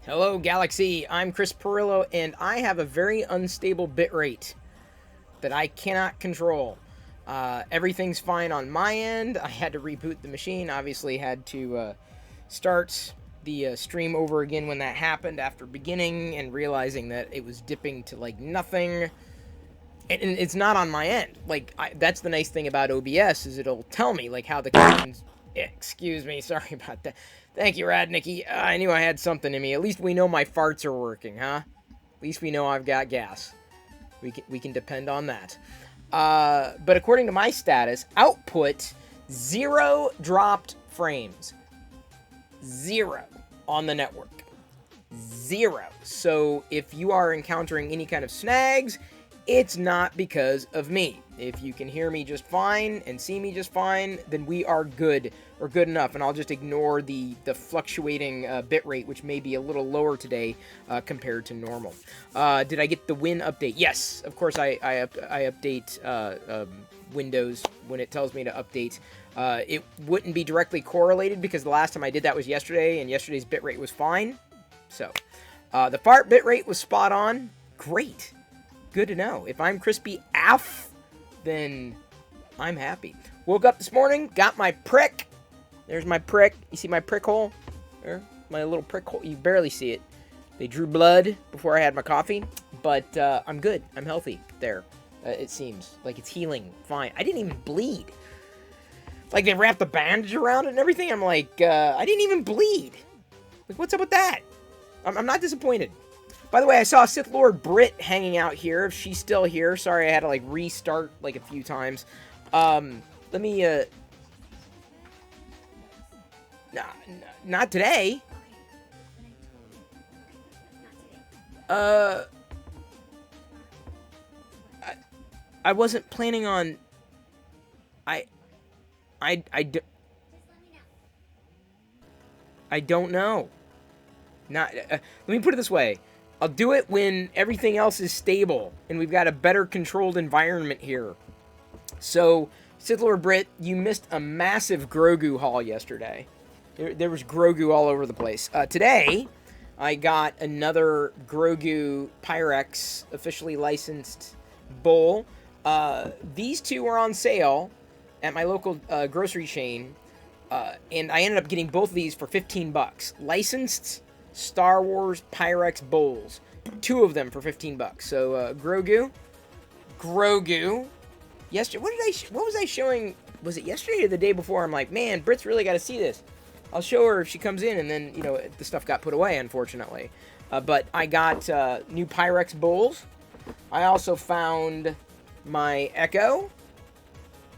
Hello, Galaxy. I'm Chris Perillo, and I have a very unstable bitrate that I cannot control. Everything's fine on my end. I had to reboot the machine. Obviously, had to start the stream over again when that happened after beginning and realizing that it was dipping to like nothing. And it's not on my end. That's the nice thing about OBS is it'll tell me like how the connections. Excuse me, sorry about that. Thank you, Radnicky. I knew I had something in me. At least we know my farts are working, huh? At least we know I've got gas. We can depend on that. But according to my status, output 0 dropped frames. 0 on the network. 0. So if you are encountering any kind of snags, it's not because of me. If you can hear me just fine and see me just fine, then we are good, or good enough, and I'll just ignore the fluctuating bitrate, which may be a little lower today compared to normal. Did I get the Win update? Yes, of course I update Windows when it tells me to update. It wouldn't be directly correlated because the last time I did that was yesterday, and yesterday's bitrate was fine. So, the fart bitrate was spot on. Great. Good to know. If I'm crispy AF, then I'm happy. Woke up this morning, got my prick. There's my prick. You see my prick hole? There, my little prick hole. You barely see it. They drew blood before I had my coffee, but I'm good. I'm healthy there. It seems like it's healing fine. I didn't even bleed. Like they wrapped the bandage around it and everything. I'm like, I didn't even bleed. Like, what's up with that? I'm not disappointed. By the way, I saw Sith Lord Brit hanging out here. If she's still here, sorry I had to like restart like a few times. Let me not today. I wasn't planning on. I don't know. Not. Let me put it this way. I'll do it when everything else is stable and we've got a better controlled environment here. So, Sith Lord Brit, you missed a massive Grogu haul yesterday. There was Grogu all over the place. Today, I got another Grogu Pyrex officially licensed bowl. These two were on sale at my local grocery chain, and I ended up getting both of these for 15 bucks. Licensed Star Wars Pyrex bowls. 2 of them for 15 bucks. So, Grogu. Yesterday, what was I showing? Was it yesterday or the day before? I'm like, man, Brit's really got to see this. I'll show her if she comes in, and then, you know, the stuff got put away, unfortunately. But I got new Pyrex bowls. I also found my Echo.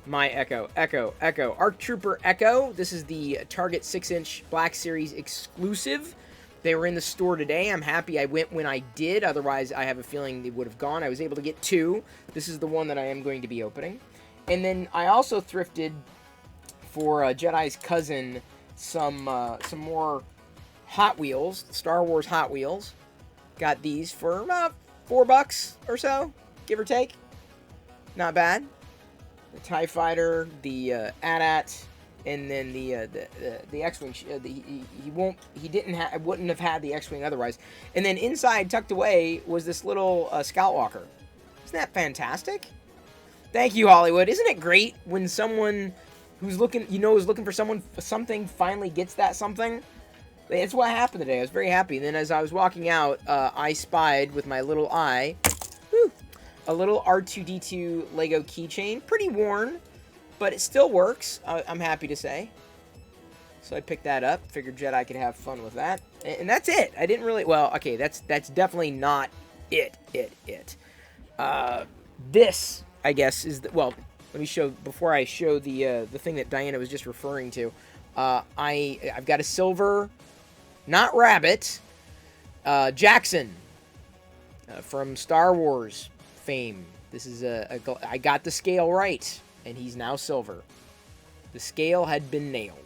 ARC Trooper Echo. This is the Target 6-inch Black Series exclusive. They were in the store today. I'm happy I went when I did. Otherwise, I have a feeling they would have gone. I was able to get 2. This is the one that I am going to be opening. And then I also thrifted for Jedi's cousin some more Hot Wheels, Star Wars Hot Wheels. Got these for about $4 or so, give or take. Not bad. The TIE Fighter, the AT-AT, and then the X-Wing. Wouldn't have had the X-Wing otherwise. And then inside, tucked away, was this little Scout Walker. Isn't that fantastic? Thank you, Hollywood. Isn't it great when someone who's looking, is looking for something finally gets that something? It's what happened today. I was very happy. And then as I was walking out, I spied with my little eye, a little R2-D2 Lego keychain. Pretty worn, but it still works, I'm happy to say. So I picked that up. Figured Jedi could have fun with that. And that's it. I didn't really... Well, okay, that's definitely not it. This, I guess, is... Well, let me show... Before I show the thing that Diana was just referring to, I've got a silver, not rabbit, Jackson from Star Wars fame. This is I got the scale right, and he's now silver. The scale had been nailed.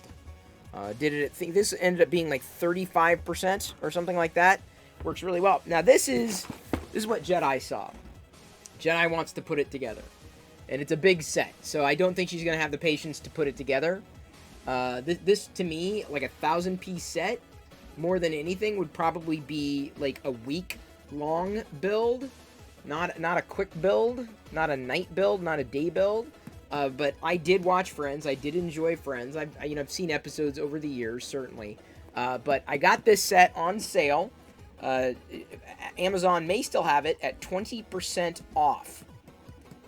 This ended up being like 35% or something like that. Works really well. Now this is what Jedi saw. Jedi wants to put it together, and it's a big set, so I don't think she's gonna have the patience to put it together. This to me, like a 1,000-piece set, more than anything would probably be like a week long build, not a quick build, not a night build, not a day build. But I did watch Friends. I did enjoy Friends. I've seen episodes over the years, certainly. But I got this set on sale. Amazon may still have it at 20% off.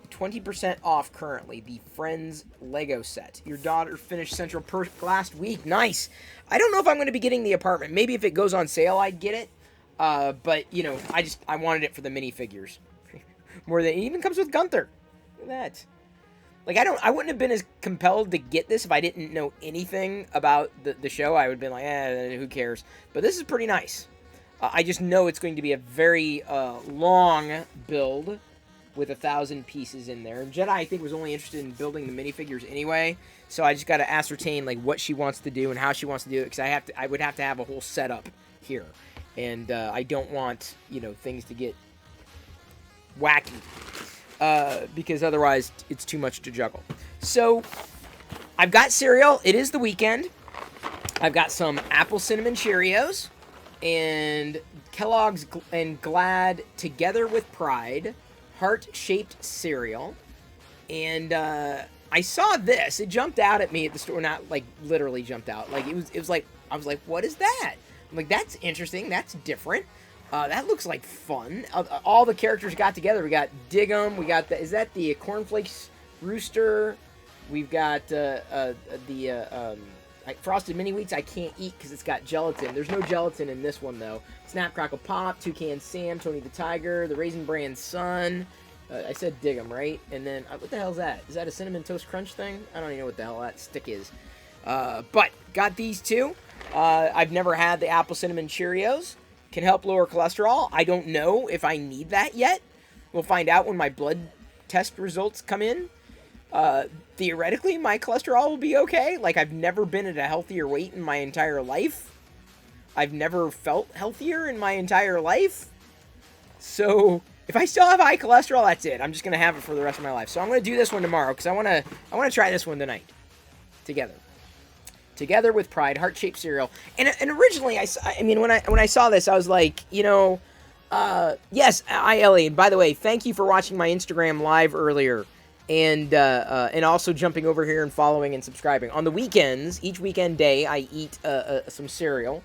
20% off currently, the Friends Lego set. Your daughter finished Central Perk last week. Nice. I don't know if I'm going to be getting the apartment. Maybe if it goes on sale, I'd get it. But, I wanted it for the minifigures. More than, it even comes with Gunther. Look at that. Like, I wouldn't have been as compelled to get this if I didn't know anything about the show. I would have been like, who cares? But this is pretty nice. I just know it's going to be a very long build with 1,000 pieces in there. And Jedi, I think, was only interested in building the minifigures anyway, so I just got to ascertain like what she wants to do and how she wants to do it, because I would have to have a whole setup here, and I don't want things to get wacky, because otherwise it's too much to juggle. So I've got cereal. It is the weekend. I've got some apple cinnamon Cheerios and Kellogg's and Glad Together with Pride heart-shaped cereal, and I saw this. It jumped out at me at the store. Not like literally jumped out. Like it was like, I was like, what is that? I'm like, that's interesting. That's different. That looks like fun. All the characters got together. We got Diggum. We got is that the Cornflakes Rooster? We've got Frosted Mini Wheats I can't eat because it's got gelatin. There's no gelatin in this one, though. Snap, Crackle, Pop, Toucan Sam, Tony the Tiger, the Raisin Bran Sun. I said Diggum, right? And then, what the hell is that? Is that a Cinnamon Toast Crunch thing? I don't even know what the hell that stick is. But, got these two. I've never had the Apple Cinnamon Cheerios. Can help lower cholesterol. I don't know if I need that yet. We'll find out when my blood test results come in. Theoretically, my cholesterol will be okay. Like, I've never been at a healthier weight in my entire life. I've never felt healthier in my entire life. So, if I still have high cholesterol, that's it. I'm just going to have it for the rest of my life. So, I'm going to do this one tomorrow, because I want to try this one tonight. Together with Pride, heart-shaped cereal. And originally, I mean, when I saw this, I was like, yes, Ellie. And by the way, thank you for watching my Instagram live earlier. And also jumping over here and following and subscribing. On the weekends, each weekend day, I eat some cereal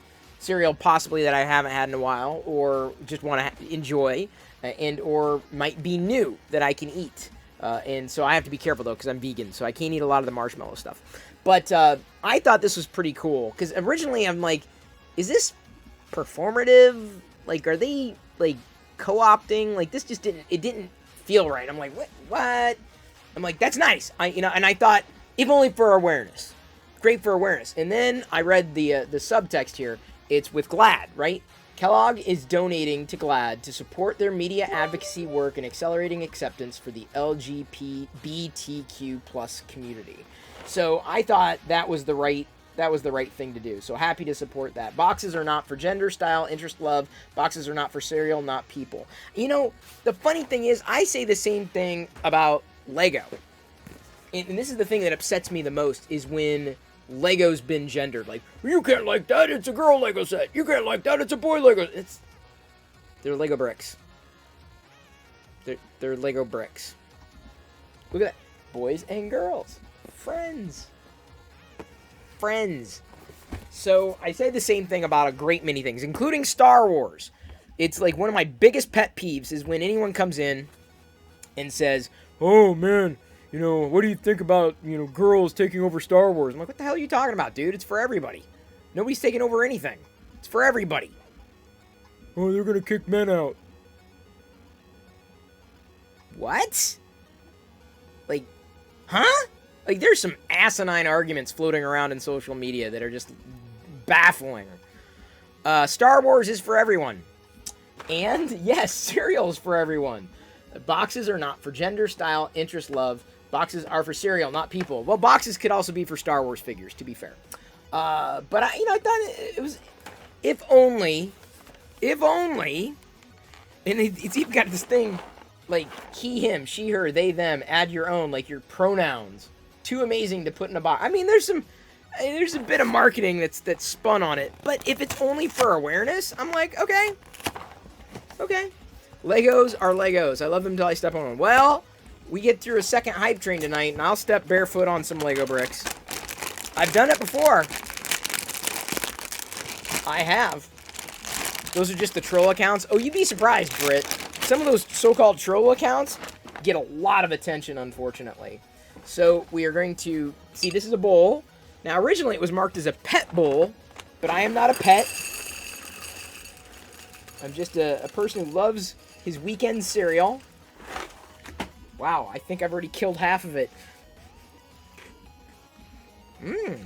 possibly that I haven't had in a while, or just want to enjoy, or might be new that I can eat. And so I have to be careful, though, because I'm vegan, so I can't eat a lot of the marshmallow stuff. But I thought this was pretty cool, because originally I'm like, is this performative? Like, are they, like, co-opting? Like, this just didn't feel right. I'm like, what? I'm like, that's nice. And I thought, if only for awareness. Great for awareness. And then I read the subtext here. It's with Glad, right? Kellogg is donating to Glad to support their media advocacy work and accelerating acceptance for the LGBTQ plus community. So I thought that was the right thing to do. So happy to support that. Boxes are not for gender, style, interest, love. Boxes are not for cereal, not people. The funny thing is, I say the same thing about Lego. And this is the thing that upsets me the most, is when Lego's been gendered. Like, you can't like that, it's a girl Lego set. You can't like that, it's a boy Lego. They're Lego bricks. They're Lego bricks. Look at that. Boys and girls. Friends. So, I say the same thing about a great many things, including Star Wars. It's like one of my biggest pet peeves is when anyone comes in and says, oh, man, what do you think about, girls taking over Star Wars? I'm like, what the hell are you talking about, dude? It's for everybody. Nobody's taking over anything. It's for everybody. Oh, they're going to kick men out. What? Like, huh? Like, there's some asinine arguments floating around in social media that are just baffling. Star Wars is for everyone. And, yes, cereal is for everyone. Boxes are not for gender, style, interest, love. Boxes are for cereal, not people. Well, boxes could also be for Star Wars figures, to be fair. But, I thought it was... If only... And it's even got this thing, like, he, him, she, her, they, them, add your own, like, your pronouns. Too amazing to put in a box. I mean, there's There's a bit of marketing that's spun on it. But if it's only for awareness, I'm like, okay. Okay. Legos are Legos. I love them until I step on them. Well, we get through a second hype train tonight, and I'll step barefoot on some Lego bricks. I've done it before. I have. Those are just the troll accounts. Oh, you'd be surprised, Britt. Some of those so-called troll accounts get a lot of attention, unfortunately. So we are going to... See, this is a bowl. Now, originally it was marked as a pet bowl, but I am not a pet. I'm just a person who loves his weekend cereal. Wow, I think I've already killed half of it. Mmm.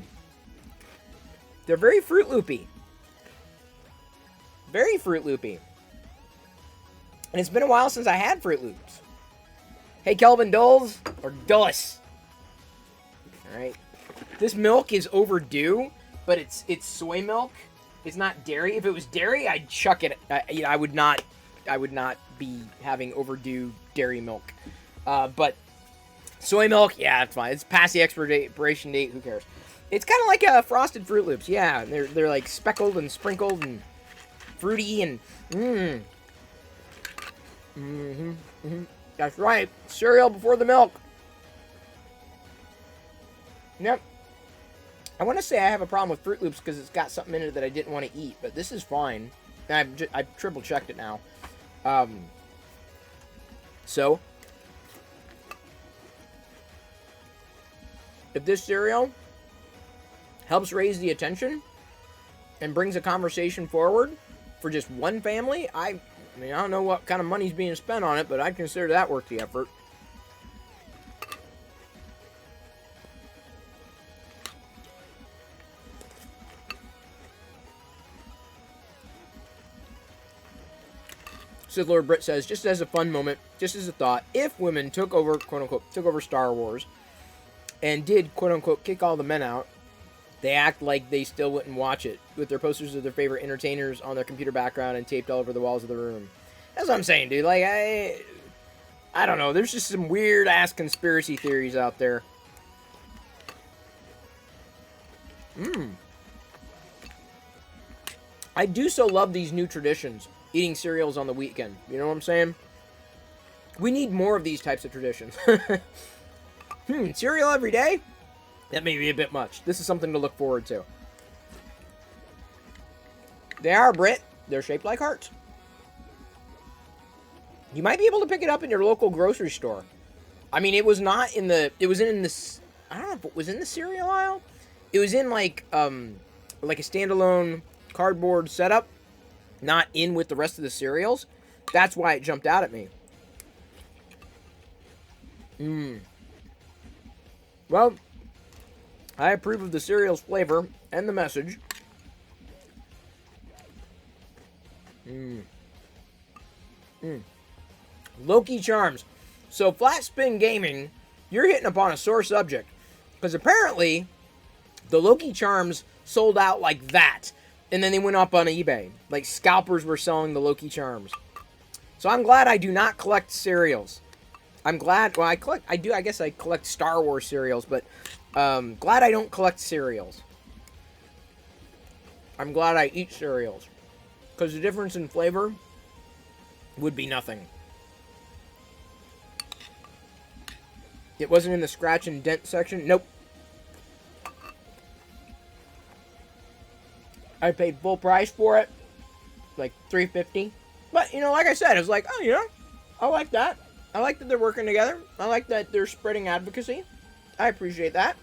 They're very Fruit Loopy. Very Fruit Loopy. And it's been a while since I had Fruit Loops. Hey, Kelvin Dulles, or Dulles. Alright. This milk is overdue, but it's soy milk. It's not dairy. If it was dairy, I'd chuck it. I would not be having overdue dairy milk. But soy milk, yeah, it's fine. It's past the expiration date. Who cares? It's kind of like Frosted Fruit Loops. Yeah, they're like speckled and sprinkled and fruity and That's right. Cereal before the milk. Yep. I want to say I have a problem with Fruit Loops because it's got something in it that I didn't want to eat, but this is fine. I've triple checked it now. So, if this cereal helps raise the attention and brings a conversation forward for just one family, I mean, I don't know what kind of money's being spent on it, but I'd consider that worth the effort. Sith Lord Britt says, just as a fun moment, just as a thought, if women took over, quote-unquote, took over Star Wars and did, quote-unquote, kick all the men out, they act like they still wouldn't watch it with their posters of their favorite entertainers on their computer background and taped all over the walls of the room. That's what I'm saying, dude. Like, I don't know. There's just some weird-ass conspiracy theories out there. I do so love these new traditions. Eating cereals on the weekend. You know what I'm saying? We need more of these types of traditions. Cereal every day? That may be a bit much. This is something to look forward to. They are, Brit. They're shaped like hearts. You might be able to pick it up in your local grocery store. I mean, it was not in the... It was in this... I don't know if it was in the cereal aisle. It was in, like a standalone cardboard setup. Not in with the rest of the cereals. That's why it jumped out at me. Well, I approve of the cereal's flavor and the message. Loki Charms. So, Flat Spin Gaming, you're hitting upon a sore subject. Because apparently, the Loki Charms sold out like that. And then they went up on eBay. Like, scalpers were selling the Loki Charms. So I'm glad I do not collect cereals. I'm glad... Well, I guess I collect Star Wars cereals, but... glad I don't collect cereals. I'm glad I eat cereals. Because the difference in flavor would be nothing. It wasn't in the scratch and dent section? Nope. I paid full price for it, like $3.50. But, you know, like I said, it was like, oh, you know, I like that. I like that they're working together. I like that they're spreading advocacy. I appreciate that.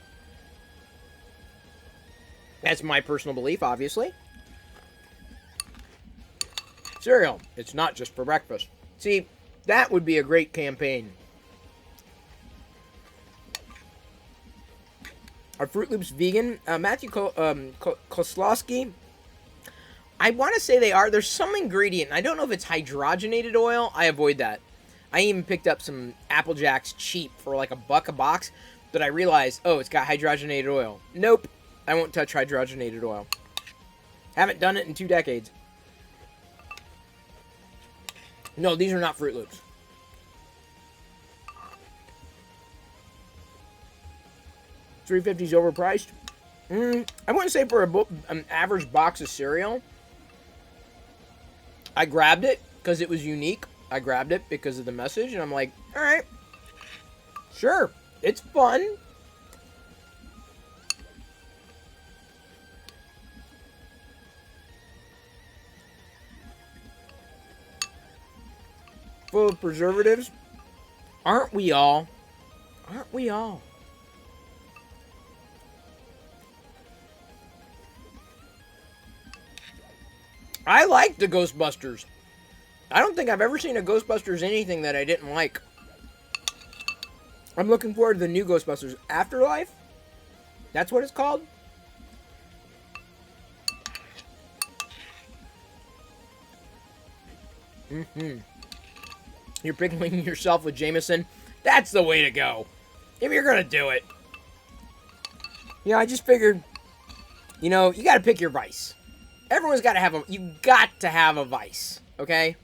That's my personal belief, obviously. Cereal. It's not just for breakfast. See, that would be a great campaign. Are Fruit Loops vegan? Matthew Koslowski. I want to say they are. There's some ingredient. I don't know if it's hydrogenated oil. I avoid that. I even picked up some Apple Jacks cheap for like $1 a box. But I realized, oh, it's got hydrogenated oil. Nope. I won't touch hydrogenated oil. Haven't done it in 2 decades. No, these are not Fruit Loops. $3.50 is overpriced. I wouldn't say for an average box of cereal. I grabbed it because it was unique. I grabbed it because of the message, and I'm like, all right, sure, it's fun. Full of preservatives. Aren't we all? Aren't we all? I like the Ghostbusters. I don't think I've ever seen a Ghostbusters anything that I didn't like. I'm looking forward to the new Ghostbusters Afterlife. That's what it's called. You're pickling yourself with Jameson. That's the way to go. If you're gonna do it. You know, I just figured, you know, you gotta pick your vice. Everyone's gotta have a, you got to have a vice, okay?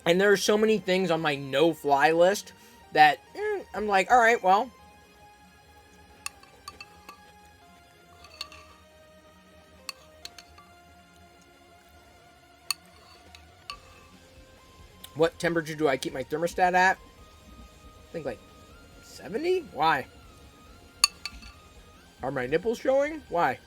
And there are so many things on my no-fly list that I'm like, all right, well. What temperature do I keep my thermostat at? I think like 70? Why? Are my nipples showing? Why?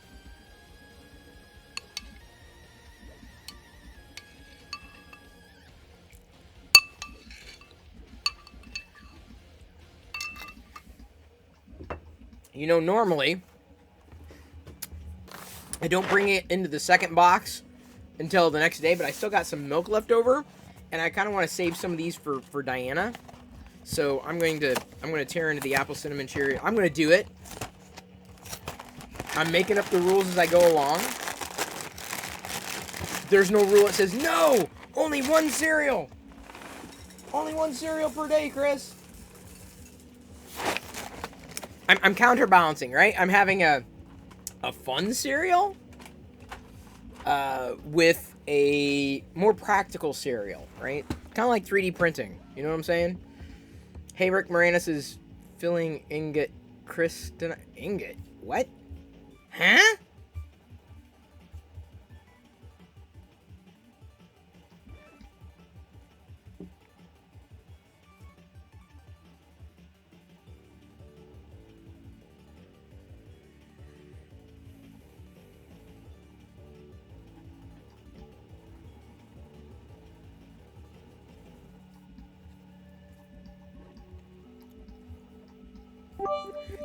You know, normally, I don't bring it into the second box until the next day, but I still got some milk left over, and I kind of want to save some of these for Diana. So I'm going to tear into the apple cinnamon Cheerio. I'm going to do it. I'm making up the rules as I go along. There's no rule that says, no, only one cereal. Only one cereal per day, Chris. I'm counterbalancing, right? I'm having a fun cereal with a more practical cereal, right? Kind of like 3D printing. You know what I'm saying? Hey, Rick Moranis is filling ingot. Ingot? What? Huh?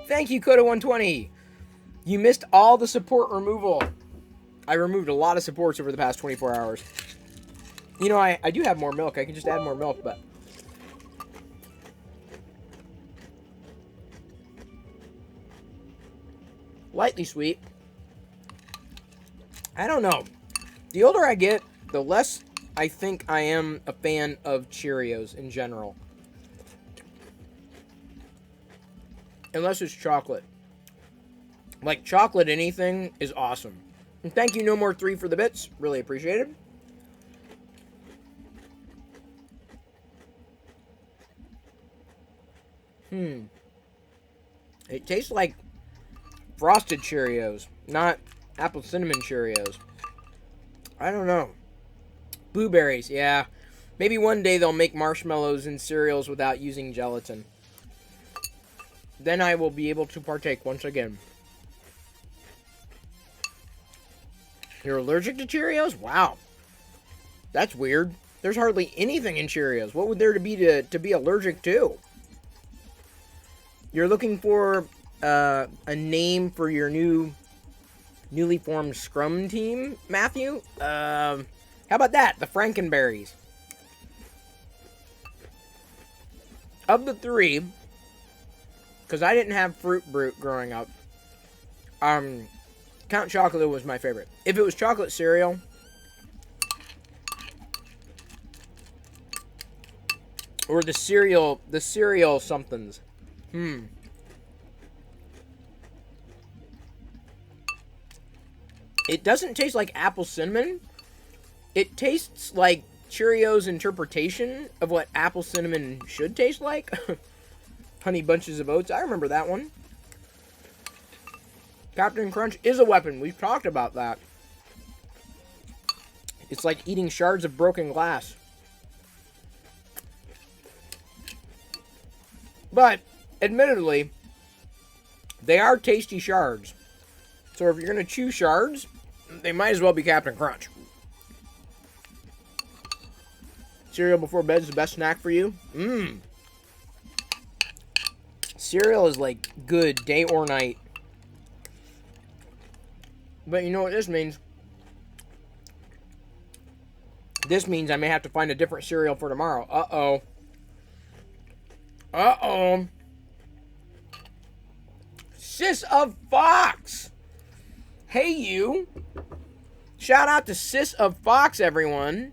Thank you, Coda120. You missed all the support removal. I removed a lot of supports over the past 24 hours. You know, I do have more milk. I can just add more milk, but... lightly sweet. I don't know. The older I get, the less I think I am a fan of Cheerios in general. Unless it's chocolate. Like, chocolate anything is awesome. And thank you, No More 3, for the bits. Really appreciated. It tastes like frosted Cheerios, not apple cinnamon Cheerios. I don't know. Blueberries, yeah. Maybe one day they'll make marshmallows in cereals without using gelatin. Then I will be able to partake once again. You're allergic to Cheerios? Wow. That's weird. There's hardly anything in Cheerios. What would there to be allergic to? You're looking for a name for your newly formed Scrum team, Matthew? How about that? The Frankenberries. Of the three, because I didn't have Fruit Brute growing up, Count Chocolate was my favorite. If it was chocolate cereal, or the cereal somethings. It doesn't taste like apple cinnamon. It tastes like Cheerios' interpretation of what apple cinnamon should taste like. Honey Bunches of Oats. I remember that one. Captain Crunch is a weapon. We've talked about that. It's like eating shards of broken glass. But, admittedly, they are tasty shards. So if you're going to chew shards, they might as well be Captain Crunch. Cereal before bed is the best snack for you? Mmm. Cereal is like good day or night. But you know what this means? This means I may have to find a different cereal for tomorrow. Uh-oh. Uh-oh. Sis of Fox. Hey, you. Shout out to Sis of Fox, everyone.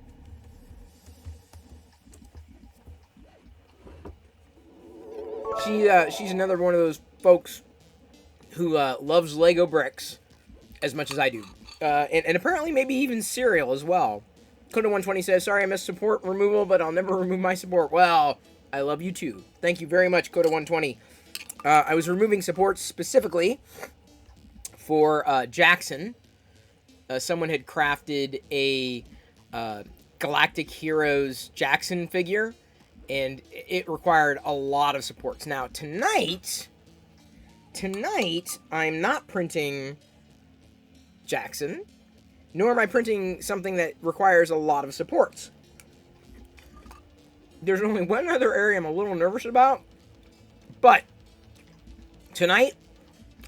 She's another one of those folks who loves Lego bricks as much as I do. And apparently maybe even cereal as well. Coda120 says, sorry I missed support removal, but I'll never remove my support. Well, I love you too. Thank you very much, Coda120. I was removing supports specifically for Jackson. Someone had crafted a Galactic Heroes Jackson figure, and it required a lot of supports. Now, tonight, I'm not printing Jackson, nor am I printing something that requires a lot of supports. There's only one other area I'm a little nervous about, but tonight,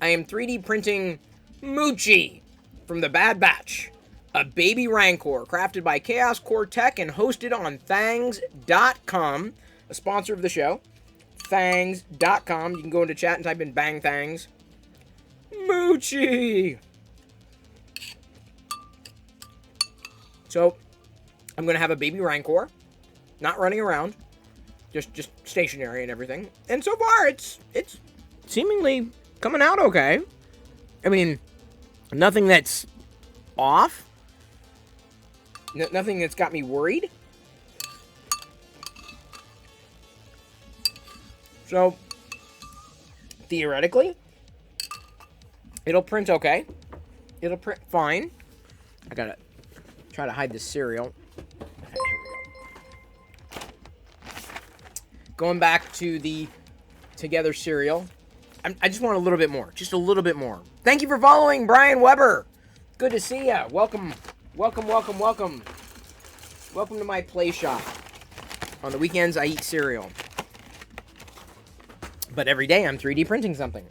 I am 3D printing Moochie from the Bad Batch, a baby Rancor crafted by Chaos Core Tech and hosted on Thangs.com, a sponsor of the show. Thangs.com. You can go into chat and type in Bang Thangs. Moochie! So, I'm going to have a baby Rancor, not running around, just stationary and everything. And so far, it's seemingly coming out okay. I mean, nothing that's off. Nothing that's got me worried. So, theoretically, it'll print okay. It'll print fine. I gotta try to hide this cereal. Okay, here we go. Going back to the Together cereal. I just want a little bit more. Just a little bit more. Thank you for following, Brian Weber. Good to see ya. Welcome. Welcome, welcome, welcome. Welcome to my play shop. On the weekends, I eat cereal. But every day, I'm 3D printing something.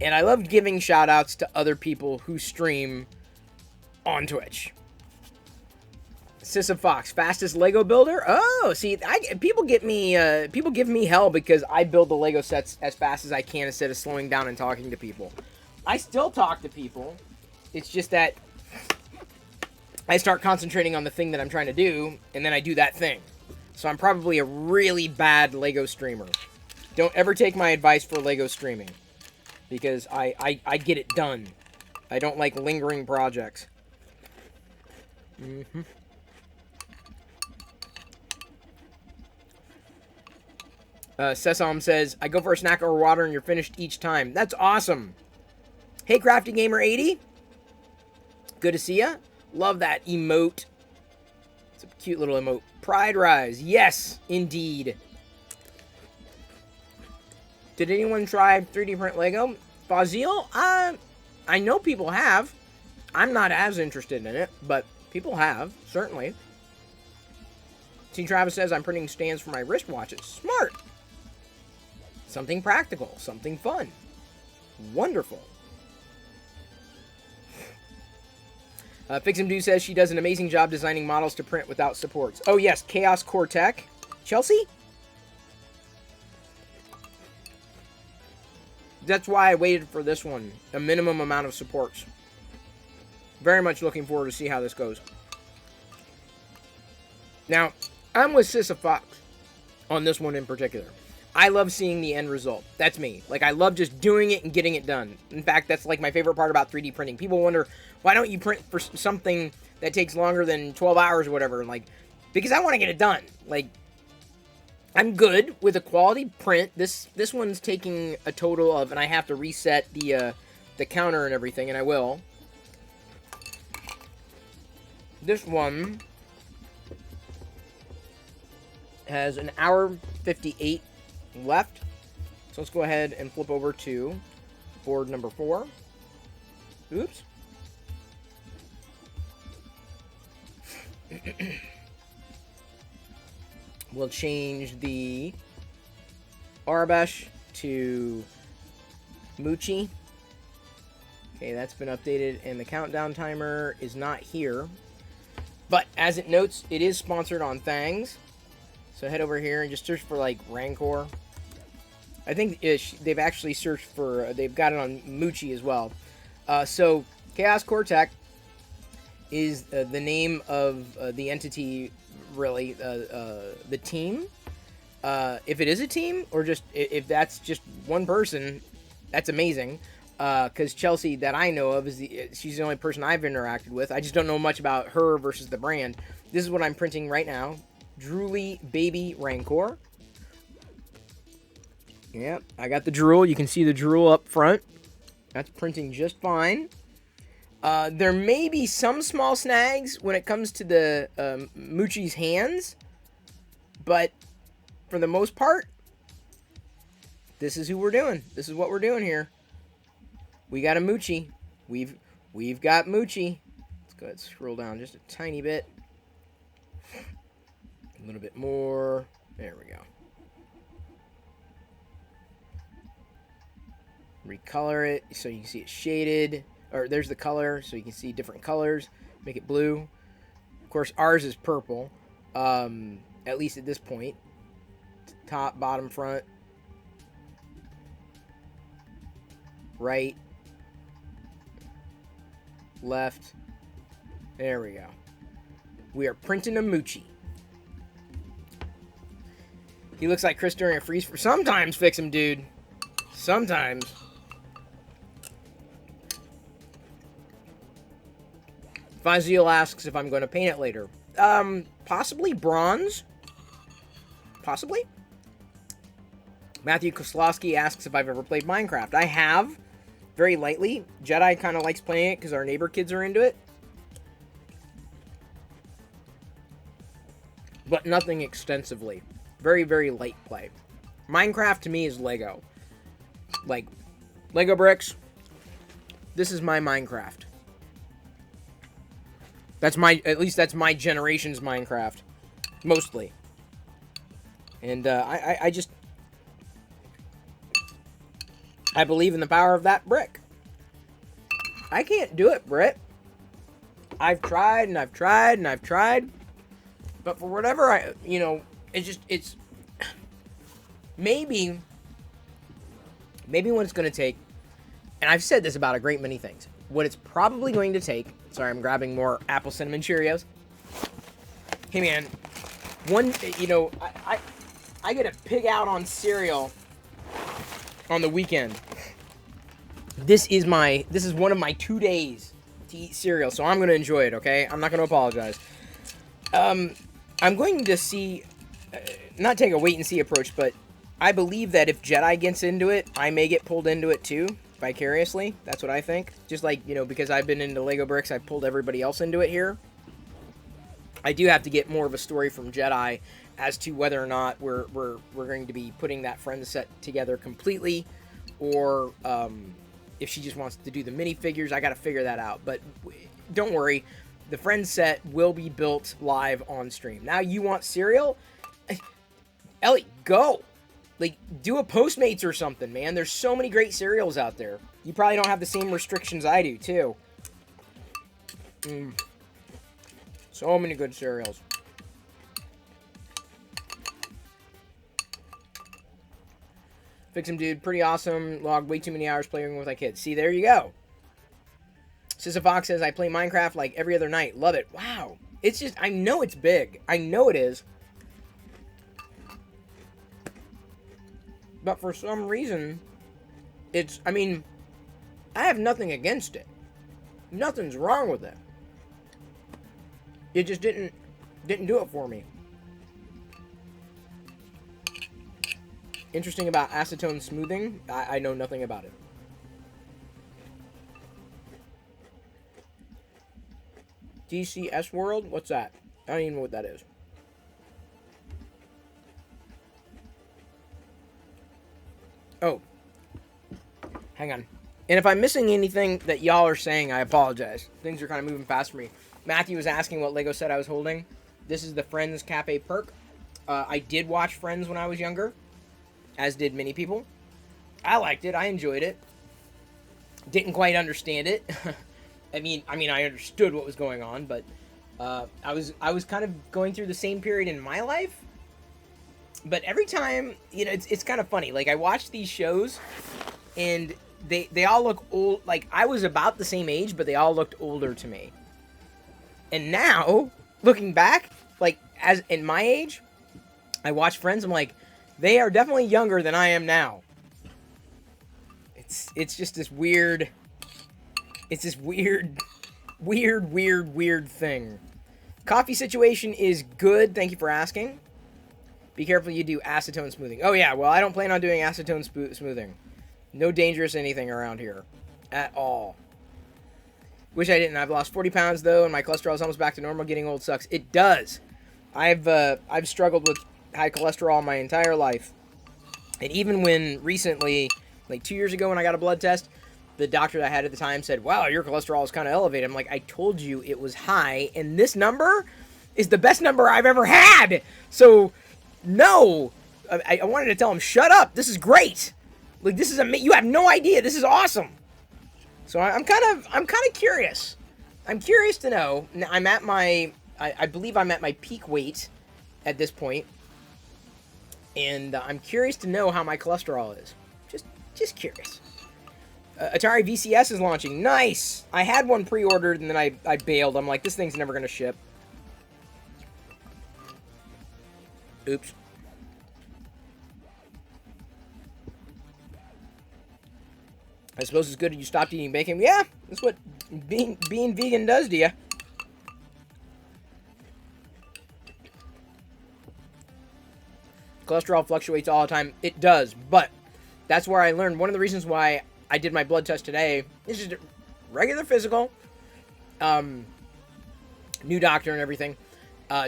And I love giving shout-outs to other people who stream on Twitch. Sis of Fox, fastest Lego builder? Oh, see, people give me hell because I build the Lego sets as fast as I can instead of slowing down and talking to people. I still talk to people. It's just that I start concentrating on the thing that I'm trying to do, and then I do that thing. So I'm probably a really bad Lego streamer. Don't ever take my advice for Lego streaming, because I get it done. I don't like lingering projects. Sesam says, I go for a snack or water and you're finished each time. That's awesome. Hey, Crafty Gamer 80. Good to see ya. Love that emote. It's a cute little emote. Pride Rise. Yes, indeed. Did anyone try 3D print Lego? Fazil? I know people have. I'm not as interested in it, but people have, certainly. T. Travis says, I'm printing stands for my wristwatches. Smart. Something practical. Something fun. Wonderful. Fix'em Do says she does an amazing job designing models to print without supports. Oh, yes. Chaos Core Tech. Chelsea? That's why I waited for this one. A minimum amount of supports. Very much looking forward to see how this goes. Now, I'm with Sis of Fox on this one in particular. I love seeing the end result. That's me. Like, I love just doing it and getting it done. In fact, that's like my favorite part about 3D printing. People wonder, why don't you print for something that takes longer than 12 hours or whatever? And like, because I want to get it done. Like, I'm good with a quality print. This one's taking a total of, and I have to reset the the counter and everything, and I will. This one has an hour 58 left. So let's go ahead and flip over to board number 4. Oops. We'll change the Arabesh to Moochie. Okay, that's been updated, and the countdown timer is not here. But as it notes, it is sponsored on Thangs. So head over here and just search for, like, Rancor. I think they've actually searched for, they've got it on Moochie as well. So Chaos Core Tech is the name of the entity, really, the team. If it is a team, or just if that's just one person, that's amazing. Because Chelsea, that I know of, she's the only person I've interacted with. I just don't know much about her versus the brand. This is what I'm printing right now. Drooly Baby Rancor. Yep, I got the drool. You can see the drool up front. That's printing just fine. There may be some small snags when it comes to the Moochie's hands, but for the most part, this is who we're doing. This is what we're doing here. We got a Moochie. We've got Moochie. Let's go ahead and scroll down just a tiny bit. A little bit more. There we go. Recolor it so you can see it shaded. Or there's the color so you can see different colors. Make it blue. Of course, ours is purple. At least at this point. Top, bottom, front. Right. Left. There we go. We are printing a Moochie. He looks like Chris during a freeze. Sometimes, fix him, dude. Sometimes. Faziel asks if I'm going to paint it later. Possibly bronze. Possibly. Matthew Koslowski asks if I've ever played Minecraft. I have. Very lightly. Jedi kind of likes playing it because our neighbor kids are into it. But nothing extensively. Very, very light play. Minecraft to me is Lego. Like, Lego bricks. This is my Minecraft. That's at least that's my generation's Minecraft. Mostly. And, I believe in the power of that brick. I can't do it, Britt. I've tried, and I've tried, and I've tried. But for whatever it's maybe what it's going to take, and I've said this about a great many things, what it's probably going to take, sorry, I'm grabbing more apple cinnamon Cheerios. Hey man, I get a pig out on cereal on the weekend. This is one of my 2 days to eat cereal, so I'm going to enjoy it, okay? I'm not going to apologize. I'm going to see, not take a wait-and-see approach, but I believe that if Jedi gets into it, I may get pulled into it too, vicariously. That's what I think. Just like, because I've been into Lego bricks, I've pulled everybody else into it here. I do have to get more of a story from Jedi as to whether or not we're going to be putting that friend set together completely, or if she just wants to do the minifigures. I got to figure that out. But don't worry. The friend set will be built live on stream. Now you want cereal? Ellie, go! Like, do a Postmates or something, man. There's so many great cereals out there. You probably don't have the same restrictions I do, too. So many good cereals. Fix him, dude. Pretty awesome. Logged way too many hours playing with my kids. See, there you go. Sissa Fox says, I play Minecraft like every other night. Love it. Wow. It's just, I know it's big. I know it is. But for some reason, I have nothing against it. Nothing's wrong with it. It just didn't do it for me. Interesting about acetone smoothing. I know nothing about it. DCS World? What's that? I don't even know what that is. Oh. Hang on. And if I'm missing anything that y'all are saying, I apologize. Things are kind of moving fast for me. Matthew was asking what Lego set I was holding. This is the Friends Cafe Perk. I did watch Friends when I was younger, as did many people. I liked it. I enjoyed it. Didn't quite understand it. I mean, I understood what was going on, but I was kind of going through the same period in my life. But every time, you know, it's kind of funny. Like, I watch these shows, and they all look old. Like, I was about the same age, but they all looked older to me. And now, looking back, like, as in my age, I watch Friends, I'm like, they are definitely younger than I am now. It's just this weird, it's this weird thing. Coffee situation is good. Thank you for asking. Be careful you do acetone smoothing. Oh yeah, well I don't plan on doing acetone smoothing. No dangerous anything around here. At all. Wish I didn't. I've lost 40 pounds though, and my cholesterol is almost back to normal. Getting old sucks. It does. I've struggled with high cholesterol my entire life. And even when recently, like 2 years ago when I got a blood test, the doctor that I had at the time said, wow, your cholesterol is kind of elevated. I'm like, I told you it was high, and this number is the best number I've ever had. So, no. I wanted to tell him, shut up. This is great. Like, this is you have no idea. This is awesome. So I'm kind of curious. I'm curious to know. I'm at my, I believe I'm at my peak weight at this point. And I'm curious to know how my cholesterol is. Just curious. Atari VCS is launching. Nice! I had one pre-ordered and then I bailed. I'm like, this thing's never going to ship. Oops. I suppose it's good that you stopped eating bacon. Yeah, that's what being vegan does to you. Cholesterol fluctuates all the time. It does, but that's where I learned. One of the reasons why I did my blood test today is just a regular physical, new doctor and everything,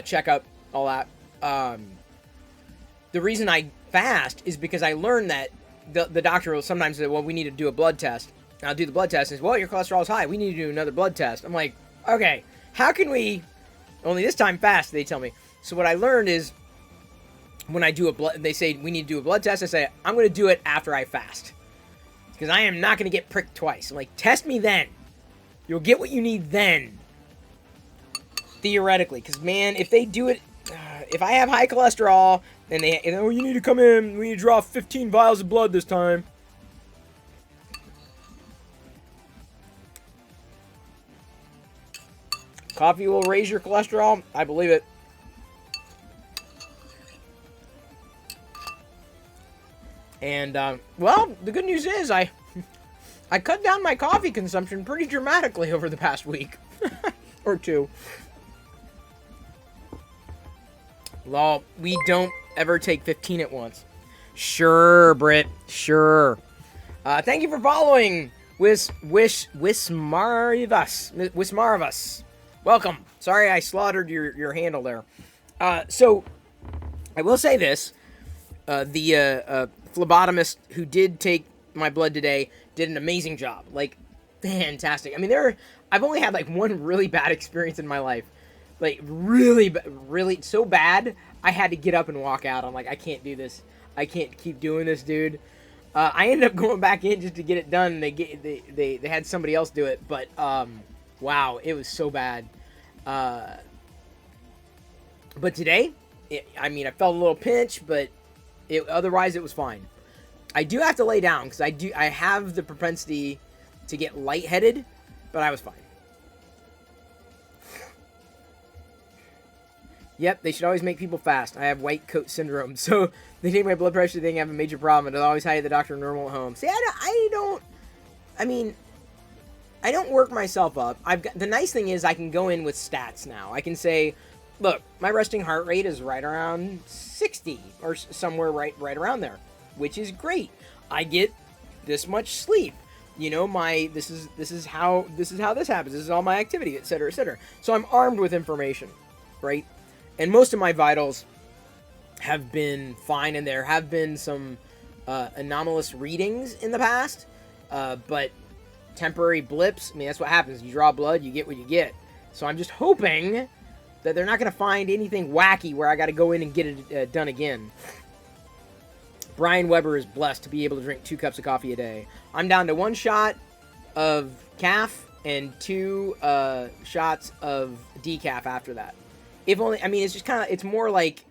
checkup, all that. The reason I fast is because I learned that the doctor will sometimes say, well, we need to do a blood test. And I'll do the blood test and say, well, your cholesterol is high. We need to do another blood test. I'm like, okay, how can we, only this time fast, they tell me. So what I learned is, when I do a blood, they say we need to do a blood test. I say I'm going to do it after I fast, because I am not going to get pricked twice. I'm like, test me then. You'll get what you need then. Theoretically, because man, if they do it, if I have high cholesterol and oh, you need to come in, we need to draw 15 vials of blood this time. Coffee will raise your cholesterol. I believe it. And, well, the good news is I cut down my coffee consumption pretty dramatically over the past week. Or two. Lol, we don't ever take 15 at once. Sure, Britt. Sure. Thank you for following. Wismarivas. Welcome. Sorry I slaughtered your handle there. So, I will say this. The phlebotomist who did take my blood today did an amazing job. Like, fantastic. I mean, I've only had like one really bad experience in my life. Like, really so bad, I had to get up and walk out. I'm like, I can't do this. I can't keep doing this, dude. I ended up going back in just to get it done. They had somebody else do it, but wow, it was so bad. But today, I mean, I felt a little pinch, but otherwise it was fine. I do have to lay down because I have the propensity to get lightheaded, but I was fine. Yep, they should always make people fast. I have white coat syndrome, so they take my blood pressure, they have a major problem, and they'll always hire the doctor normal at home. See, I don't work myself up. The nice thing is I can go in with stats now. I can say, look, my resting heart rate is right around 60, or somewhere right around there, which is great. I get this much sleep. you know, this is how this happens. This is all my activity, etc., etc. So I'm armed with information, right? And most of my vitals have been fine, and there have been some anomalous readings in the past, but temporary blips. I mean, that's what happens. You draw blood, you get what you get. So I'm just hoping that they're not going to find anything wacky where I got to go in and get it done again. Brian Weber is blessed to be able to drink 2 cups of coffee a day. I'm down to 1 shot of calf and 2 shots of decaf after that. If only, I mean, it's just kind of, it's more like,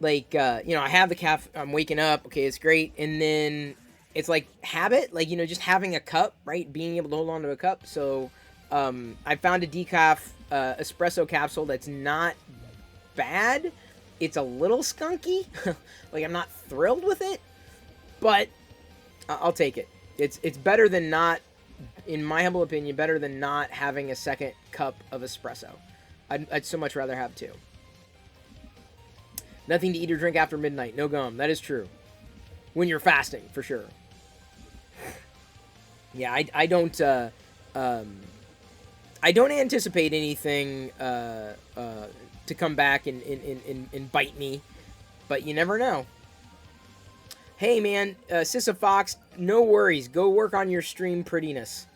you know, I have the calf, I'm waking up, okay, it's great, and then it's like habit, like, you know, just having a cup, right, being able to hold on to a cup. So I found a decaf espresso capsule that's not bad. It's a little skunky. Like, I'm not thrilled with it, but I'll take it. It's better than not, in my humble opinion, better than not having a second cup of espresso. I'd so much rather have 2. Nothing to eat or drink after midnight. No gum. That is true. When you're fasting, for sure. Yeah, I don't anticipate anything to come back and bite me, but you never know. Hey man, Sissa Fox, no worries. Go work on your stream prettiness.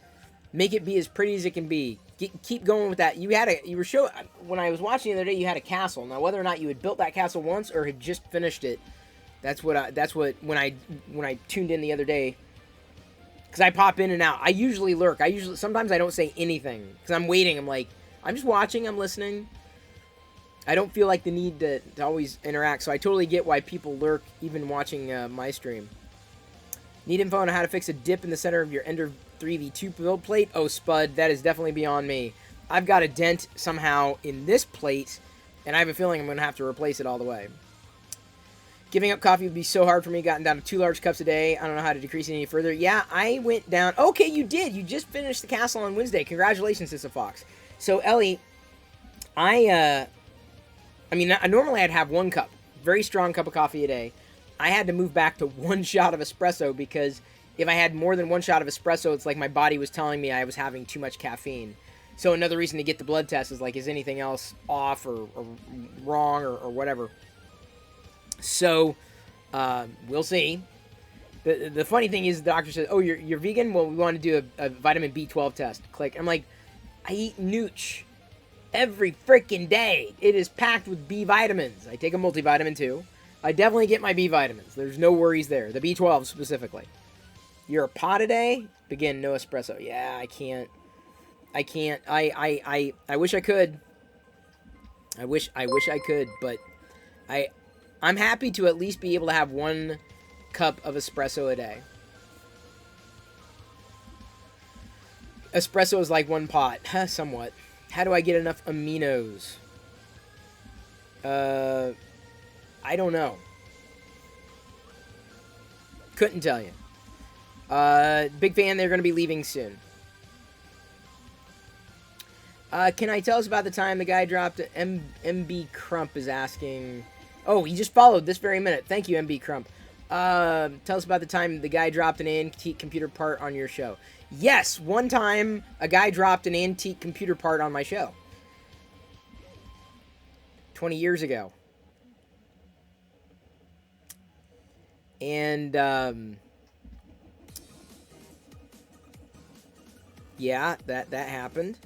Make it be as pretty as it can be. Keep going with that. You were showing, when I was watching the other day, you had a castle. Now whether or not you had built that castle once or had just finished it, when I tuned in the other day. Because I pop in and out. I usually lurk. Sometimes I don't say anything. Because I'm waiting. I'm like, I'm just watching. I'm listening. I don't feel like the need to always interact. So I totally get why people lurk even watching my stream. Need info on how to fix a dip in the center of your Ender 3v2 build plate? Oh, Spud, that is definitely beyond me. I've got a dent somehow in this plate. And I have a feeling I'm going to have to replace it all the way. Giving up coffee would be so hard for me. Gotten down to 2 large cups a day. I don't know how to decrease it any further. Yeah, I went down. Okay, you did. You just finished the castle on Wednesday. Congratulations, Sissa Fox. So, Ellie, I mean, normally I'd have 1 cup. Very strong cup of coffee a day. I had to move back to 1 shot of espresso because if I had more than 1 shot of espresso, it's like my body was telling me I was having too much caffeine. So another reason to get the blood test is like, is anything else off or wrong or whatever? So, we'll see. The funny thing is, the doctor says, oh, you're vegan? Well, we want to do a vitamin B12 test. Click. I'm like, I eat nooch every freaking day. It is packed with B vitamins. I take a multivitamin, too. I definitely get my B vitamins. There's no worries there. The B12 specifically. You're a pot a day? Begin, no espresso. Yeah, I can't. I wish I could. I wish I could, but I'm happy to at least be able to have 1 cup of espresso a day. Espresso is like 1 pot. Somewhat. How do I get enough aminos? I don't know. Couldn't tell you. Big fan, they're going to be leaving soon. Can I tell us about the time the guy dropped MB Crump is asking... Oh, he just followed this very minute. Thank you, MB Crump. Tell us about the time the guy dropped an antique computer part on your show. Yes, one time a guy dropped an antique computer part on my show. 20 years ago. And, yeah, that happened.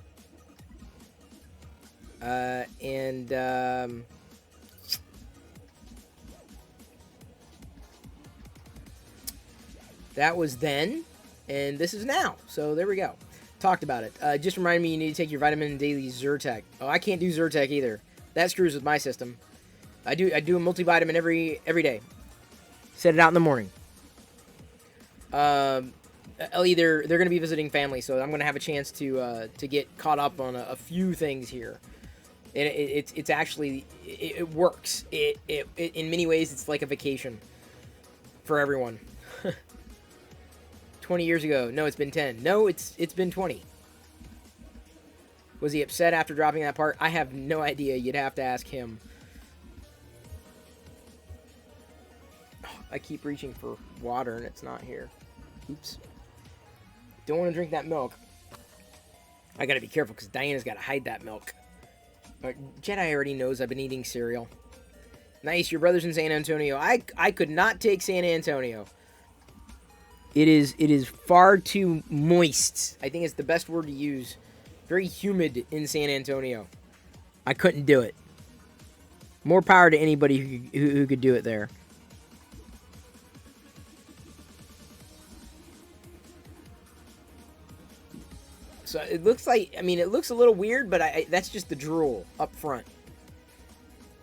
That was then, and this is now. So there we go. Talked about it. Just remind me you need to take your vitamin daily Zyrtec. Oh, I can't do Zyrtec either. That screws with my system. I do a multivitamin every day. Set it out in the morning. Ellie, they're going to be visiting family, so I'm going to have a chance to get caught up on a few things here. And it's actually it works. It in many ways it's like a vacation for everyone. 20 years ago. No, it's been 10. No, it's been 20. Was he upset after dropping that part? I have no idea. You'd have to ask him. Oh, I keep reaching for water and it's not here. Oops. Don't want to drink that milk. I gotta be careful because Diana's gotta hide that milk. But Jedi already knows I've been eating cereal. Nice, your brother's in San Antonio. I could not take San Antonio. It is far too moist. I think it's the best word to use. Very humid in San Antonio. I couldn't do it. More power to anybody who could do it there. So it looks like, I mean, it looks a little weird, but that's just the drool up front.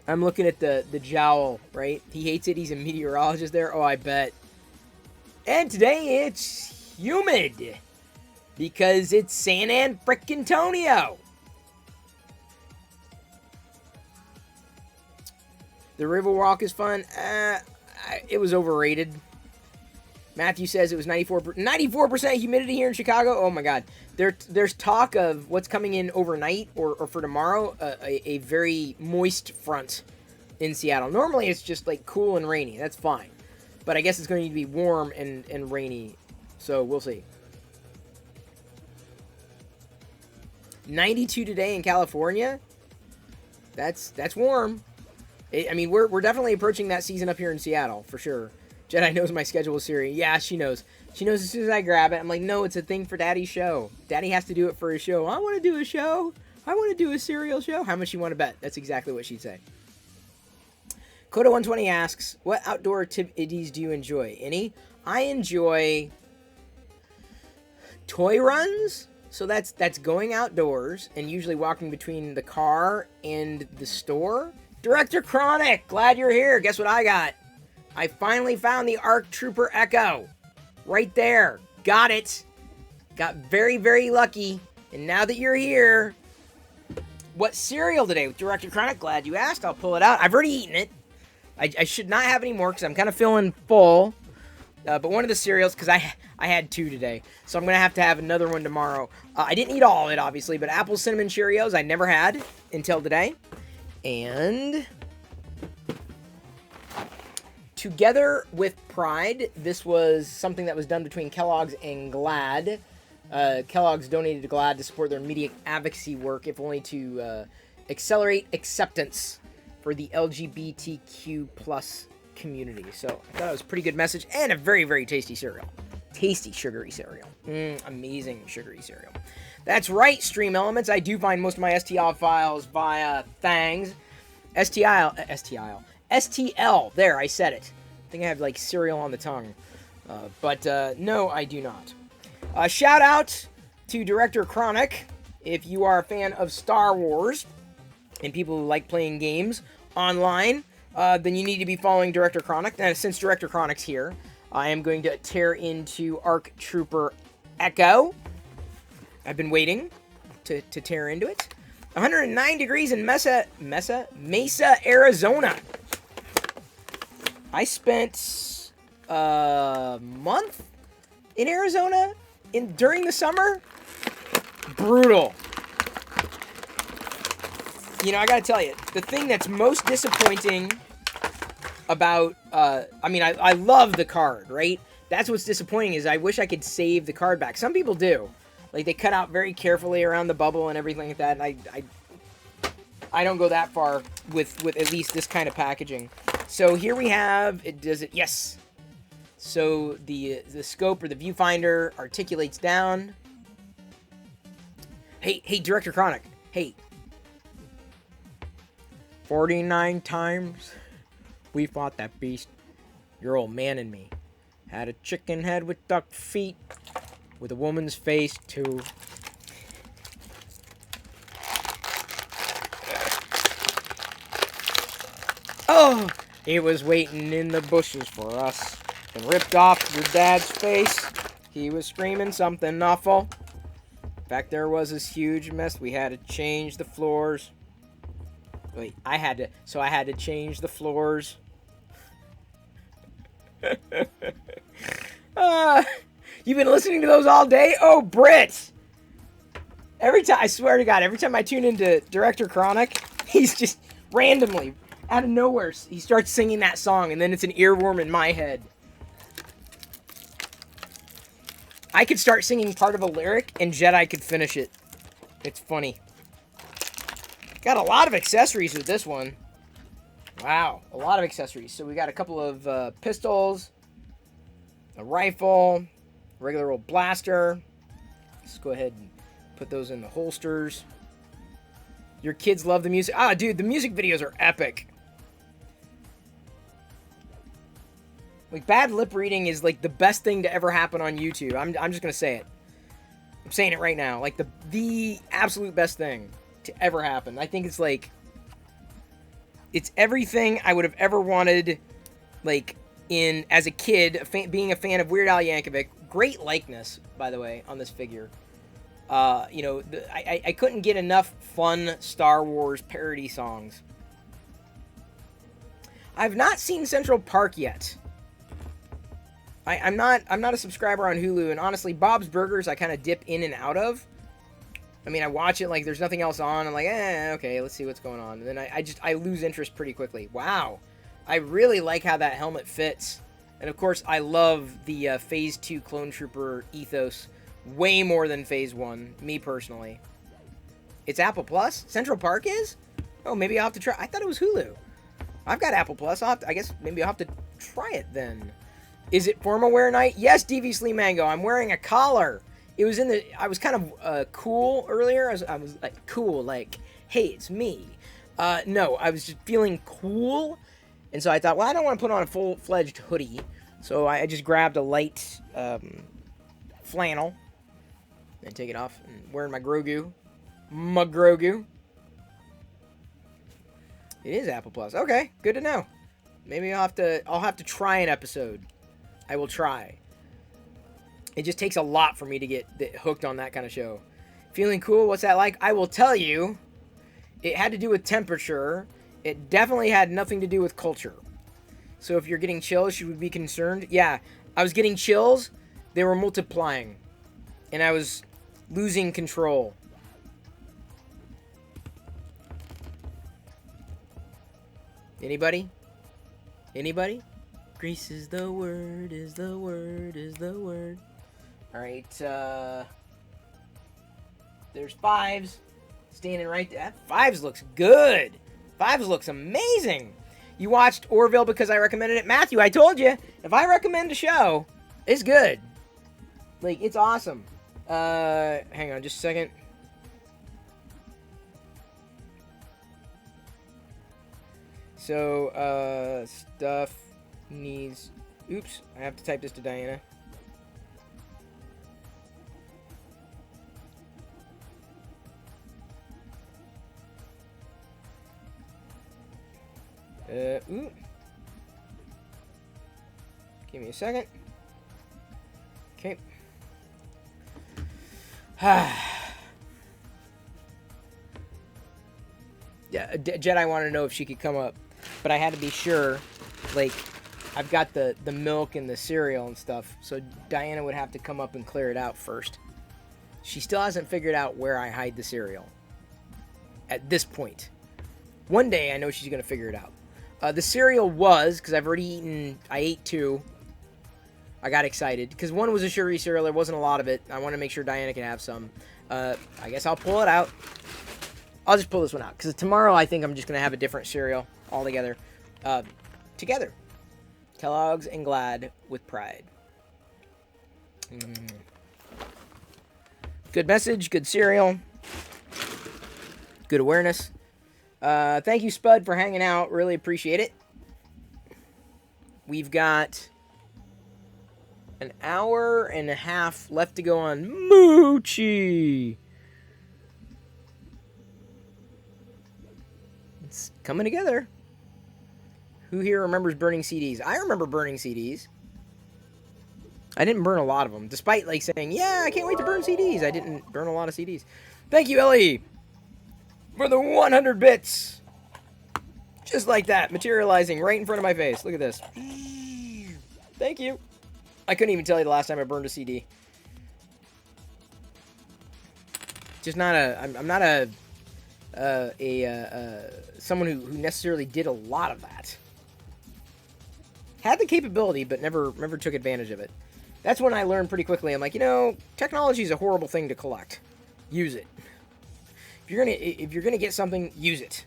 I'm looking at the jowl, right? He hates it. He's a meteorologist there. Oh, I bet. And today it's humid because it's San Antonio. The Riverwalk is fun. It was overrated. Matthew says it was 94% humidity here in Chicago. Oh my God. There's talk of what's coming in overnight or for tomorrow, a very moist front in Seattle. Normally it's just like cool and rainy. That's fine. But I guess it's going to be warm and rainy. So we'll see. 92 today in California. That's warm. I mean, we're definitely approaching that season up here in Seattle, for sure. Jedi knows my schedule with Siri. Yeah, she knows. She knows as soon as I grab it. I'm like, no, it's a thing for Daddy's show. Daddy has to do it for his show. I want to do a show. I want to do a cereal show. How much you want to bet? That's exactly what she'd say. Coda120 asks, what outdoor activities do you enjoy? Any? I enjoy toy runs. So that's going outdoors and usually walking between the car and the store. Director Chronic, glad you're here. Guess what I got? I finally found the ARC Trooper Echo. Right there. Got it. Got very, very lucky. And now that you're here, what cereal today with Director Chronic? Glad you asked. I'll pull it out. I've already eaten it. I should not have any more because I'm kind of feeling full. But one of the cereals, because I had 2 today. So I'm going to have another one tomorrow. I didn't eat all of it, obviously. But Apple Cinnamon Cheerios I never had until today. And Together with Pride, this was something that was done between Kellogg's and Glad. Kellogg's donated to Glad to support their media advocacy work, if only to accelerate acceptance for the LGBTQ plus community. So I thought it was a pretty good message and a very, very tasty cereal. Tasty, sugary cereal. Amazing sugary cereal. That's right, Stream Elements. I do find most of my STL files via Thangs. STL. There, I said it. I think I have like cereal on the tongue. But no, I do not. Shout out to Director Chronic. If you are a fan of Star Wars and people who like playing games online, then you need to be following Director Chronic. And since Director Chronic's here, I am going to tear into ARC Trooper Echo. I've been waiting to tear into it. 109 degrees in Mesa, Arizona. I spent a month in Arizona during the summer. Brutal. You know, I gotta tell you, the thing that's most disappointing about, I love the card, right? That's what's disappointing is I wish I could save the card back. Some people do. Like, they cut out very carefully around the bubble and everything like that, and I don't go that far with at least this kind of packaging. So here we have, yes. So the scope or the viewfinder articulates down. Hey, Director Chronic. Hey. 49 times we fought that beast. Your old man and me had a chicken head with duck feet, with a woman's face too. Oh, it was waiting in the bushes for us and ripped off your dad's face. He was screaming something awful. In fact, there was this huge mess. We had to change the floors. Wait, I had to change the floors. You've been listening to those all day? Oh, Britt! Every time, I swear to God, every time I tune into Director Chronic, he's just randomly, out of nowhere, he starts singing that song, and then it's an earworm in my head. I could start singing part of a lyric and Jedi could finish it. It's funny. Got a lot of accessories with this one. Wow, a lot of accessories. So we got a couple of pistols, a rifle, regular old blaster. Let's go ahead and put those in the holsters. Your kids love the music. Ah, dude, the music videos are epic. Like, bad lip reading is, like, the best thing to ever happen on YouTube. I'm just gonna say it. I'm saying it right now. Like, the absolute best thing to ever happen. I think it's, like... It's everything I would have ever wanted, like, as a kid, being a fan of Weird Al Yankovic. Great likeness, by the way, on this figure. You know, I couldn't get enough fun Star Wars parody songs. I've not seen Central Park yet. I'm not a subscriber on Hulu, and honestly, Bob's Burgers I kind of dip in and out of. I mean, I watch it like there's nothing else on. I'm like, okay, let's see what's going on. And then I lose interest pretty quickly. Wow, I really like how that helmet fits, and of course, I love the Phase 2 Clone Trooper ethos way more than Phase 1. Me personally, it's Apple Plus. Central Park is? Oh, maybe I'll have to try. I thought it was Hulu. I've got Apple Plus. I guess maybe I'll have to try it then. Is it formal wear night? Yes, DV Mango. I'm wearing a collar. It was I was kind of cool earlier. I was like cool, like, hey, it's me. No, I was just feeling cool. And so I thought, well, I don't want to put on a full-fledged hoodie. So I just grabbed a light flannel. And take it off. And wearing my Grogu. My Grogu. It is Apple Plus. Okay, good to know. Maybe I'll have to try an episode. I will try. It just takes a lot for me to get hooked on that kind of show. Feeling cool? What's that like? I will tell you, it had to do with temperature. It definitely had nothing to do with culture. So if you're getting chills, should we be concerned? Yeah, I was getting chills. They were multiplying. And I was losing control. Anybody? Anybody? Grease is the word, is the word, is the word. Alright, there's Fives. Standing right there. Fives looks good. Fives looks amazing. You watched Orville because I recommended it? Matthew, I told you, if I recommend a show, it's good. Like, it's awesome. Hang on just a second. So, stuff needs... Oops, I have to type this to Diana. Ooh. Give me a second. Okay. Yeah, Jedi wanted to know if she could come up, but I had to be sure, like, I've got the milk and the cereal and stuff, so Diana would have to come up and clear it out first. She still hasn't figured out where I hide the cereal. At this point. One day I know she's going to figure it out. The cereal was, because I've already eaten, I ate 2. I got excited, because one was a sugary cereal, there wasn't a lot of it. I want to make sure Diana can have some. I guess I'll pull it out. I'll just pull this one out, because tomorrow I think I'm just going to have a different cereal altogether. Together. Kellogg's and Glad with pride. Good message, good cereal. Good awareness. Thank you, Spud, for hanging out. Really appreciate it. We've got an hour and a half left to go on Moochie. It's coming together. Who here remembers burning CDs? I remember burning CDs. I didn't burn a lot of them, despite like saying, yeah, I can't wait to burn CDs. I didn't burn a lot of CDs. Thank you, Ellie, for the 100 bits. Just like that, materializing right in front of my face. Look at this. Thank you. I couldn't even tell you the last time I burned a CD. Just not I'm not someone who necessarily did a lot of that. Had the capability, but never took advantage of it. That's when I learned pretty quickly. I'm like, you know, technology is a horrible thing to collect. Use it. If you're gonna get something, use it.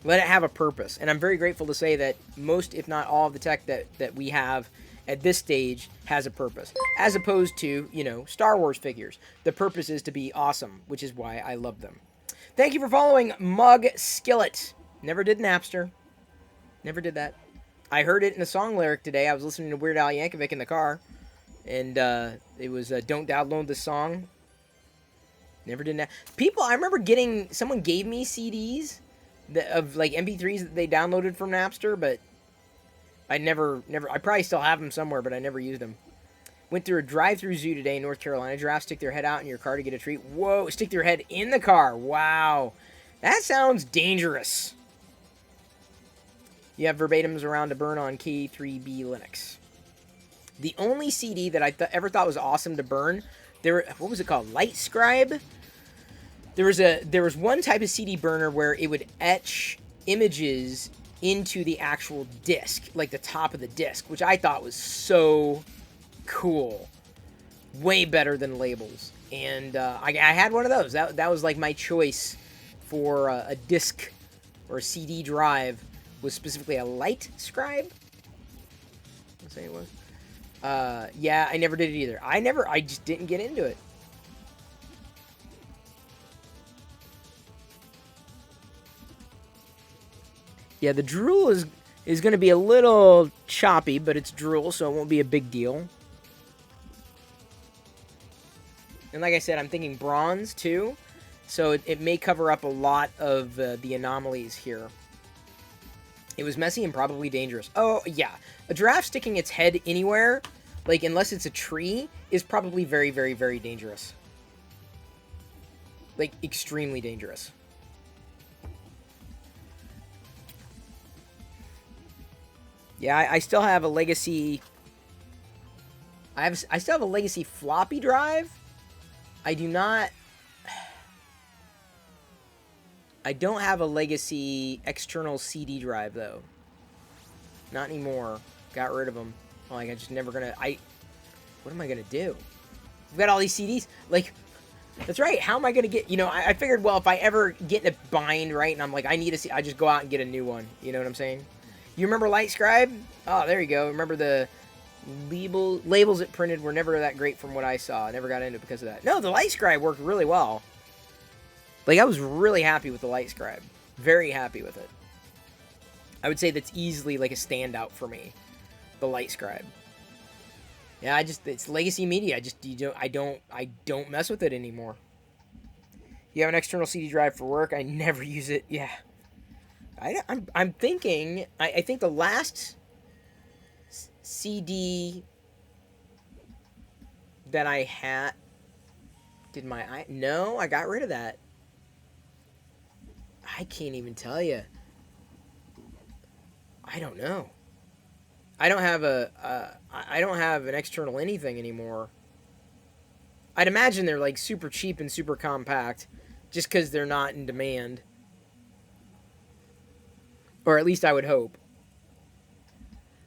Let it have a purpose. And I'm very grateful to say that most, if not all, of the tech that we have at this stage has a purpose. As opposed to, you know, Star Wars figures. The purpose is to be awesome, which is why I love them. Thank you for following Mug Skillet. Never did Napster. Never did that. I heard it in a song lyric today. I was listening to Weird Al Yankovic in the car. And it was Don't Download the Song. Never did that. People, I remember someone gave me CDs of like MP3s that they downloaded from Napster, but I I probably still have them somewhere, but I never used them. Went through a drive-through zoo today in North Carolina. Giraffes stick their head out in your car to get a treat. Whoa, stick their head in the car. Wow. That sounds dangerous. You have verbatims around to burn on K3B Linux. The only CD that I ever thought was awesome to burn, what was it called? Light Scribe? There was one type of CD burner where it would etch images into the actual disc, like the top of the disc, which I thought was so cool. Way better than labels. And I had one of those. That was like my choice for a disc or a CD drive, was specifically a Light Scribe. Let's say it was. Yeah, I never did it either. I just didn't get into it. Yeah, the drool is going to be a little choppy, but it's drool, so it won't be a big deal. And like I said, I'm thinking bronze, too. So it may cover up a lot of the anomalies here. It was messy and probably dangerous. Oh, yeah. A giraffe sticking its head anywhere, like, unless it's a tree, is probably very, very, very dangerous. Like, extremely dangerous. Yeah, I still have a legacy... I still have a legacy floppy drive. I do not... I don't have a legacy external CD drive, though. Not anymore. Got rid of them. Like, I'm just never gonna... What am I gonna do? I've got all these CDs. Like, that's right. How am I gonna get... You know, I figured, well, if I ever get in a bind, right, and I'm like, I need a CD, I just go out and get a new one. You know what I'm saying? You remember Light Scribe? Oh, there you go. Remember the labels it printed were never that great from what I saw. I never got into it because of that. No, the Light Scribe worked really well. Like, I was really happy with the Light Scribe. Very happy with it. I would say that's easily, like, a standout for me. The Light Scribe. Yeah, it's legacy media. I don't mess with it anymore. You have an external CD drive for work. I never use it. Yeah. I'm thinking, I think the last CD that I had, no, I got rid of that. I can't even tell you. I don't know. I don't have I don't have an external anything anymore. I'd imagine they're like super cheap and super compact, just because they're not in demand. Or at least I would hope.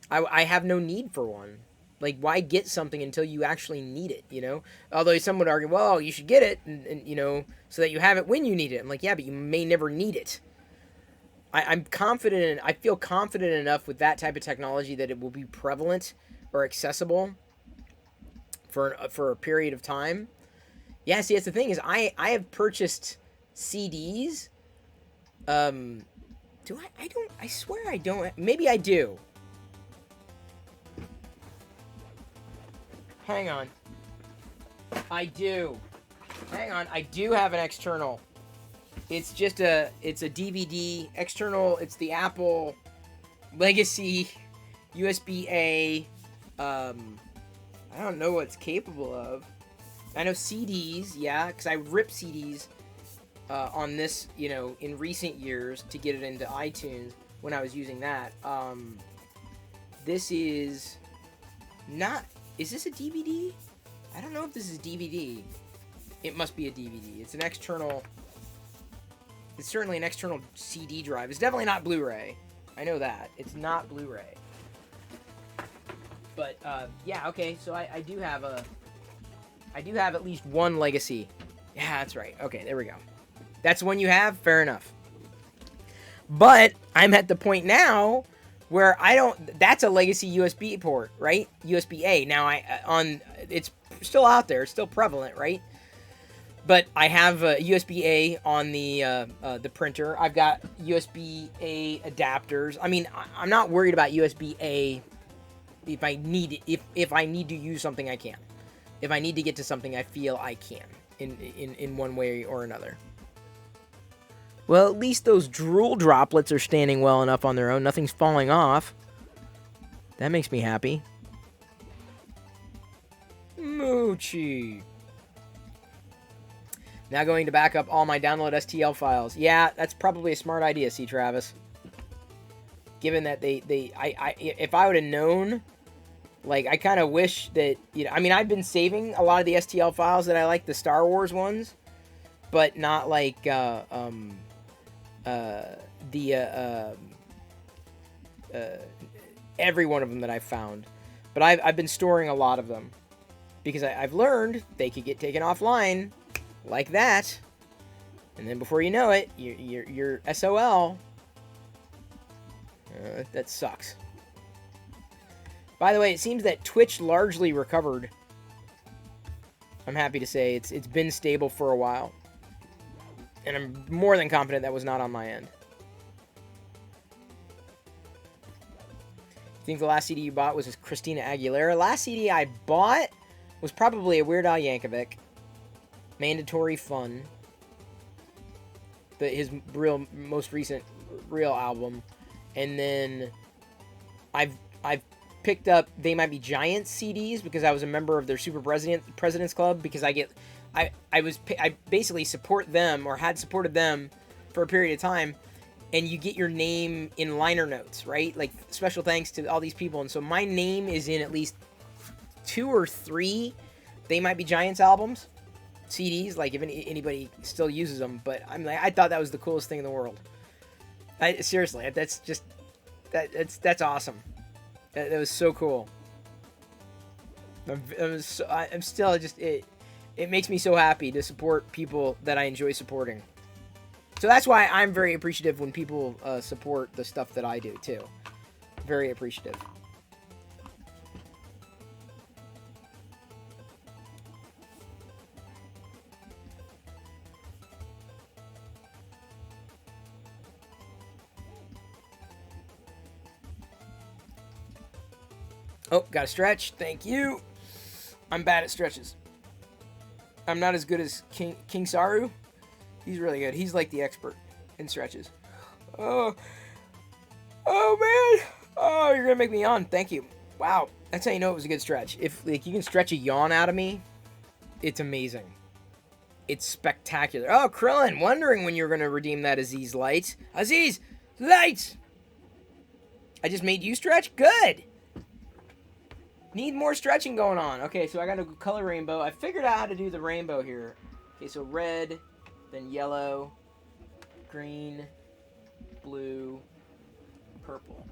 I have no need for one. Like, why get something until you actually need it, you know? Although some would argue, well, you should get it, and you know, so that you have it when you need it. I'm like, yeah, but you may never need it. I'm confident, I feel confident enough with that type of technology that it will be prevalent or accessible for a period of time. Yeah, see, that's the thing, is I have purchased CDs. I swear I don't. Maybe I do. Hang on. I do. Hang on. I do have an external. It's just it's a DVD external. It's the Apple Legacy USB-A. I don't know what it's capable of. I know CDs, yeah, because I rip CDs on this, you know, in recent years to get it into iTunes when I was using that. This is not... Is this a DVD? I don't know if this is a DVD. It must be a DVD. It's an external... It's certainly an external CD drive. It's definitely not Blu-ray. I know that. It's not Blu-ray. But yeah, okay. So I do have at least one legacy. Yeah, that's right. Okay, there we go. That's one you have. Fair enough. But I'm at the point now where I don't. That's a legacy USB port, right? USB A. Now it's still out there. It's still prevalent, right? But I have a USB A on the printer. I've got USB A adapters. I mean, I'm not worried about USB A. If I need to use something, I can. If I need to get to something, I feel I can in one way or another. Well, at least those drool droplets are standing well enough on their own. Nothing's falling off. That makes me happy. Moochie. Now going to back up all my download STL files. Yeah, that's probably a smart idea, C. Travis. Given that if I would have known, like, I kind of wish that, I mean, I've been saving a lot of the STL files that I like, the Star Wars ones, but not like, every one of them that I've found. But I've been storing a lot of them because I've learned they could get taken offline like that, and then before you know it, you're SOL. That sucks. By the way, it seems that Twitch largely recovered. I'm happy to say it's been stable for a while. And I'm more than confident that was not on my end. I think the last CD you bought was Christina Aguilera. Last CD I bought was probably a Weird Al Yankovic. Mandatory Fun. His most recent real album. And then I've picked up They Might Be Giants CDs because I was a member of their Super Presidents Club, because I basically support them, or had supported them for a period of time, and you get your name in liner notes, right? Like, special thanks to all these people. And so my name is in at least 2 or 3 They Might Be Giants albums, CDs, like if anybody still uses them. But I thought that was the coolest thing in the world. Seriously, that's awesome. That was so cool. I'm still just, it makes me so happy to support people that I enjoy supporting. So that's why I'm very appreciative when people support the stuff that I do too. Very appreciative. Oh, got a stretch. Thank you. I'm bad at stretches. I'm not as good as King Saru. He's really good. He's like the expert in stretches. Oh man. Oh, you're gonna make me yawn. Thank you. Wow, that's how you know it was a good stretch. If you can stretch a yawn out of me, it's amazing. It's spectacular. Oh, Krillin, wondering when you're gonna redeem that Aziz Light. Aziz Light. I just made you stretch. Good. Need more stretching going on. Okay, so I got a color rainbow. I figured out how to do the rainbow here. Okay, so red, then yellow, green, blue, purple.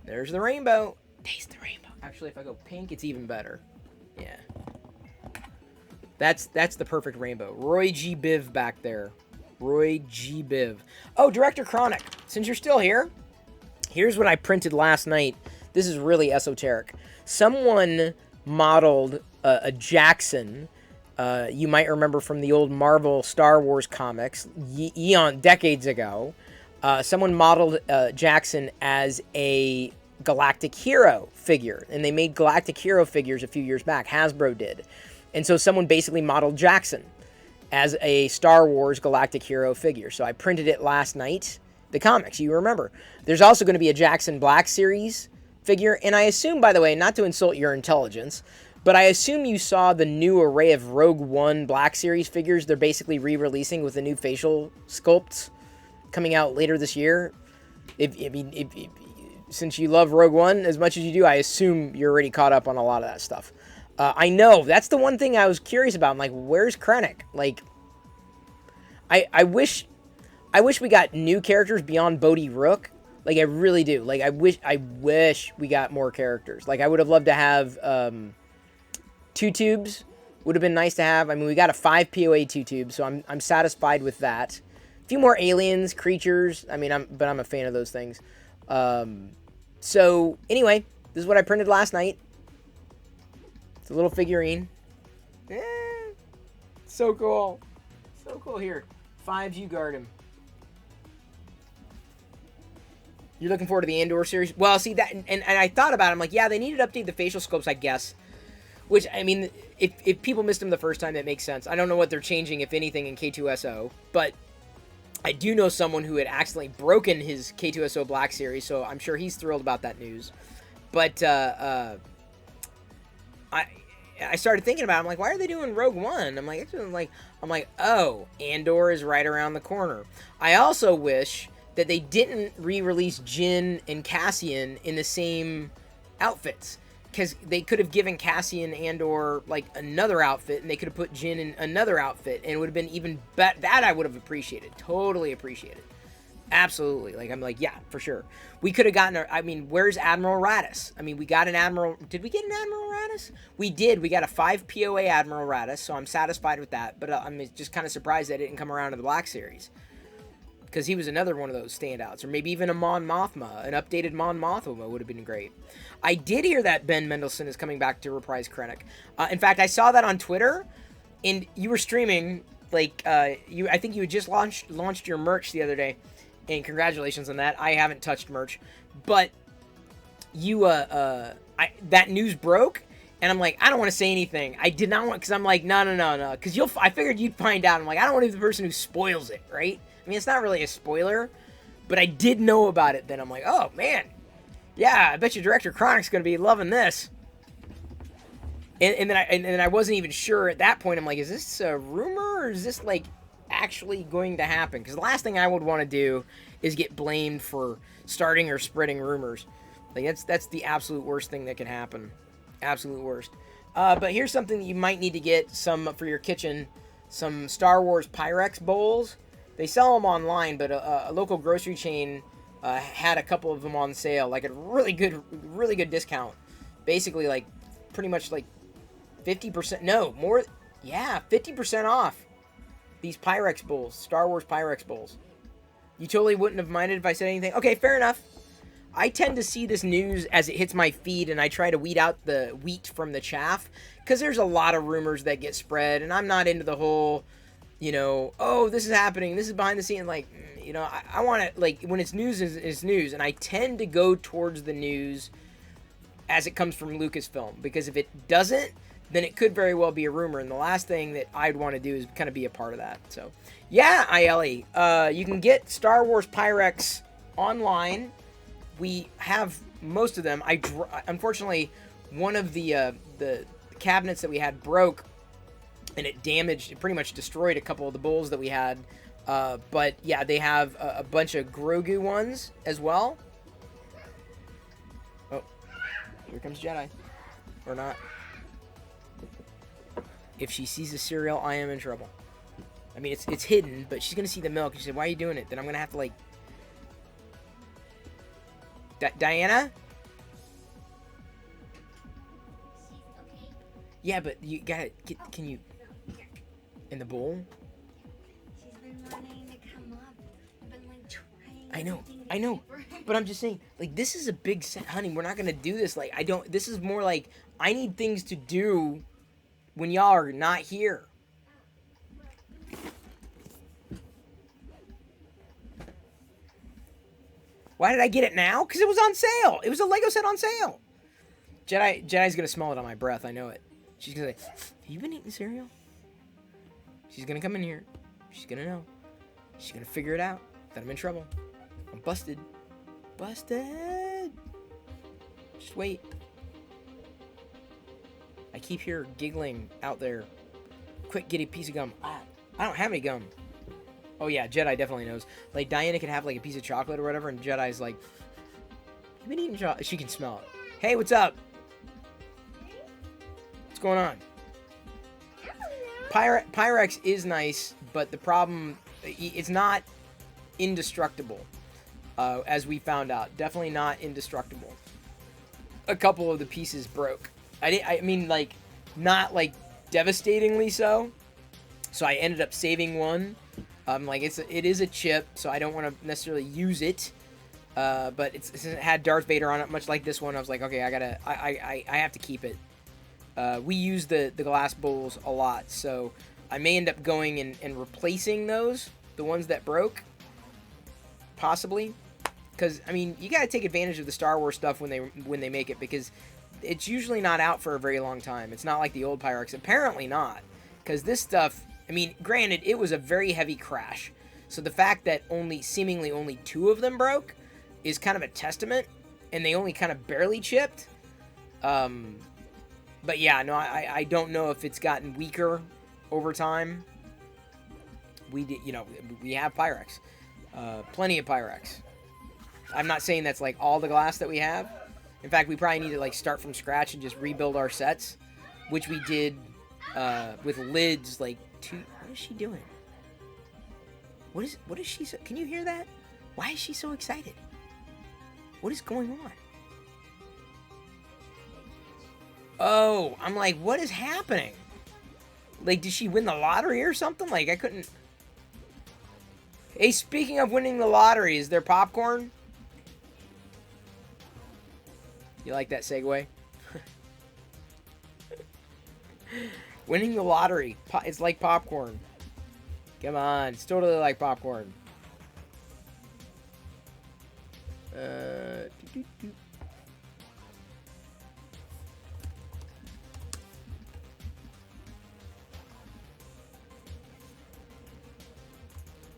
There's the rainbow. Taste the rainbow. Actually, if I go pink, it's even better. Yeah. That's the perfect rainbow. Roy G. Biv back there. Roy G. Biv. Oh, Director Chronic. Since you're still here, here's what I printed last night. This is really esoteric. Someone modeled a Jackson. You might remember from the old Marvel Star Wars comics, decades ago. Someone modeled Jackson as a Galactic Hero figure. And they made Galactic Hero figures a few years back. Hasbro did. And so someone basically modeled Jackson as a Star Wars Galactic Hero figure. So I printed it last night. The comics, you remember. There's also going to be a Jackson Black Series figure. And I assume, by the way, not to insult your intelligence, but I assume you saw the new array of Rogue One Black Series figures they're basically re-releasing with the new facial sculpts coming out later this year. Since you love Rogue One as much as you do, I assume you're already caught up on a lot of that stuff. I know, that's the one thing I was curious about. I'm like, where's Krennic? Like, I wish we got new characters beyond Bodhi Rook. Like, I really do. Like, I wish we got more characters. Like, I would have loved to have 2 tubes. Would have been nice to have. I mean, we got a 5 POA 2 tubes, so I'm satisfied with that. A few more aliens, creatures. I mean, I'm a fan of those things. So anyway, this is what I printed last night. It's a little figurine. So cool. So cool. Here, 5, you guard him. You're looking forward to the Andor series? Well, see, that, and I thought about it. I'm like, yeah, they needed to update the facial sculpts, I guess. Which, I mean, if people missed them the first time, that makes sense. I don't know what they're changing, if anything, in K2SO. But I do know someone who had accidentally broken his K2SO Black series, so I'm sure he's thrilled about that news. But I started thinking about it. I'm like, why are they doing Rogue One? I'm like, oh, Andor is right around the corner. I also wish that they didn't re-release Jyn and Cassian in the same outfits, because they could have given Cassian Andor like another outfit, and they could have put Jyn in another outfit, and it would have been even better. That I would have appreciated, totally appreciated, absolutely. Like, I'm like, yeah, for sure. We could have gotten. I mean, where's Admiral Raddus? I mean, we got an Admiral. Did we get an Admiral Raddus? We did. We got a 5 POA Admiral Raddus, so I'm satisfied with that. But I'm just kind of surprised that it didn't come around to the Black series, because he was another one of those standouts. Or maybe even a Mon Mothma. An updated Mon Mothma would have been great. I did hear that Ben Mendelsohn is coming back to reprise Krennic. In fact, I saw that on Twitter, and you were streaming, like, I think you had just launched your merch the other day, and congratulations on that. I haven't touched merch, but you, that news broke, and I'm like, I don't want to say anything. I did not want, because I'm like, no, because I figured you'd find out. I'm like, I don't want to be the person who spoils it, right? I mean, it's not really a spoiler, but I did know about it then. I'm like, oh, man. Yeah, I bet you Director Chronic's going to be loving this. And then I wasn't even sure at that point. I'm like, is this a rumor, or is this, like, actually going to happen? Because the last thing I would want to do is get blamed for starting or spreading rumors. Like, that's the absolute worst thing that can happen. Absolute worst. But here's something that you might need to get some for your kitchen. Some Star Wars Pyrex bowls. They sell them online, but a local grocery chain had a couple of them on sale, like at a really good discount. Basically, like, pretty much like 50%, no, more, yeah, 50% off these Pyrex bowls, Star Wars Pyrex bowls. You totally wouldn't have minded if I said anything? Okay, fair enough. I tend to see this news as it hits my feed, and I try to weed out the wheat from the chaff, because there's a lot of rumors that get spread, and I'm not into the whole, you know, oh, this is happening, this is behind the scene. Like, you know, I want to, like, when it's news, it's news. And I tend to go towards the news as it comes from Lucasfilm. Because if it doesn't, then it could very well be a rumor. And the last thing that I'd want to do is kind of be a part of that. So, yeah, ILE. You can get Star Wars Pyrex online. We have most of them. Unfortunately, one of the cabinets that we had broke, and it pretty much destroyed a couple of the bowls that we had. But yeah, they have a bunch of Grogu ones as well. Oh, here comes Jedi. Or not. If she sees the cereal, I am in trouble. I mean, it's hidden, but she's gonna see the milk. She said, "Why are you doing it?" Then I'm gonna have to, like, Diana. Yeah, but you gotta get. Can you? In the bowl. I know, but I'm just saying, like, this is a big set, honey. We're not gonna do this. Like, this is more like, I need things to do when y'all are not here. Why did I get it now? Because it was on sale. It was a Lego set on sale. Jedi's gonna smell it on my breath. I know it. She's gonna say, have you been eating cereal? She's gonna come in here. She's gonna know. She's gonna figure it out that I'm in trouble. I'm busted. Busted! Just wait. I keep her giggling out there. Quick, get a piece of gum. Ah, I don't have any gum. Oh yeah, Jedi definitely knows. Like, Diana can have, like, a piece of chocolate or whatever, and Jedi's like, you've been eating chocolate. She can smell it. Hey, what's up? What's going on? Pyrex is nice, but the problem, it's not indestructible. as we found out. Definitely not indestructible. A couple of the pieces broke. I mean, like, not, like, devastatingly so. So I ended up saving one. Like, it is a chip, so I don't want to necessarily use it. But it had Darth Vader on it, much like this one. I was like, okay, I have to keep it. We use the glass bowls a lot, so I may end up going and replacing those, the ones that broke, possibly. Because, I mean, you gotta take advantage of the Star Wars stuff when they make it, because it's usually not out for a very long time. It's not like the old Pyrex. Apparently not. Because this stuff, I mean, granted, it was a very heavy crash. So the fact that seemingly only 2 of them broke is kind of a testament. And they only kind of barely chipped. But yeah, no, I don't know if it's gotten weaker over time. We have Pyrex. Plenty of Pyrex. I'm not saying that's like all the glass that we have. In fact, we probably need to like start from scratch and just rebuild our sets, which we did with lids like 2. What is she doing? What is she? Can you hear that? Why is she so excited? What is going on? Oh, I'm like, what is happening? Like, did she win the lottery or something? Like, I couldn't. Hey, speaking of winning the lottery, is there popcorn? You like that segue? Winning the lottery. It's like popcorn. Come on. It's totally like popcorn.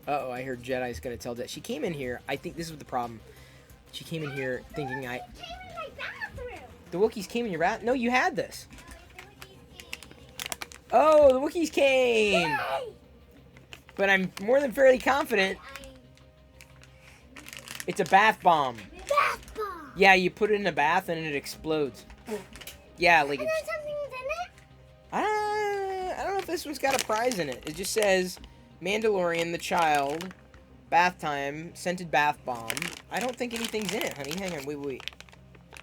Uh-oh, I heard Jedi's gonna tell that. She came in here. I think this was the problem. She came in here thinking The Wookiees came in your bathroom? No, you had this. Oh, the Wookiees came! Yay! But I'm more than fairly confident it's a bath bomb. Bath bomb! Yeah, you put it in a bath and it explodes. Yeah, like Is there something in it? I don't know if this one's got a prize in it. It just says Mandalorian, the child, bath time, scented bath bomb. I don't think anything's in it, honey. Hang on, wait.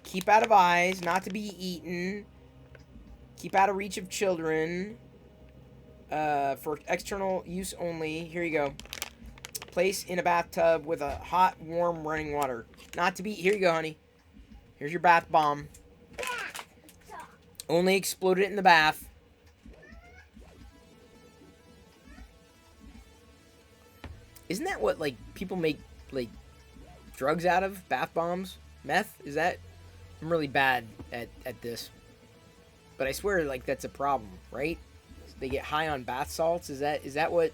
Keep out of eyes, not to be eaten. Keep out of reach of children. For external use only. Here you go. Place in a bathtub with a hot, warm, running water. Not to be... Here you go, honey. Here's your bath bomb. Only explode it in the bath. Isn't that what, like, people make, like, drugs out of? Bath bombs? Meth? Is that... I'm really bad at this. But I swear, like, that's a problem, right? They get high on bath salts? Is that what...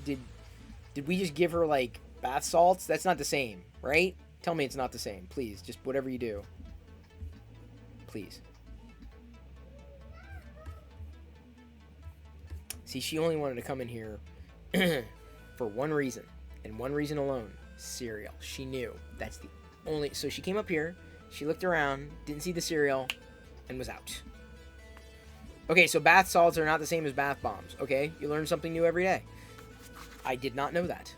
Did we just give her, like, bath salts? That's not the same, right? Tell me it's not the same. Please, just whatever you do. Please. See, she only wanted to come in here for one reason, and one reason alone. Cereal. She knew. That's the only... So she came up here, she looked around, didn't see the cereal, and was out. Okay, so bath salts are not the same as bath bombs. Okay, you learn something new every day. I did not know that.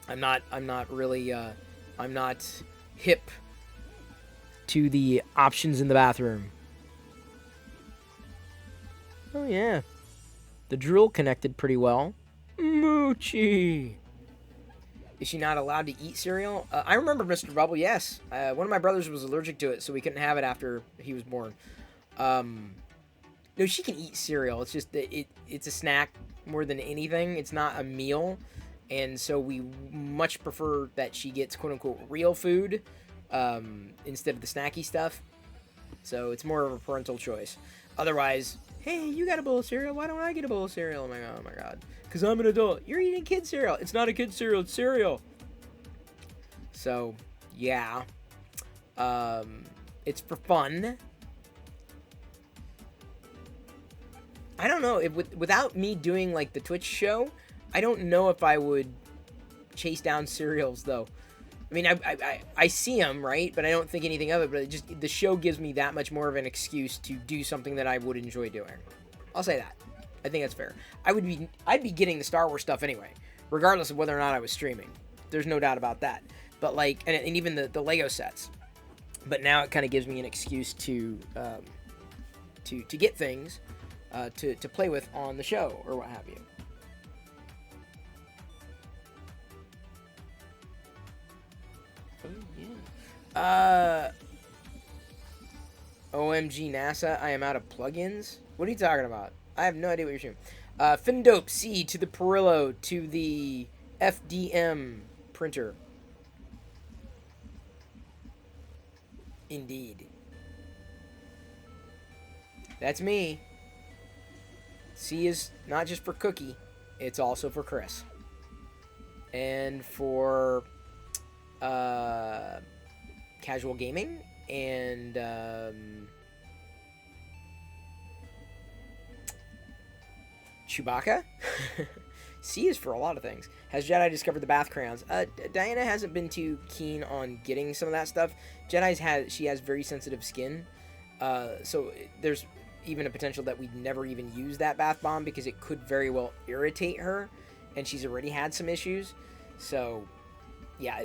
I'm not really, I'm not hip to the options in the bathroom. Oh, yeah. The drool connected pretty well. Moochie. Is she not allowed to eat cereal? I remember Mr. Bubble, yes. One of my brothers was allergic to it, so we couldn't have it after he was born. No, she can eat cereal. It's just that it's a snack more than anything. It's not a meal. And so we much prefer that she gets quote-unquote real food instead of the snacky stuff. So it's more of a parental choice. Otherwise, hey, you got a bowl of cereal. Why don't I get a bowl of cereal? Oh my god. Because I'm an adult. You're eating kid cereal. It's not a kid cereal. It's cereal. So, yeah. It's for fun. I don't know. Without me doing, like, the Twitch show, I don't know if I would chase down cereals, though. I mean, I see them, right? But I don't think anything of it. But the show gives me that much more of an excuse to do something that I would enjoy doing. I'll say that. I think that's fair. I'd be getting the Star Wars stuff anyway, regardless of whether or not I was streaming. There's no doubt about that. But like, and even the Lego sets. But now it kind of gives me an excuse to get things to play with on the show or what have you. OMG NASA, I am out of plugins. What are you talking about? I have no idea what you're shooting. Findope C to the Perillo to the FDM printer. Indeed. That's me. C is not just for Cookie, it's also for Chris. And for casual gaming and Chewbacca. C is for a lot of things. Has Jedi discovered the bath crayons? Diana hasn't been too keen on getting some of that stuff. She has very sensitive skin, so there's even a potential that we'd never even use that bath bomb because it could very well irritate her, and she's already had some issues. So yeah,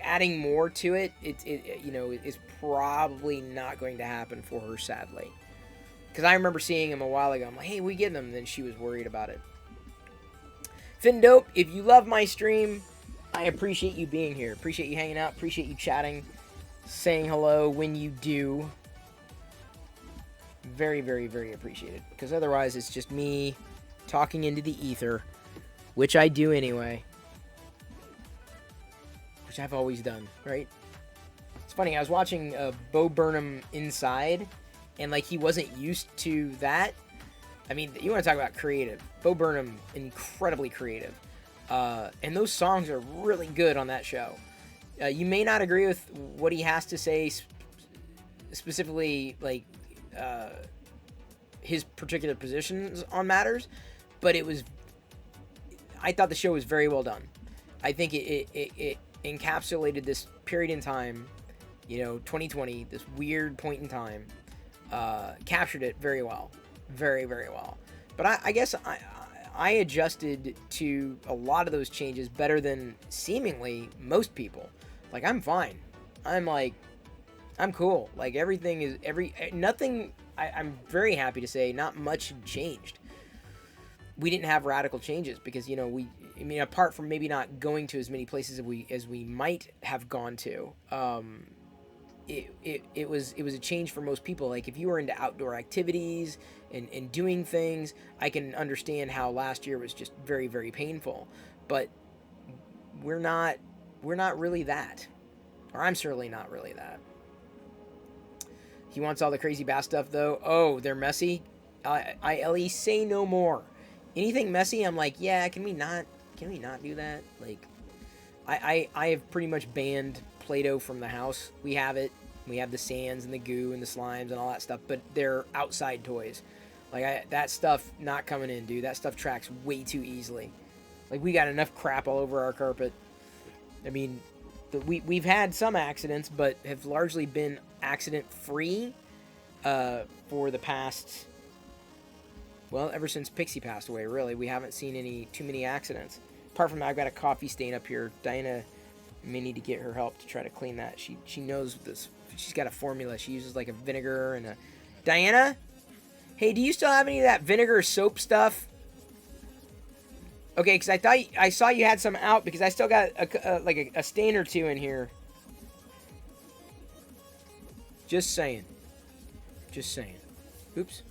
adding more to it, is probably not going to happen for her, sadly. Because I remember seeing him a while ago. I'm like, hey, we get them. And then she was worried about it. Findope, if you love my stream, I appreciate you being here. Appreciate you hanging out. Appreciate you chatting. Saying hello when you do. Very, very, very appreciated. Because otherwise, it's just me talking into the ether. Which I do anyway. Which I've always done, right? It's funny, I was watching Bo Burnham Inside, and like he wasn't used to that. I mean, you want to talk about creative. Bo Burnham, incredibly creative. And those songs are really good on that show. You may not agree with what he has to say, specifically, like, his particular positions on matters, but I thought the show was very well done. I think it encapsulated this period in time, 2020, this weird point in time, captured it very well. Very, very well. But I guess I adjusted to a lot of those changes better than seemingly most people. Like, I'm fine. I'm cool. Like, I'm very happy to say not much changed. We didn't have radical changes because, apart from maybe not going to as many places as we might have gone to, it was a change for most people. Like, if you were into outdoor activities and doing things, I can understand how last year was just very, very painful. But we're not really that. Or I'm certainly not really that. He wants all the crazy bass stuff, though. Oh, they're messy? ILE, say no more. Anything messy, I'm like, yeah, can we not do that? Like, I have pretty much banned Play-Doh from the house. We have it. We have the sands and the goo and the slimes and all that stuff, but they're outside toys. Like, that stuff not coming in, dude. That stuff tracks way too easily. Like, we got enough crap all over our carpet. I mean, we've had some accidents, but have largely been accident-free for the past, well, ever since Pixie passed away, really. We haven't seen too many accidents. Apart from that, I've got a coffee stain up here. Diana may need to get her help to try to clean that. She knows this. She's got a formula. She uses like a vinegar and a... Diana? Hey, do you still have any of that vinegar soap stuff? Okay, because I saw you had some out because I still got a stain or two in here. Just saying. Just saying. Oops.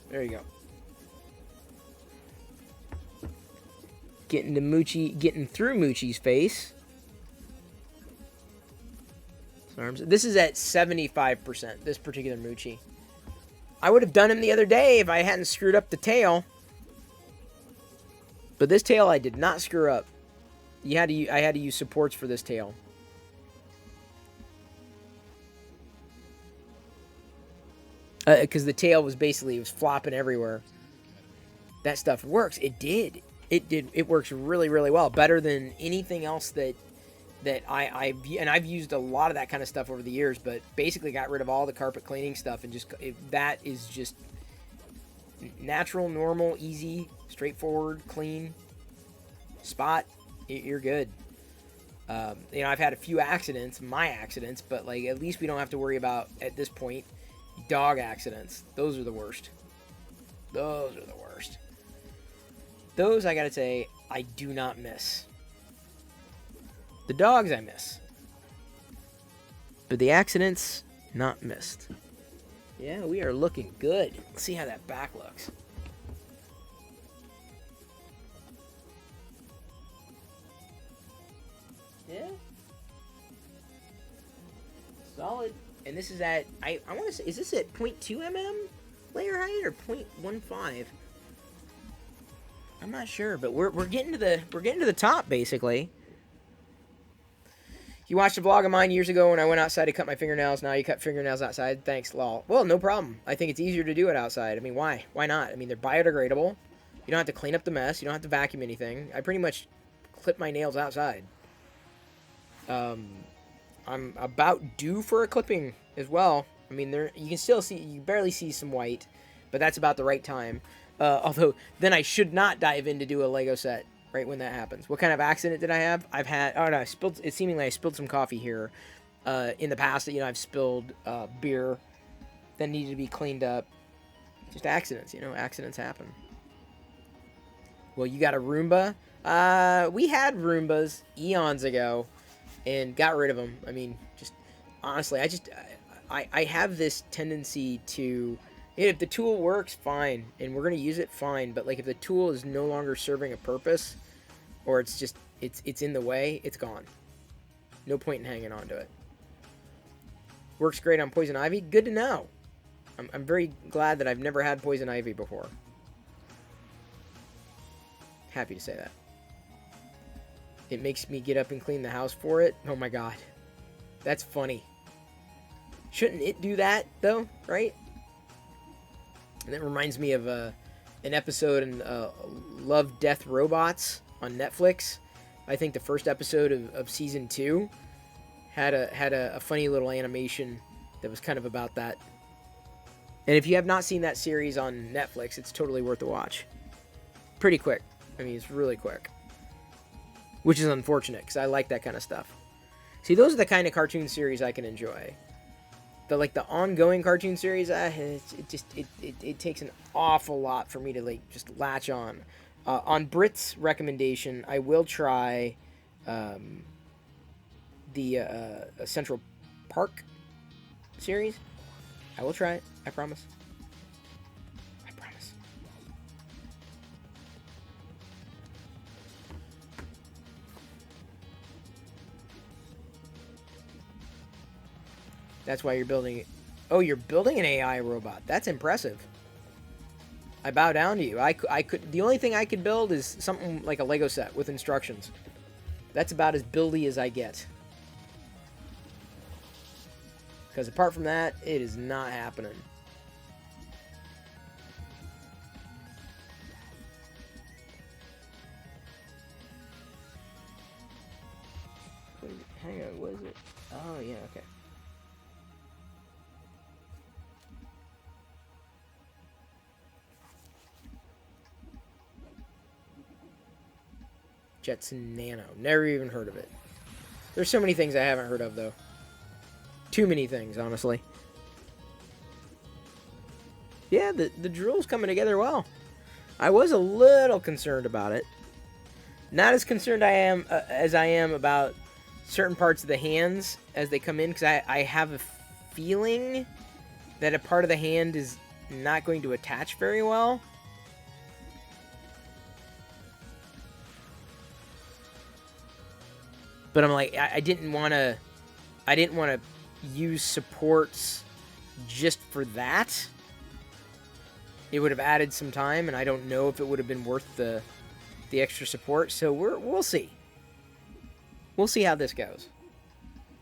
There you go. Getting through Moochie's face. This is at 75%, this particular Moochie. I would have done him the other day if I hadn't screwed up the tail. But this tail I did not screw up. I had to use supports for this tail. Because the tail was flopping everywhere. That stuff works. It did. It works really, really well. Better than anything else that I've used a lot of that kind of stuff over the years, but basically got rid of all the carpet cleaning stuff and that is just natural, normal, easy, straightforward, clean. spot, you're good. You know, I've had a few accidents, my accidents, but like at least we don't have to worry about at this point dog accidents. Those are the worst. Those are the worst. Those I gotta say I do not miss. The dogs I miss, but the accidents not missed. Yeah, we are looking good. Let's see how that back looks. Yeah. Solid. And this is at, I want to say, is this at 0.2 mm layer height or 0.15? I'm not sure, but we're getting to the top basically. You watched a vlog of mine years ago when I went outside to cut my fingernails. Now you cut fingernails outside. Thanks, lol. Well, no problem. I think it's easier to do it outside. I mean, why? Why not? I mean, they're biodegradable. You don't have to clean up the mess. You don't have to vacuum anything. I pretty much clip my nails outside. I'm about due for a clipping as well. I mean, you can still see, you barely see some white, but that's about the right time. Although, then I should not dive in to do a Lego set right when that happens. What kind of accident did I have? I've had, oh no, it's seemingly I spilled some coffee here. In the past, you know, I've spilled beer that needed to be cleaned up. Just accidents, you know, accidents happen. Well, you got a Roomba? We had Roombas eons ago and got rid of them. I mean, just honestly, I have this tendency to, if the tool works, fine, and we're gonna use it, fine. But like, if the tool is no longer serving a purpose, or it's just it's in the way, it's gone. No point in hanging on to it. Works great on poison ivy. Good to know. I'm very glad that I've never had poison ivy before. Happy to say that. It makes me get up and clean the house for it. Oh my god. That's funny. Shouldn't it do that, though, right? And that reminds me of an episode in Love, Death, Robots on Netflix. I think the first episode of season 2 had a funny little animation that was kind of about that. And if you have not seen that series on Netflix, it's totally worth a watch. Pretty quick. I mean, it's really quick. Which is unfortunate, because I like that kind of stuff. See, those are the kind of cartoon series I can enjoy. The ongoing cartoon series, it takes an awful lot for me to like just latch on. On Brit's recommendation, I will try the Central Park series. I will try it. I promise. I promise. That's why you're building it. Oh, you're building an AI robot. That's impressive. I bow down to you. I could. The only thing I could build is something like a Lego set with instructions. That's about as buildy as I get. Because apart from that, it is not happening. Wait, hang on, what is it? Oh, yeah, okay. Jetson Nano. Never even heard of it. There's so many things I haven't heard of, though. Too many things, honestly. Yeah, the drill's coming together well. I was a little concerned about it. Not as concerned as I am about certain parts of the hands as they come in, because I have a feeling that a part of the hand is not going to attach very well. But I'm like, I didn't want to use supports just for that. It would have added some time, and I don't know if it would have been worth the extra support. So we'll see. We'll see how this goes.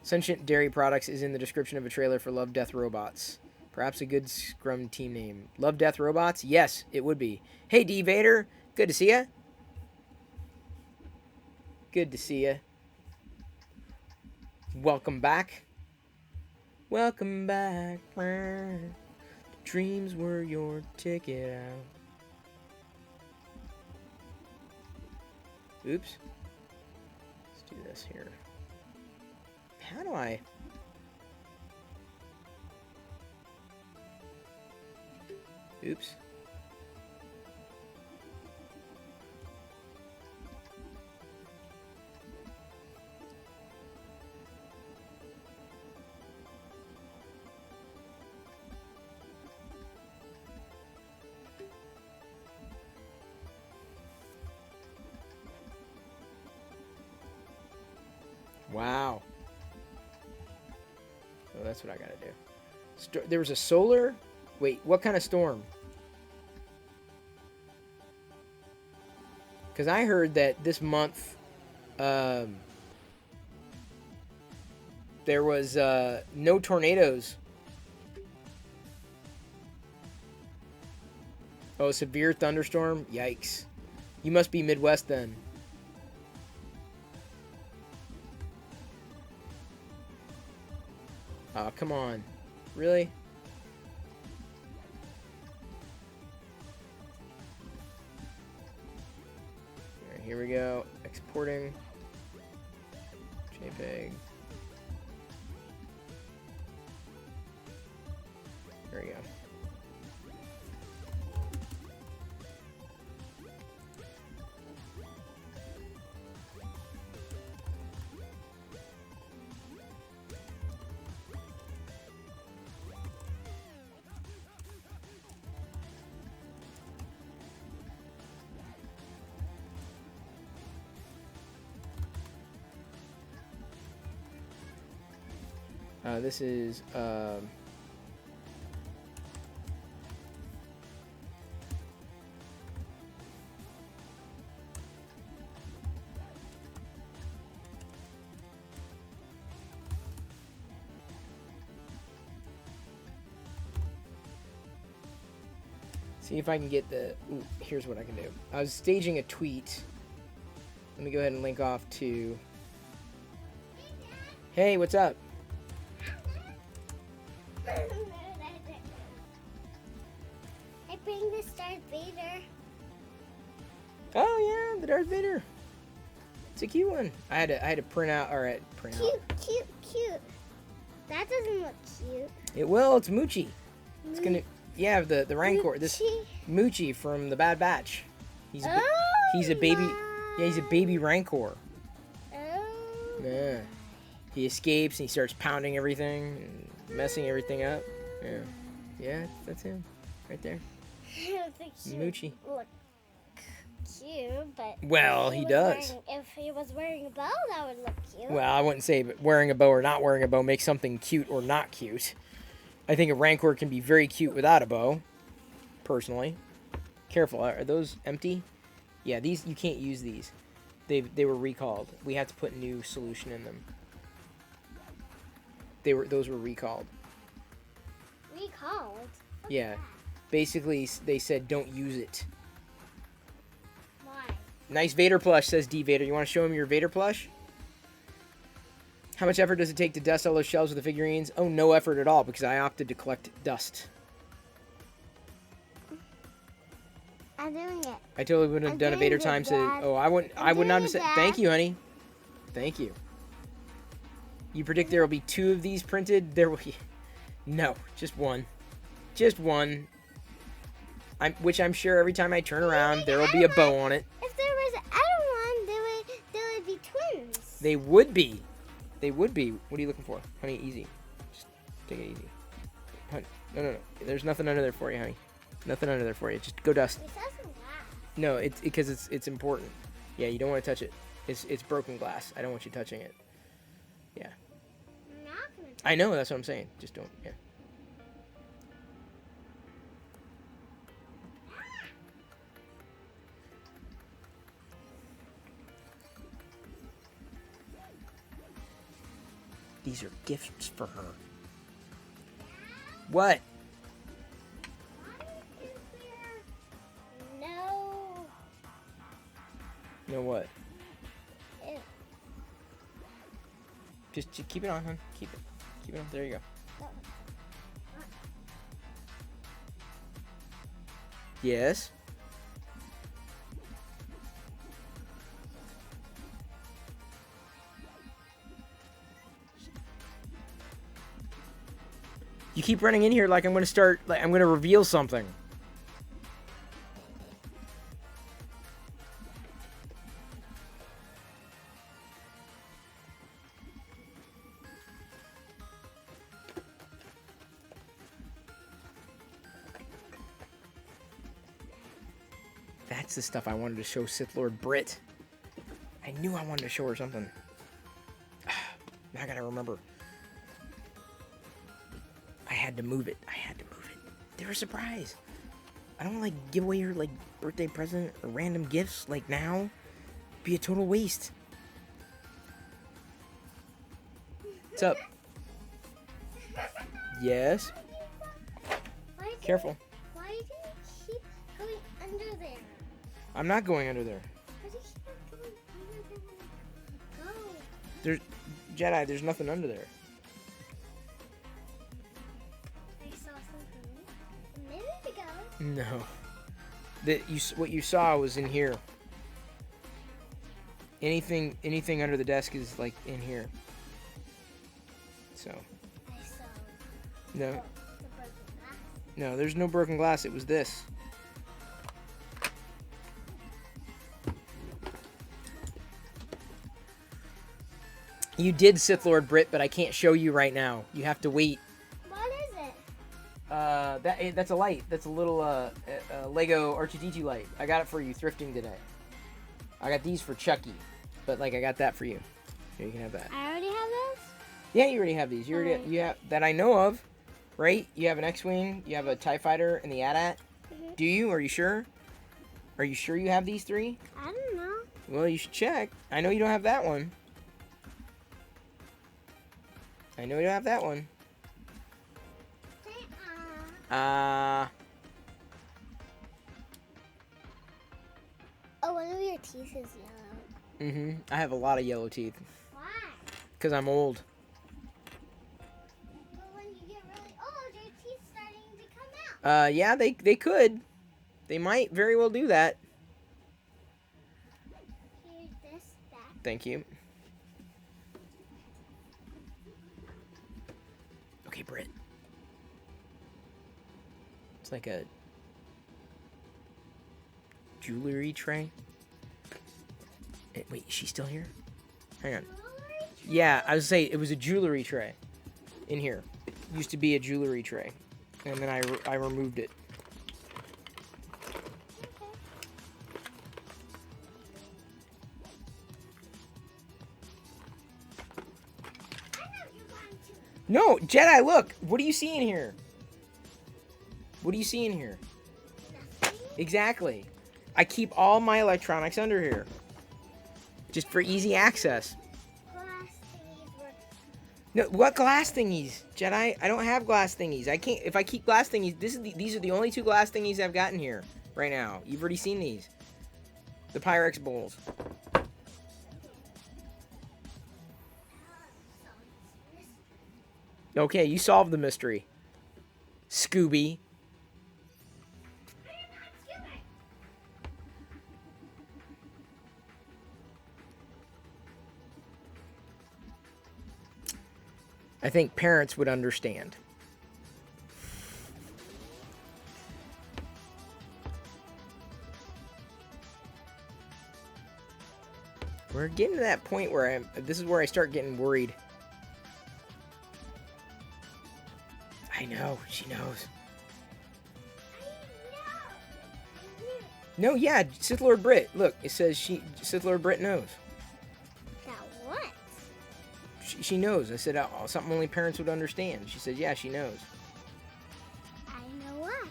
Sentient Dairy Products is in the description of a trailer for Love, Death, Robots. Perhaps a good Scrum team name. Love, Death, Robots? Yes, it would be. Hey, D. Vader. Good to see ya. Good to see ya. Welcome back. Welcome back. Dreams were your ticket out. Oops. Let's do this here. How do I... Oops. Wow. Oh, that's what I gotta do. There was a solar... Wait, what kind of storm? Because I heard that this month, there was no tornadoes. Oh, severe thunderstorm? Yikes. You must be Midwest then. Oh, come on. Really? Alright, here we go. Exporting. JPEG. There we go. This is see if I can get the... Ooh, here's what I can do. I was staging a tweet. Let me go ahead and link off to... Hey, what's up? I bring this Darth Vader. Oh yeah, the Darth Vader. It's a cute one. I had to print out. All right, print out. Cute. That doesn't look cute. It will. It's Moochie. It's gonna. Yeah, the Rancor. This Moochie from the Bad Batch. He's a baby. Yeah, he's a baby Rancor. Oh. Yeah. He escapes and he starts pounding everything and messing everything up. Yeah. Yeah, that's him, right there. I don't think he Moochie. would look cute, but Well, he does. If he was wearing a bow, that would look cute. Well, I wouldn't say but wearing a bow or not wearing a bow makes something cute or not cute. I think a Rancor can be very cute without a bow, personally. Careful, are those empty? Yeah, these you can't use these. They were recalled. We had to put new solution in them. Those were recalled. Recalled? What's Yeah. that? Basically, they said don't use it. Why? Nice Vader plush, says D Vader. You want to show him your Vader plush? How much effort does it take to dust all those shelves with the figurines? Oh, no effort at all, because I opted to collect dust. I'm doing it. I totally wouldn't have done a Vader doing it, time. Dad. Oh, I would not have doing said. it, Thank Dad. you, honey. Thank you. You predict there will be 2 of these printed? There will be... No, just one. Just one. Which I'm sure every time I turn around, there will be a bow on it. If there was other one, there would be twins. They would be. They would be. What are you looking for? Honey, easy. Just take it easy. Honey, no. There's nothing under there for you, honey. Nothing under there for you. Just go dust. It says some glass. No, it's because it's important. Yeah, you don't want to touch it. It's broken glass. I don't want you touching it. Yeah. I'm not gonna. I know, that's what I'm saying. Just don't. Yeah. These are gifts for her. What? No. No what? Ew. Just keep it on, hon. Keep it. Keep it on. There you go. Yes. You keep running in here like I'm gonna reveal something. That's the stuff I wanted to show Sith Lord Brit. I knew I wanted to show her something. Now I gotta remember. I had to move it. I had to move it. They're a surprise. I don't like give away your like birthday present or random gifts like now. Be a total waste. What's up? Yes. Careful. Why do you keep going under there? I'm not going under there. Why do you keep going under there? Go. There's Jedi. There's nothing under there. I saw something a minute ago. No. What you saw was in here. Anything under the desk is like in here. So. I saw No. the broken glass. No, there's no broken glass. It was this. You did Sith Lord Brit, but I can't show you right now. You have to wait. What is it? That's a light. That's a little Lego R2-D2 light. I got it for you thrifting today. I got these for Chucky, but like I got that for you. Here, you can have that. I already have this? Yeah, you already have these. You have that I know of, right? You have an X-wing, you have a TIE fighter, and the AT-AT. Mm-hmm. Do you? Are you sure? Are you sure you have these three? I don't know. Well, you should check. I know you don't have that one. I know you don't have that one. Oh, one of your teeth is yellow. Mm-hmm. I have a lot of yellow teeth. Why? Because I'm old. But when you get really old, your teeth starting to come out. Yeah, they could. They might very well do that. Here's this back. Thank you. Okay, Britt. It's like a jewelry tray. Wait, is she still here? Hang on. Yeah, I was saying it was a jewelry tray in here. Used to be a jewelry tray, and then I removed it. No, Jedi, look! What do you see in here? What do you see in here? Nothing. Exactly. I keep all my electronics under here. Just for easy access. Glass thingies were... No, what glass thingies? Jedi, I don't have glass thingies. I can't, if I keep glass thingies, these are the only two glass thingies I've gotten here right now. You've already seen these. The Pyrex bowls. Okay, you solved the mystery. Scooby. I think parents would understand. We're getting to that point where this is where I start getting worried. I know, she knows. No, yeah, Sith Lord Brit. Look, it says Sith Lord Brit knows. That what? She knows. I said something only parents would understand. She said, yeah, she knows. I know what?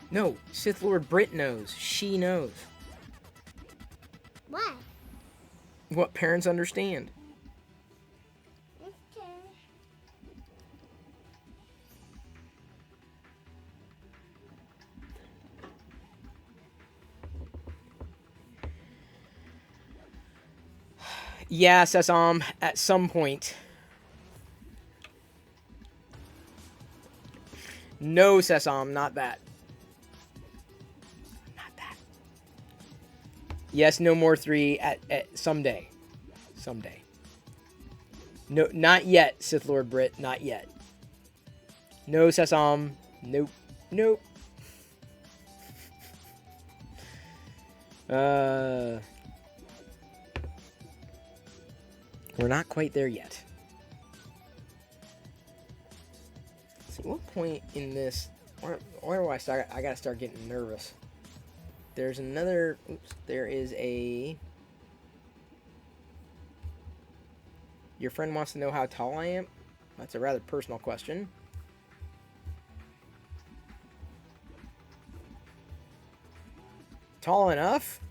No, Sith Lord Brit knows. She knows. What? What parents understand. Okay. Yeah, Sesam, at some point. No, Sesam, not that. Not that. Yes, no more 3 at someday. Someday. No, not yet, Sith Lord Brit, not yet. No sesame. Nope. Nope. We're not quite there yet. Let's see, what point in this... Where do I start? I gotta start getting nervous. There's another... Oops. There is a... Your friend wants to know how tall I am? That's a rather personal question. Tall enough?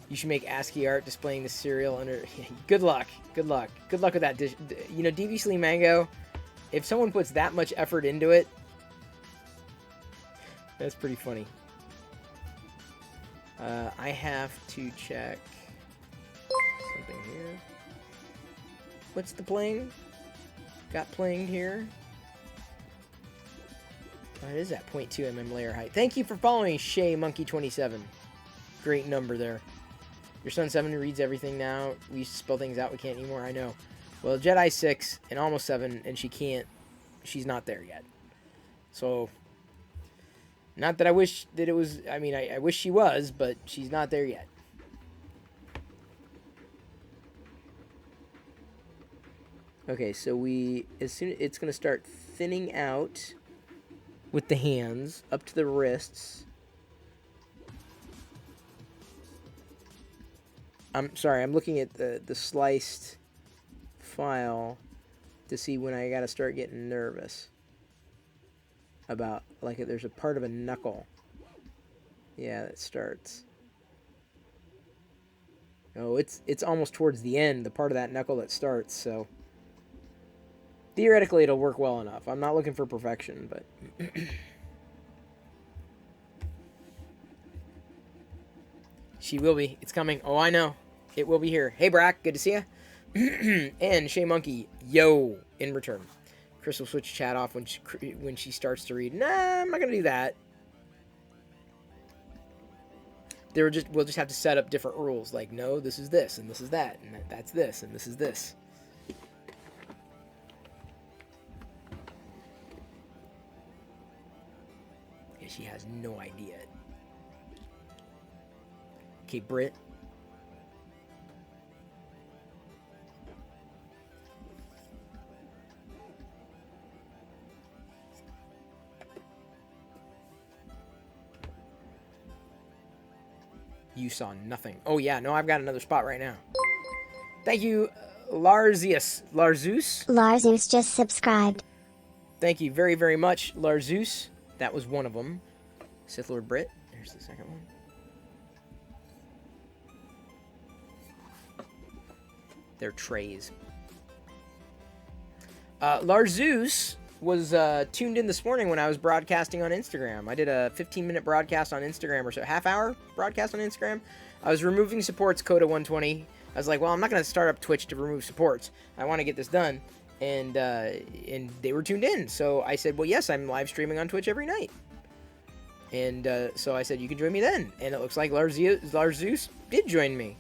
You should make ASCII art displaying the cereal under... Good luck. Good luck. Good luck with that. You know, Deviously Mango, if someone puts that much effort into it, that's pretty funny. I have to check something here. What's the playing? Got playing here. What is that? 0.2 mm layer height. Thank you for following Shay Monkey 27. Great number there. Your son 7 reads everything now. We used to spell things out. We can't anymore. I know. Well, Jedi 6 and almost 7, and she can't. She's not there yet. So, not that I wish that it was. I mean, I wish she was, but she's not there yet. Okay, so as soon it's gonna start thinning out with the hands up to the wrists. I'm sorry, I'm looking at the sliced file to see when I gotta start getting nervous about, like, there's a part of a knuckle. Yeah, that starts. Oh, it's almost towards the end, the part of that knuckle that starts, so theoretically it'll work well enough. I'm not looking for perfection, but she will be. It's coming. Oh, I know. It will be here. Hey, Brack. Good to see you. And Shay Monkey, yo, in return. Chris will switch chat off when she starts to read. Nah, I'm not going to do that. We'll just have to set up different rules. Like, no, this is this, and this is that, and that's this, and this is this. Yeah, she has no idea. Okay, Britt. You saw nothing. Oh, yeah. No, I've got another spot right now. Thank you, Larzeus. Larzeus just subscribed. Thank you very, very much, Larzeus. That was one of them. Sith Lord Brit. Here's the second one. They're trays. Larzeus was tuned in this morning when I was broadcasting on Instagram. I did a 15-minute broadcast on Instagram, or so, half-hour broadcast on Instagram. I was removing supports, Coda 120. I was like, well, I'm not going to start up Twitch to remove supports. I want to get this done. And they were tuned in. So I said, well, yes, I'm live streaming on Twitch every night. And so I said, you can join me then. And it looks like Larzeus did join me.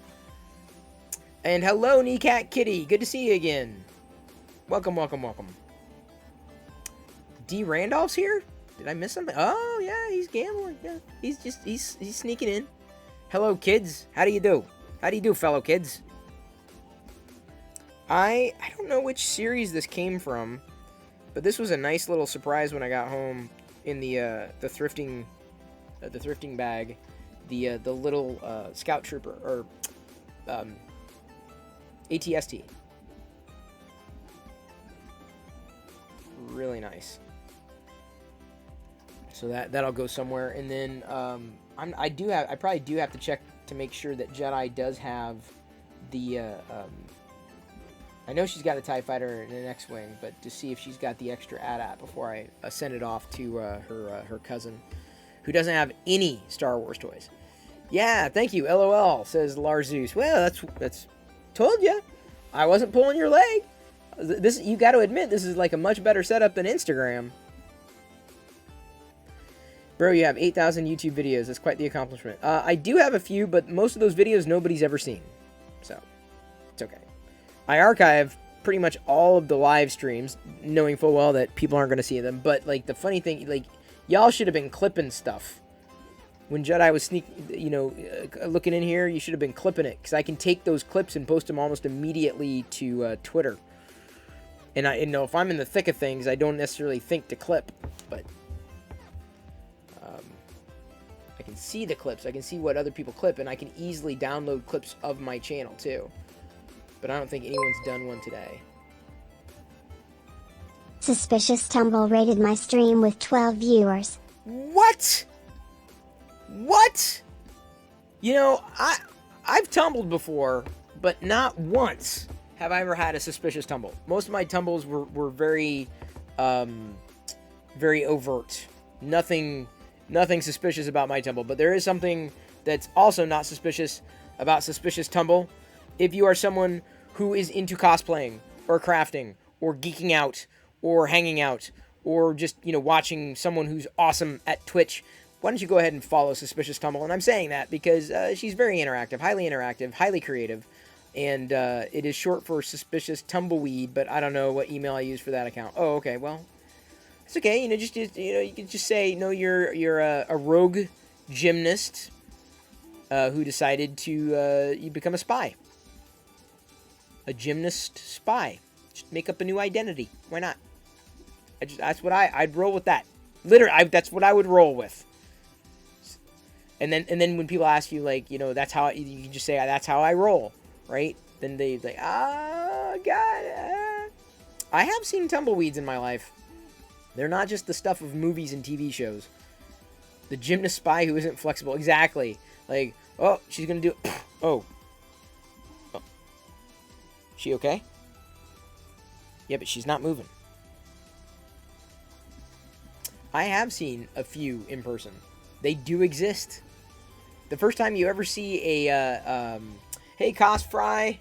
And hello, Kneecat Kitty. Good to see you again. Welcome, welcome, welcome. D. Randolph's here? Did I miss something? Oh, yeah, he's gambling. Yeah, he's sneaking in. Hello, kids. How do you do? How do you do, fellow kids? I don't know which series this came from, but this was a nice little surprise when I got home in the thrifting bag. The little Scout Trooper, or ATST. Really nice. So that'll go somewhere, and then I probably do have to check to make sure that Jedi does have the I know she's got a TIE Fighter and an X-Wing, but to see if she's got the extra AT-AT before I send it off to her cousin, who doesn't have any Star Wars toys. Yeah, thank you, LOL, says Larzeus. Well, that's told you. I wasn't pulling your leg. This, you got to admit, this is like a much better setup than Instagram. Bro, you have 8,000 YouTube videos. That's quite the accomplishment. I do have a few, but most of those videos nobody's ever seen. So, it's okay. I archive pretty much all of the live streams, knowing full well that people aren't going to see them. But, like, the funny thing, like, y'all should have been clipping stuff. When Jedi was looking in here, you should have been clipping it. Because I can take those clips and post them almost immediately to Twitter. And if I'm in the thick of things, I don't necessarily think to clip. But I can see the clips. I can see what other people clip. And I can easily download clips of my channel, too. But I don't think anyone's done one today. Suspicious Tumble rated my stream with 12 viewers. What? What? You know, I've tumbled before, but not once have I ever had a suspicious tumble. Most of my tumbles were very, very overt. Nothing suspicious about my tumble. But there is something that's also not suspicious about suspicious tumble. If you are someone who is into cosplaying, or crafting, or geeking out, or hanging out, or just, watching someone who's awesome at Twitch, why don't you go ahead and follow Suspicious Tumble? And I'm saying that because she's very interactive, highly creative, and it is short for Suspicious Tumbleweed, but I don't know what email I use for that account. Oh, okay, well, it's okay. You can just say, you're a rogue gymnast who decided to you become a spy. A gymnast spy. Just make up a new identity. Why not? I'd roll with that. Literally, that's what I would roll with. And then when people ask you, like, that's how you can just say that's how I roll, right? Then they like, God. I have seen tumbleweeds in my life. They're not just the stuff of movies and TV shows. The gymnast spy who isn't flexible. Exactly. Like, oh, she's gonna do it. Oh. She okay? Yeah, but she's not moving. I have seen a few in person. They do exist. The first time you ever see a, hey, Cosfray.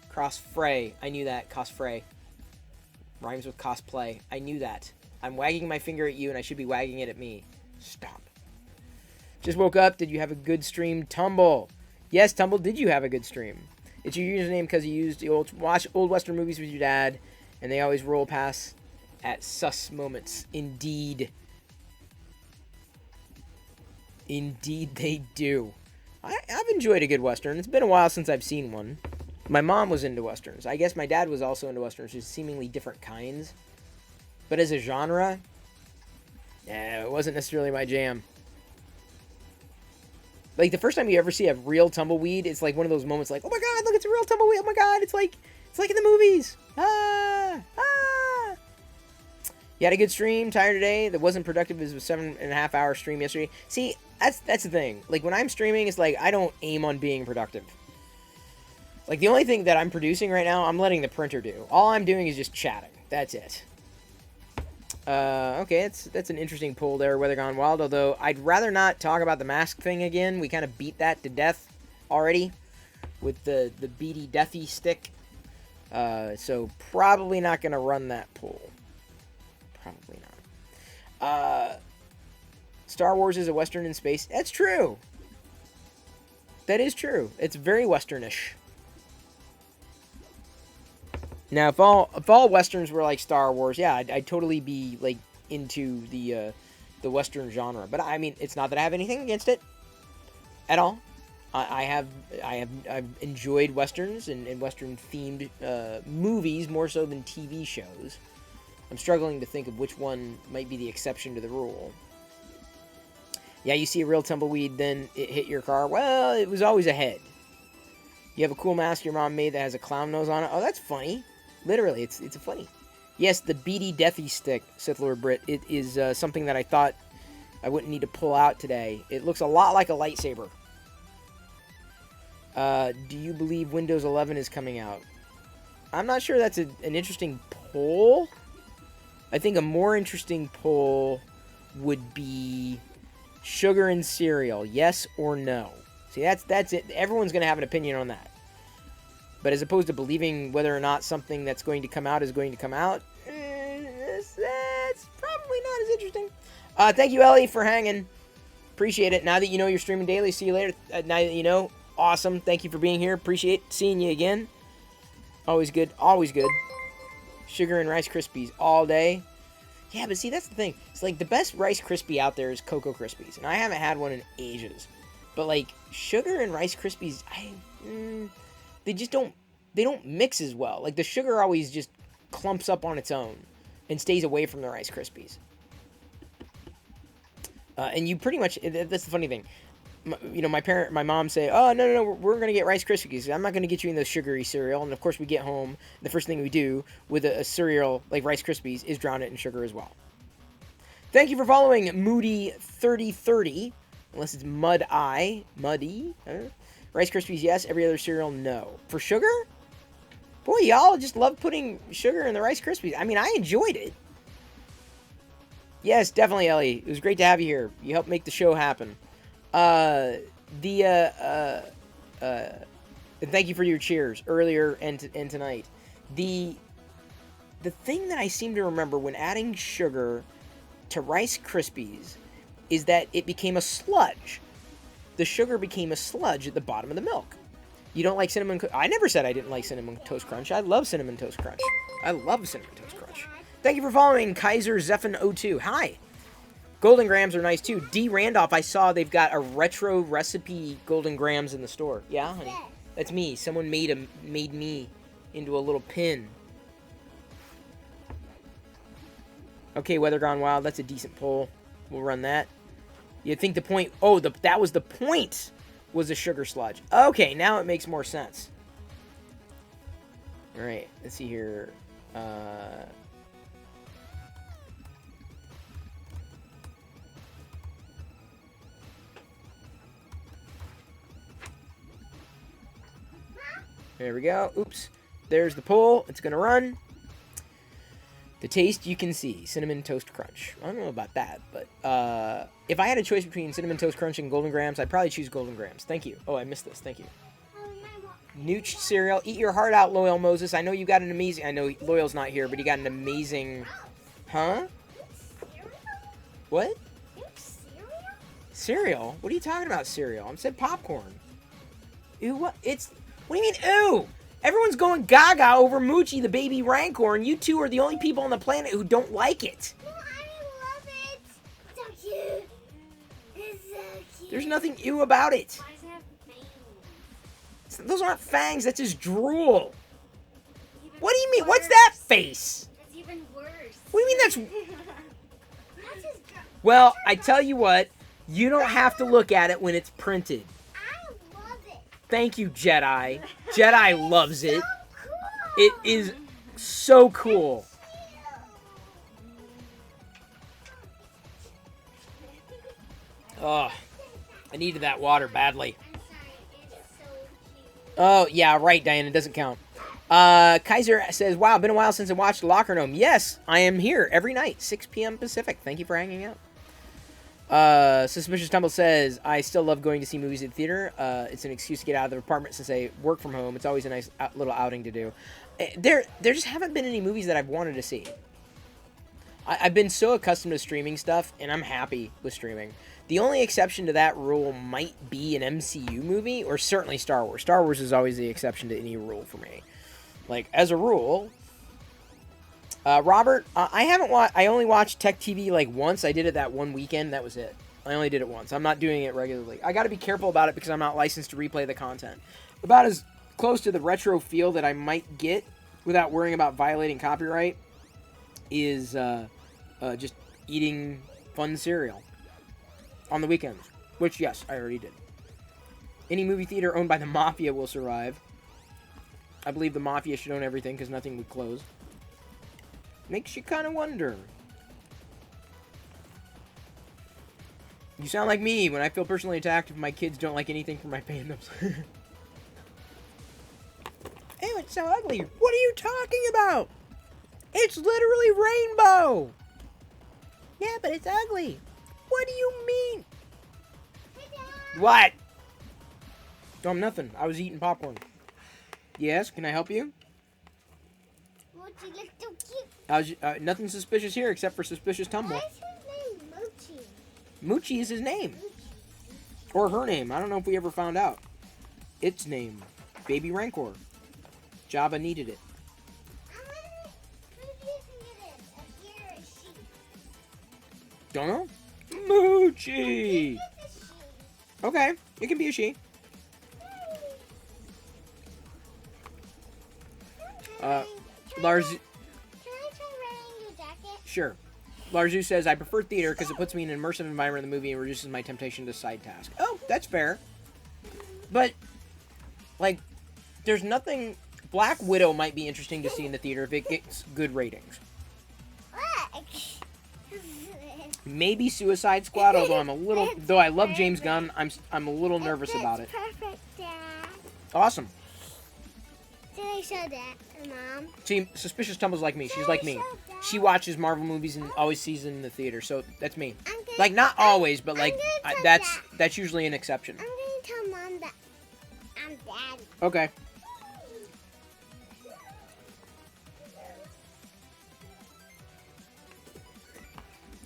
Crossfray. I knew that. Cosfray. Rhymes with cosplay. I knew that. I'm wagging my finger at you, and I should be wagging it at me. Stop. Just woke up. Did you have a good stream? Tumble. Yes, Tumble, did you have a good stream? It's your username because you used the watch old Western movies with your dad, and they always roll past at sus moments. Indeed. Indeed they do. I've enjoyed a good Western. It's been a while since I've seen one. My mom was into Westerns. I guess my dad was also into Westerns, just seemingly different kinds. But as a genre, it wasn't necessarily my jam. Like, the first time you ever see a real tumbleweed, it's like one of those moments like, oh my god, look, it's a real tumbleweed. Oh my god, it's like in the movies. You had a good stream, tired today, that wasn't productive as a 7.5 hour stream yesterday. See, that's the thing. Like, when I'm streaming, it's like, I don't aim on being productive. Like, the only thing that I'm producing right now, I'm letting the printer do. All I'm doing is just chatting. That's it. Okay, that's an interesting pull there, Weather Gone Wild, although I'd rather not talk about the mask thing again. We kind of beat that to death already with the beady deathy stick. So probably not going to run that pull. Probably not. Star Wars is a Western in space. That's true. That is true. It's very Westernish. Now, if all Westerns were like Star Wars, yeah, I'd totally be, like, into the Western genre. But, I mean, it's not that I have anything against it at all. I've enjoyed Westerns and Western-themed movies more so than TV shows. I'm struggling to think of which one might be the exception to the rule. Yeah, you see a real tumbleweed, then it hit your car. Well, it was always ahead. You have a cool mask your mom made that has a clown nose on it. Oh, that's funny. Literally, it's funny. Yes, the beady deathy stick, Sith Lord Brit. It is something that I thought I wouldn't need to pull out today. It looks a lot like a lightsaber. Do you believe Windows 11 is coming out? I'm not sure that's an interesting poll. I think a more interesting poll would be sugar and cereal, yes or no. See, that's it. Everyone's going to have an opinion on that. But as opposed to believing whether or not something that's going to come out is going to come out, that's probably not as interesting. Thank you, Ellie, for hanging. Appreciate it. Now that you know you're streaming daily, see you later. Now that you know, awesome. Thank you for being here. Appreciate seeing you again. Always good. Always good. Sugar and Rice Krispies all day. Yeah, but see, that's the thing. It's like the best Rice Krispie out there is Cocoa Krispies, and I haven't had one in ages. But like sugar and Rice Krispies, they just don't mix as well. Like the sugar always just clumps up on its own and stays away from the Rice Krispies. And you pretty much, that's the funny thing. My mom say, oh, no, we're going to get Rice Krispies. I'm not going to get you in those sugary cereal. And of course we get home, the first thing we do with a cereal like Rice Krispies is drown it in sugar as well. Thank you for following Moody3030. Unless it's Muddy. Rice Krispies, yes. Every other cereal, no. For sugar? Boy, y'all just love putting sugar in the Rice Krispies. I mean, I enjoyed it. Yes, definitely, Ellie. It was great to have you here. You helped make the show happen. And thank you for your cheers earlier and tonight. The thing that I seem to remember when adding sugar to Rice Krispies is that it became a sludge. The sugar became a sludge at the bottom of the milk. You don't like Cinnamon... I never said I didn't like Cinnamon Toast Crunch. I love Cinnamon Toast Crunch. I love Cinnamon Toast Crunch. Thank you for following Kaiser Zephon02. Hi. Golden Grams are nice too. D. Randolph, I saw they've got a retro recipe Golden Grams in the store. Yeah, honey? That's me. Someone made me into a little pin. Okay, Weather Gone Wild. That's a decent poll. We'll run that. You'd think the point... Oh, that was the point, was a sugar sludge. Okay, now it makes more sense. All right, let's see here. There we go. Oops. There's the poll. It's going to run. The taste you can see. Cinnamon Toast Crunch. I don't know about that, but if I had a choice between Cinnamon Toast Crunch and Golden Grams, I'd probably choose Golden Grams. Thank you. Oh, I missed this. Thank you. Nooch cereal. Eat your heart out, Loyal Moses. I know you got an amazing... I know Loyal's not here, but he got an amazing... Huh? What? Cereal? What are you talking about, cereal? I said popcorn. Ew, what? What do you mean, ew? Everyone's going gaga over Moochie, the baby Rancor, and you two are the only people on the planet who don't like it. No, I love it. So cute. It's so cute. There's nothing ew about it. Why does it have fangs? Those aren't fangs, that's just drool. What do you mean? Worse. What's that face? It's even worse. What do you mean that's... That's just Well, I tell you what, you don't have to look at it when it's printed. I love it. Thank you, Jedi. Jedi loves it. So cool. It is so cool. Oh, I needed that water badly. I'm sorry, it's so cute. Oh, yeah, right, Diane. It doesn't count. Kaiser says, wow, been a while since I watched Locker Gnome. Yes, I am here every night, 6 p.m. Pacific. Thank you for hanging out. Suspicious Tumble says, I still love going to see movies at the theater. It's an excuse to get out of the apartment since I work from home. It's always a nice little outing to do. There just haven't been any movies that I've wanted to see. I've been so accustomed to streaming stuff, and I'm happy with streaming. The only exception to that rule might be an MCU movie, or certainly Star Wars. Star Wars is always the exception to any rule for me. Like, as a rule... Robert, I only watched Tech TV like once. I did it that one weekend. That was it. I only did it once. I'm not doing it regularly. I got to be careful about it because I'm not licensed to replay the content. About as close to the retro feel that I might get without worrying about violating copyright is just eating fun cereal on the weekends. Which, yes, I already did. Any movie theater owned by the Mafia will survive. I believe the Mafia should own everything because nothing would close. Makes you kind of wonder. You sound like me when I feel personally attacked if my kids don't like anything from my fandoms. Ew, it's so ugly. What are you talking about? It's literally rainbow. Yeah, but it's ugly. What do you mean? What? Oh, nothing. I was eating popcorn. Yes, can I help you? Mochi looks so cute. Nothing suspicious here except for Suspicious Tumble. Why is his name Mochi? Moochie is his name. Or her name. I don't know if we ever found out. Its name. Baby Rancor. Jabba needed it. Who do you think it is? A deer or a sheep? Don't know. Moochie. It's a sheep. Okay, it can be a she. Lars. Can I try wearing your jacket? Sure. Larzu says, I prefer theater because it puts me in an immersive environment in the movie and reduces my temptation to side task. Oh, that's fair. But, like, there's nothing... Black Widow might be interesting to see in the theater if it gets good ratings. Look. Maybe Suicide Squad, although I'm a little... Though I love James Gunn, I'm a little nervous about it. Perfect, Dad. Awesome. Did I show that, Mom? See, Suspicious Tumbles like me. She's like me. She watches Marvel movies and always sees them in the theater, so that's me. Like, not always, but, like, that's usually an exception. I'm going to tell Mom that I'm Daddy. Okay.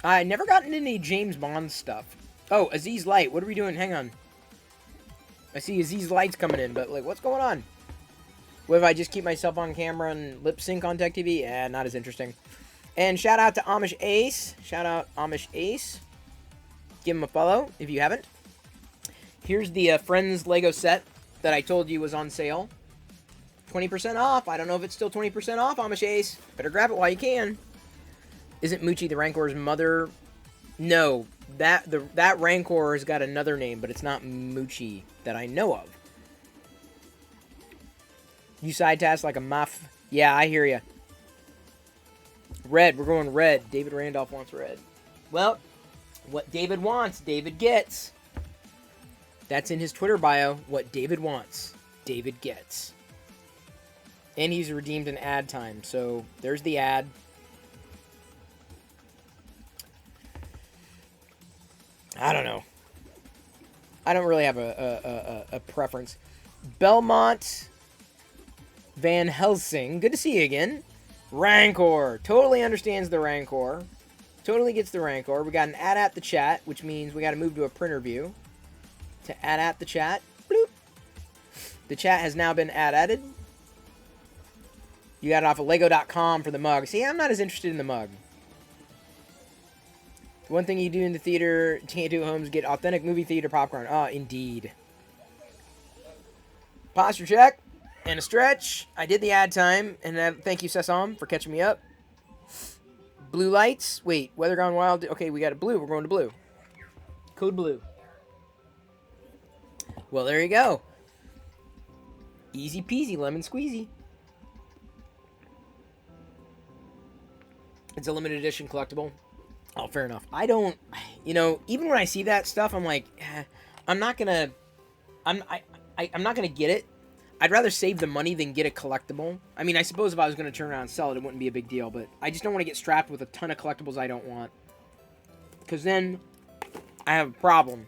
I never gotten into any James Bond stuff. Oh, Aziz Light. What are we doing? Hang on. I see Aziz Light's coming in, but, like, what's going on? What if I just keep myself on camera and lip sync on Tech TV? Yeah, not as interesting. And shout out to Amish Ace. Shout out Amish Ace. Give him a follow if you haven't. Here's the Friends Lego set that I told you was on sale. 20% off. I don't know if it's still 20% off, Amish Ace. Better grab it while you can. Isn't Moochie the Rancor's mother? No. That Rancor has got another name, but it's not Moochie that I know of. You side task like a muff. Yeah, I hear ya. Red. We're going red. David Randolph wants red. Well, what David wants, David gets. That's in his Twitter bio. What David wants, David gets. And he's redeemed an ad time. So there's the ad. I don't know. I don't really have a preference. Belmont Van Helsing. Good to see you again. Rancor. Totally understands the Rancor. Totally gets the Rancor. We got an ad at the chat, which means we got to move to a printer view to add at the chat. Bloop. The chat has now been added. You got it off of Lego.com for the mug. See, I'm not as interested in the mug. The one thing you do in the theater, can't do at home, is get authentic movie theater popcorn. Ah, indeed. Posture check. And a stretch. I did the ad time. And thank you, Sesam, for catching me up. Blue lights. Wait, weather gone wild. Okay, we got a blue. We're going to blue. Code blue. Well, there you go. Easy peasy, lemon squeezy. It's a limited edition collectible. Oh, fair enough. I don't, even when I see that stuff, I'm like, I'm not gonna get it. I'd rather save the money than get a collectible. I mean, I suppose if I was gonna turn around and sell it, it wouldn't be a big deal, but I just don't want to get strapped with a ton of collectibles I don't want. Because then I have a problem.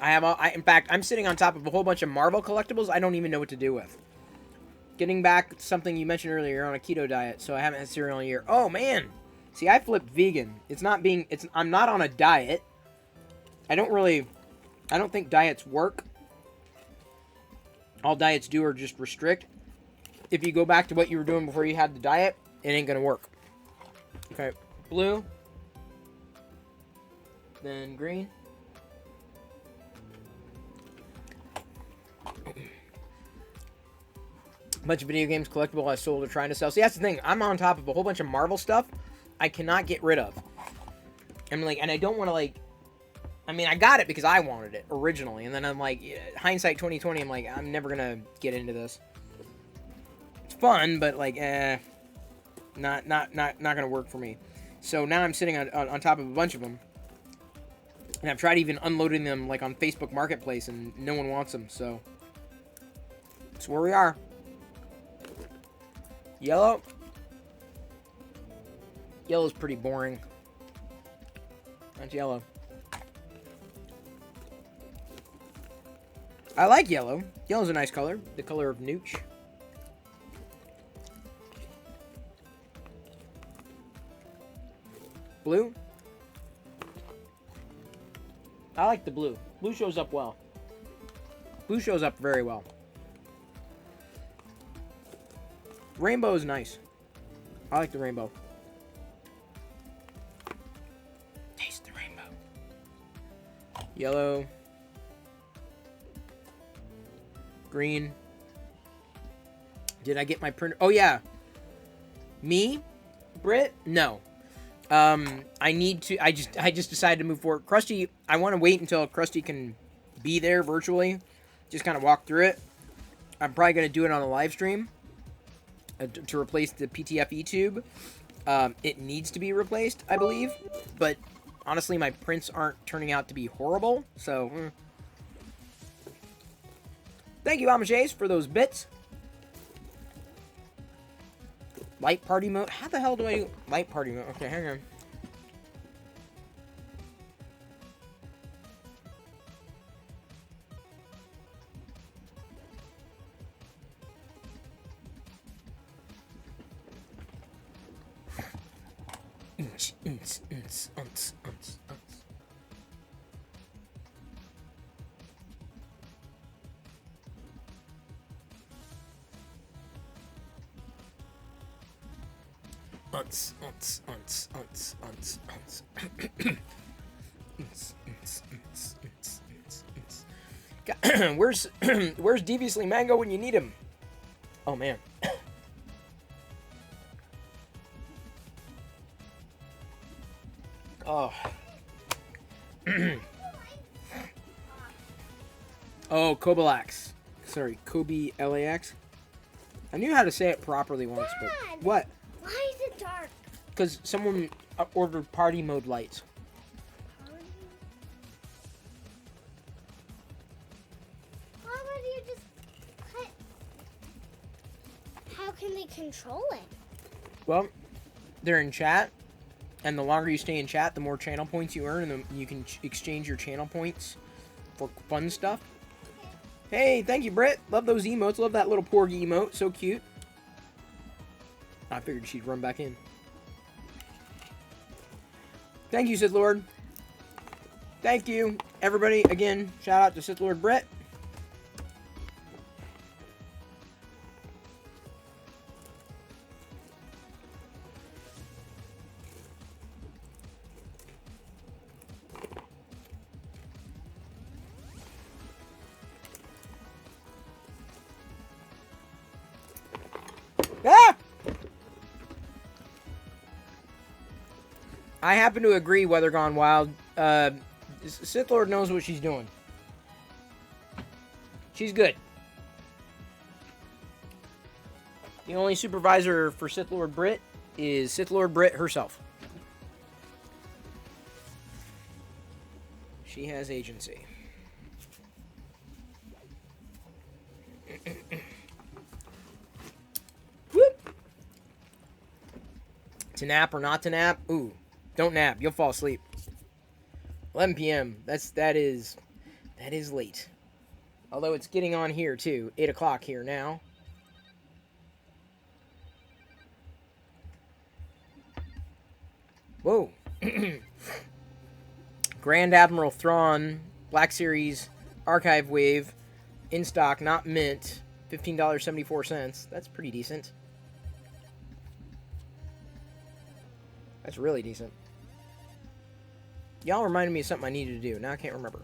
In fact, I'm sitting on top of a whole bunch of Marvel collectibles I don't even know what to do with. Getting back to something you mentioned earlier, you're on a keto diet, so I haven't had cereal in a year. Oh, man. See, I flipped vegan. I'm not on a diet. I don't think diets work. All diets do are just restrict. If you go back to what you were doing before you had the diet, it ain't gonna work. Okay, blue. Then green. Bunch of video games collectible I sold or trying to sell. See, that's the thing. I'm on top of a whole bunch of Marvel stuff I cannot get rid of. And I don't want to I got it because I wanted it originally, and then I'm like, hindsight 2020, I'm like, I'm never gonna get into this. It's fun, but not gonna work for me. So now I'm sitting on top of a bunch of them, and I've tried even unloading them on Facebook Marketplace, and no one wants them. So that's where we are. Yellow. Yellow's pretty boring. That's yellow. I like yellow. Yellow's a nice color. The color of Nooch. Blue. I like the blue. Blue shows up well. Blue shows up very well. Rainbow is nice. I like the rainbow. Taste the rainbow. Yellow. Green. Did I get my printer? Oh, yeah. Me? Britt? No. I need to... I just decided to move forward. Krusty, I want to wait until Krusty can be there virtually. Just kind of walk through it. I'm probably going to do it on a live stream. To replace the PTFE tube. It needs to be replaced, I believe. But honestly, my prints aren't turning out to be horrible. So, thank you, Amachace, for those bits. Light party mode? How the hell do I do light party mode? Okay, hang on. Where's Deviously Mango when you need him? Oh man. Oh. Oh, Kobalax. Sorry, Kobe LAX. I knew how to say it properly once, but what? Why is it dark? Because someone ordered party mode lights. Why would you just cut? How can they control it? Well, they're in chat, and the longer you stay in chat, the more channel points you earn, and you can exchange your channel points for fun stuff. Hey, thank you, Britt. Love those emotes. Love that little porgy emote. So cute. I figured she'd run back in. Thank you, Sith Lord. Thank you, everybody. Again, shout out to Sith Lord Britt. Ah! I happen to agree, Weather Gone Wild. Sith Lord knows what she's doing. She's good. The only supervisor for Sith Lord Brit is Sith Lord Brit herself. She has agency. Whoop. To nap or not to nap? Ooh, don't nap. You'll fall asleep. 11 p.m. That is late. Although it's getting on here too. 8 o'clock here now. Whoa. Grand Admiral Thrawn, Black Series, Archive Wave, in stock, not mint, $15.74. That's pretty decent. That's really decent. Y'all reminded me of something I needed to do. Now I can't remember.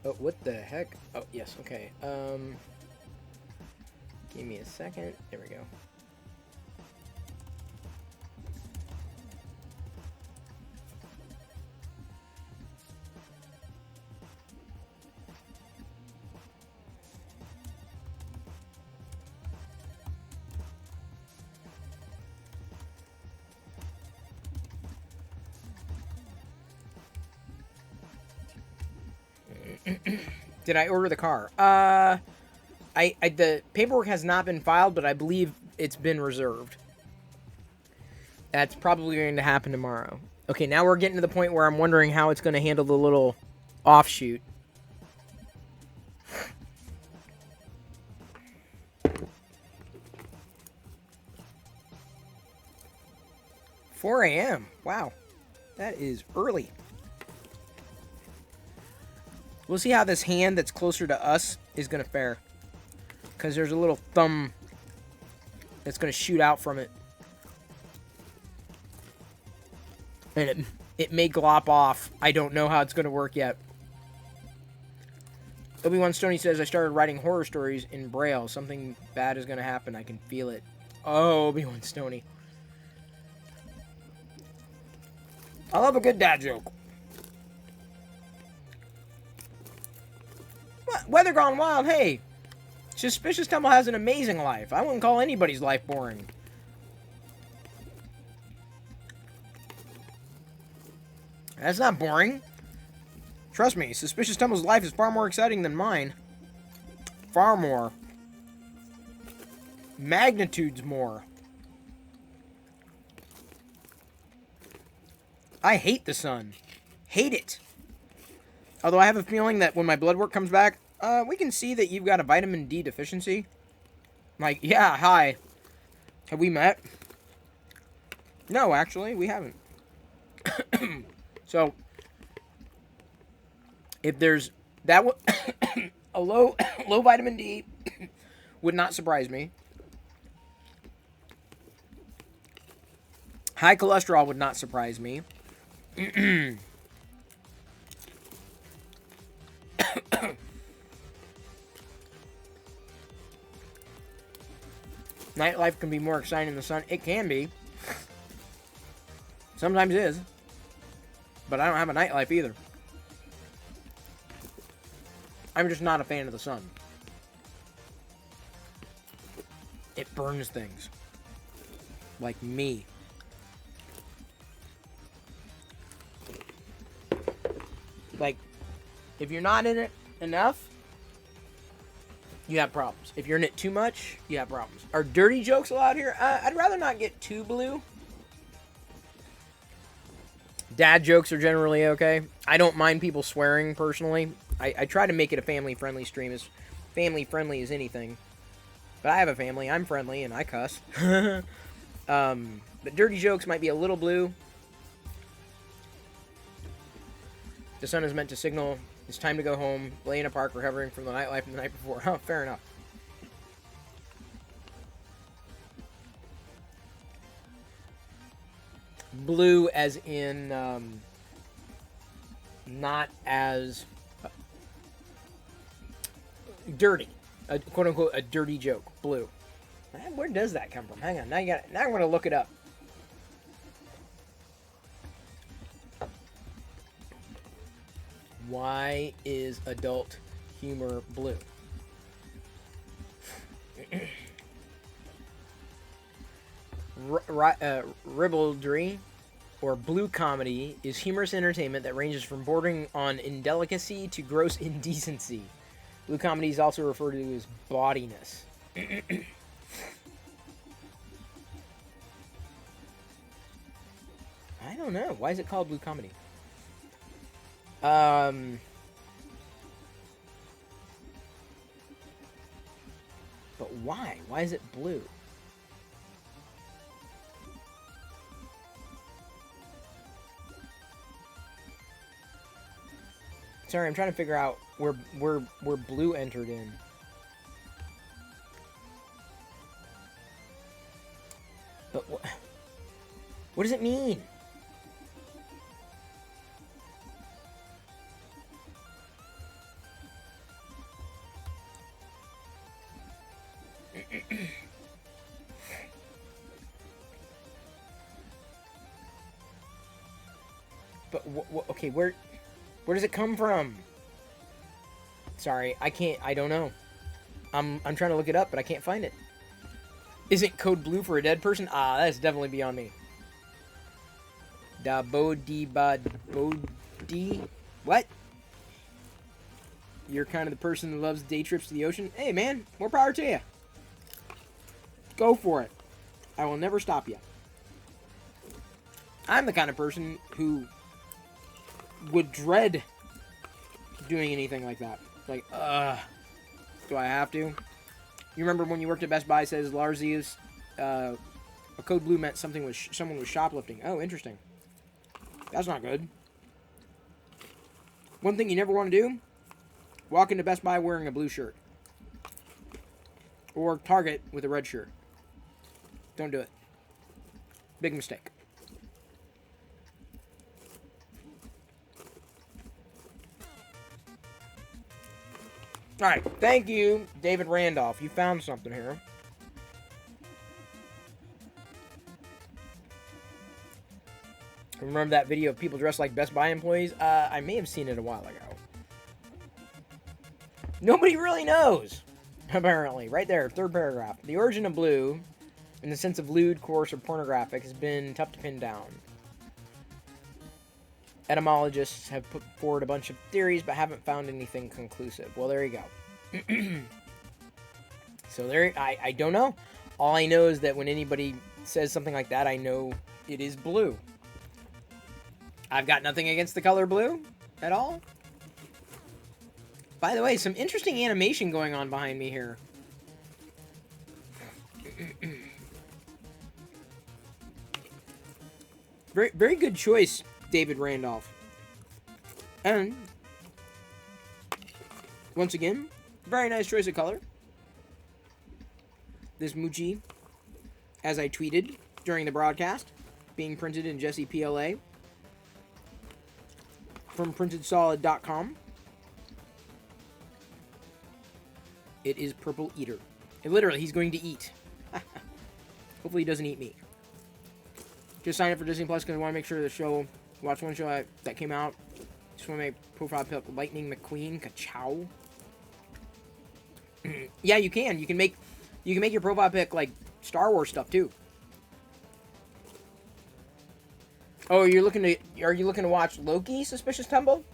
Oh, what the heck? Oh, yes, okay. Give me a second. There we go. Did I order the car? The paperwork has not been filed, but I believe it's been reserved. That's probably going to happen tomorrow. Okay, now we're getting to the point where I'm wondering how it's going to handle the little offshoot. 4 a.m. Wow. That is early. We'll see how this hand that's closer to us is going to fare. Because there's a little thumb that's going to shoot out from it. And it may glop off. I don't know how it's going to work yet. Obi-Wan Stoney says, I started writing horror stories in Braille. Something bad is going to happen. I can feel it. Oh, Obi-Wan Stoney. I love a good dad joke. What? Weather Gone Wild, hey. Suspicious Temple has an amazing life. I wouldn't call anybody's life boring. That's not boring. Trust me, Suspicious Temple's life is far more exciting than mine. Far more. Magnitudes more. I hate the sun. Hate it. Although I have a feeling that when my blood work comes back, we can see that you've got a vitamin D deficiency. Like, yeah, hi. Have we met? No, actually, we haven't. So, if there's that a low vitamin D would not surprise me. High cholesterol would not surprise me. Nightlife can be more exciting in the sun. It can be. Sometimes it is. But I don't have a nightlife either. I'm just not a fan of the sun. It burns things. Like me. Like, if you're not in it enough, you have problems. If you're in it too much, you have problems. Are dirty jokes allowed here? I'd rather not get too blue. Dad jokes are generally okay. I don't mind people swearing, personally. I try to make it a family-friendly stream, as family-friendly as anything. But I have a family. I'm friendly, and I cuss. But dirty jokes might be a little blue. The sun is meant to signal it's time to go home, lay in a park recovering from the nightlife from the night before. Oh, fair enough. Blue as in not as dirty. A quote unquote a dirty joke. Blue. Where does that come from? Hang on. Now I'm gonna look it up. Why is adult humor blue? Ribaldry, or blue comedy, is humorous entertainment that ranges from bordering on indelicacy to gross indecency. Blue comedy is also referred to as bawdiness. I don't know. Why is it called blue comedy? But why? Why is it blue? Sorry, I'm trying to figure out where blue entered in. But what does it mean? But okay, where does it come from? Sorry, I don't know. I'm trying to look it up, but I can't find it. Isn't code blue for a dead person? Ah, that's definitely beyond me. Da bodi bad bodi. What? You're kind of the person that loves day trips to the ocean? Hey man, more power to you. Go for it. I will never stop you. I'm the kind of person who would dread doing anything like that. Like, do I have to? You remember when you worked at Best Buy, says Larzius, A code blue meant something was someone was shoplifting. Oh, interesting. That's not good. One thing you never want to do, walk into Best Buy wearing a blue shirt. Or Target with a red shirt. Don't do it. Big mistake. Alright, thank you, David Randolph. You found something here. Remember that video of people dressed like Best Buy employees? I may have seen it a while ago. Nobody really knows, apparently. Right there, third paragraph. The origin of blue, in the sense of lewd, coarse, or pornographic, has been tough to pin down. Etymologists have put forward a bunch of theories, but haven't found anything conclusive. Well, there you go. So there, I don't know. All I know is that when anybody says something like that, I know it is blue. I've got nothing against the color blue at all. By the way, some interesting animation going on behind me here. Very, very good choice, David Randolph. And, once again, very nice choice of color. This Muji, as I tweeted during the broadcast, being printed in Jesse PLA from printedsolid.com. It is Purple Eater. Literally, he's going to eat. Hopefully he doesn't eat me. Just sign up for Disney Plus because I want to make sure the show, watch one show that came out. Just want to make profile pic Lightning McQueen, ka-chow. Yeah, you can. You can make your profile pic like Star Wars stuff too. Oh, are you looking to watch Loki, Suspicious Temple?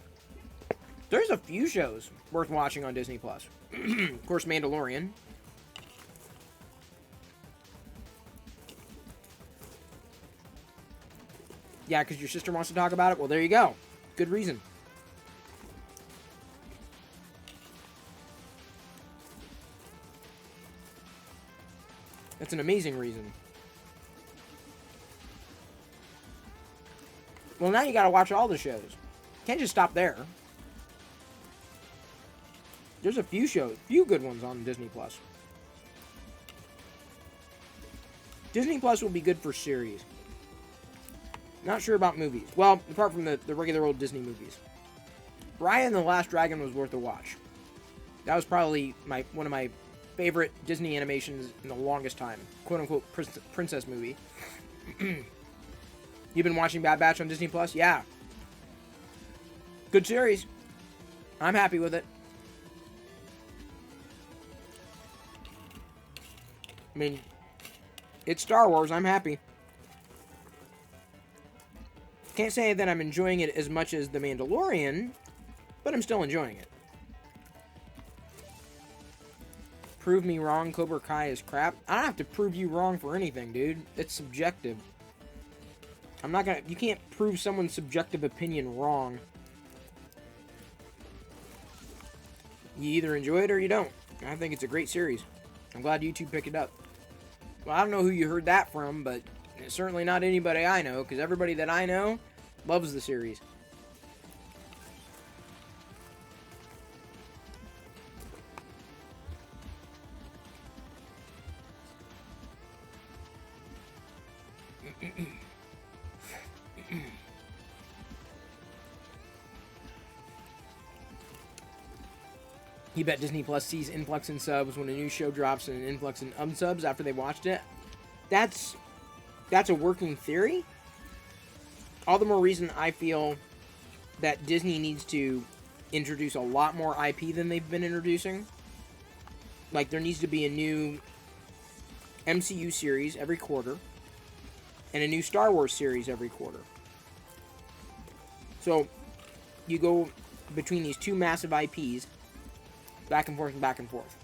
There's a few shows worth watching on Disney Plus. Of course, Mandalorian. Yeah, because your sister wants to talk about it? Well, there you go. Good reason. That's an amazing reason. Well, now you gotta watch all the shows. Can't just stop there. There's a few good ones on Disney Plus. Disney Plus will be good for series. Not sure about movies. Well, apart from the regular old Disney movies. Raya and the Last Dragon was worth a watch. That was probably one of my favorite Disney animations in the longest time. Quote-unquote princess movie. You've been watching Bad Batch on Disney Plus? Yeah. Good series. I'm happy with it. I mean, it's Star Wars. I'm happy. Can't say that I'm enjoying it as much as The Mandalorian, but I'm still enjoying it. Prove me wrong, Cobra Kai is crap. I don't have to prove you wrong for anything, dude. It's subjective. You can't prove someone's subjective opinion wrong. You either enjoy it or you don't. I think it's a great series. I'm glad you two picked it up. Well, I don't know who you heard that from, but it's certainly not anybody I know, because everybody that I know loves the series. You bet Disney Plus sees influx in subs when a new show drops and an influx in unsubs after they watched it. That's a working theory. All the more reason I feel that Disney needs to introduce a lot more IP than they've been introducing. Like, there needs to be a new MCU series every quarter and a new Star Wars series every quarter. So, you go between these two massive IPs, back and forth and back and forth.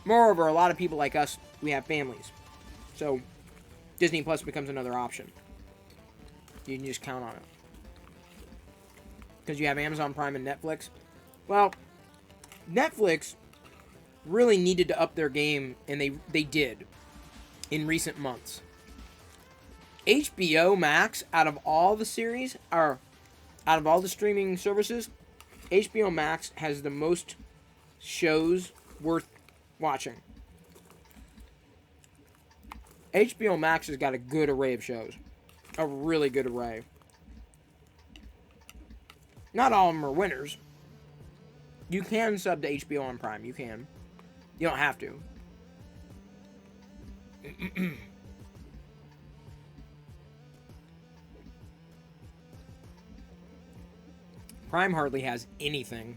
Moreover, a lot of people like us, we have families. So, Disney Plus becomes another option. You can just count on it. Because you have Amazon Prime and Netflix. Well, Netflix really needed to up their game, and they did in recent months. HBO Max, out of all the series, or out of all the streaming services, HBO Max has the most shows worth watching. HBO Max has got a good array of shows. A really good array. Not all of them are winners. You can sub to HBO on Prime. You can. You don't have to. Prime hardly has anything.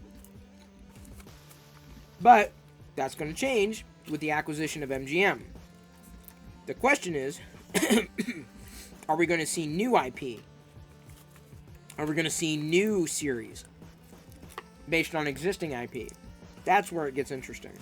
But that's going to change with the acquisition of MGM. The question is, are we going to see new IP? Are we going to see new series based on existing IP? That's where it gets interesting.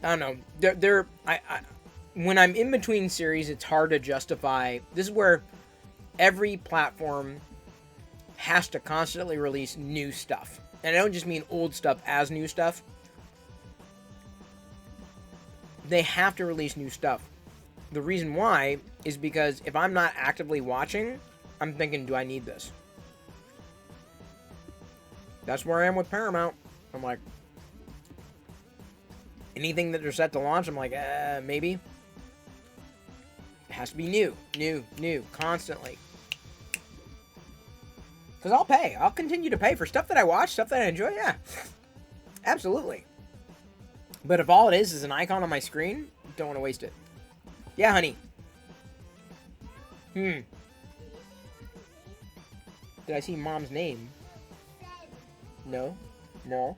I don't know. When I'm in between series, it's hard to justify. This is where every platform has to constantly release new stuff. And I don't just mean old stuff as new stuff. They have to release new stuff. The reason why is because if I'm not actively watching, I'm thinking, do I need this? That's where I am with Paramount. I'm like, anything that they're set to launch, I'm like, maybe. It has to be new, constantly. Because I'll pay. I'll continue to pay for stuff that I watch, stuff that I enjoy, yeah. Absolutely. But if all it is an icon on my screen, don't want to waste it. Yeah, honey. Did I see Mom's name? No. No.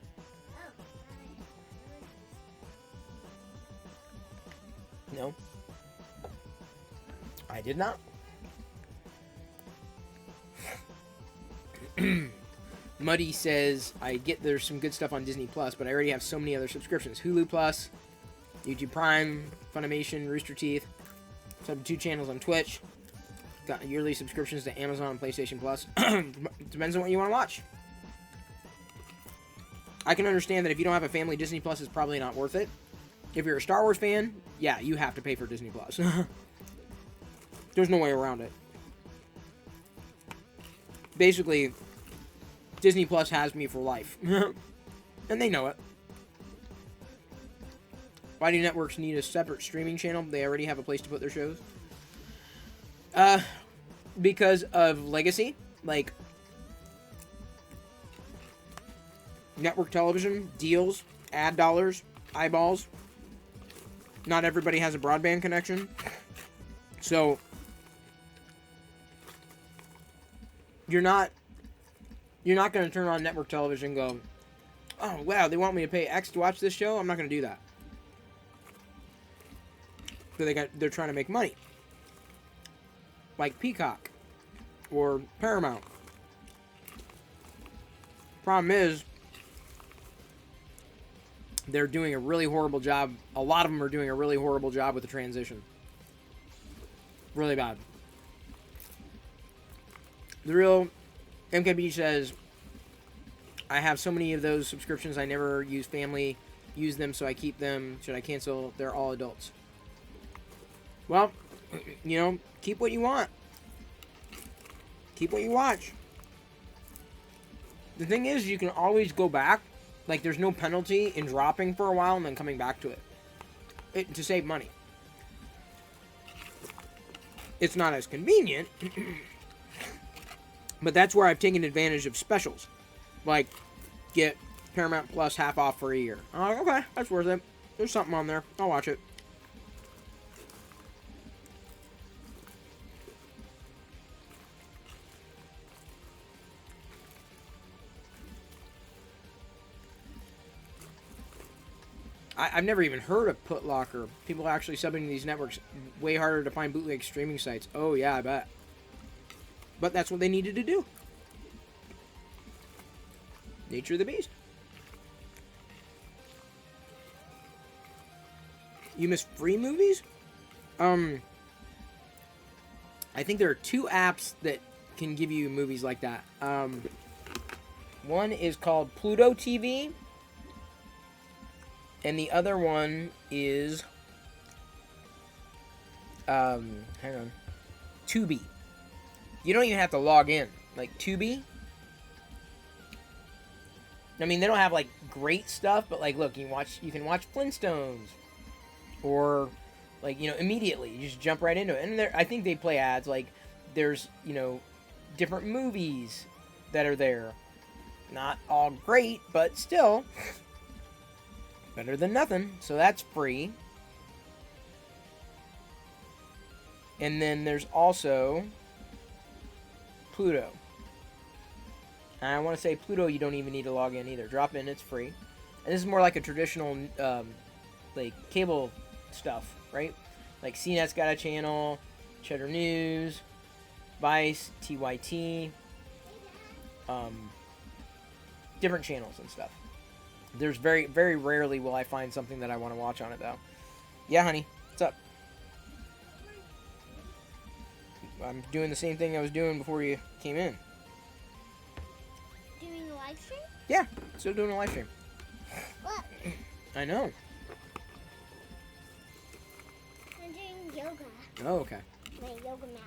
No. I did not. Muddy says, I get there's some good stuff on Disney Plus, but I already have so many other subscriptions. Hulu Plus, YouTube Prime, Funimation, Rooster Teeth. Sub 2 channels on Twitch. Got yearly subscriptions to Amazon and PlayStation Plus. Depends on what you want to watch. I can understand that if you don't have a family, Disney Plus is probably not worth it. If you're a Star Wars fan, yeah, you have to pay for Disney Plus. There's no way around it. Basically, Disney Plus has me for life. And they know it. Why do networks need a separate streaming channel? They already have a place to put their shows. Because of legacy. Like, network television, deals, ad dollars, eyeballs. Not everybody has a broadband connection. So, you're not going to turn on network television and go, oh, wow, they want me to pay X to watch this show? I'm not going to do that. So they're trying to make money. Like Peacock or Paramount. Problem is, they're doing a really horrible job. A lot of them are doing a really horrible job with the transition. Really bad. The real MKB says, I have so many of those subscriptions. I never use family. Use them, so I keep them. Should I cancel? They're all adults. Well, you know, keep what you want. Keep what you watch. The thing is, you can always go back. Like, there's no penalty in dropping for a while and then coming back to it to save money. It's not as convenient, but that's where I've taken advantage of specials. Like, get Paramount Plus half off for a year. I'm like, okay, that's worth it. There's something on there. I'll watch it. I've never even heard of Putlocker. People are actually subbing to these networks. Way harder to find bootleg streaming sites. Oh, yeah, I bet. But that's what they needed to do. Nature of the beast. You miss free movies? I think there are 2 apps that can give you movies like that. One is called Pluto TV, and the other one is hang on, Tubi. You don't even have to log in. Like Tubi. I mean, they don't have like great stuff, but like, look, you can watch Flintstones, or like, you know, immediately you just jump right into it. And I think they play ads. Like, there's, you know, different movies that are there. Not all great, but still better than nothing. So that's free. And then there's also Pluto. And I want to say Pluto, you don't even need to log in either. Drop in, it's free. And this is more like a traditional, like, cable stuff, right? Like CNET's got a channel, Cheddar News, Vice, TYT, different channels and stuff. There's very, very rarely will I find something that I want to watch on it, though. Yeah, honey, what's up? I'm doing the same thing I was doing before you came in. Doing a live stream? Yeah, still doing a live stream. What? I know. I'm doing yoga. Oh, okay. My yoga mat.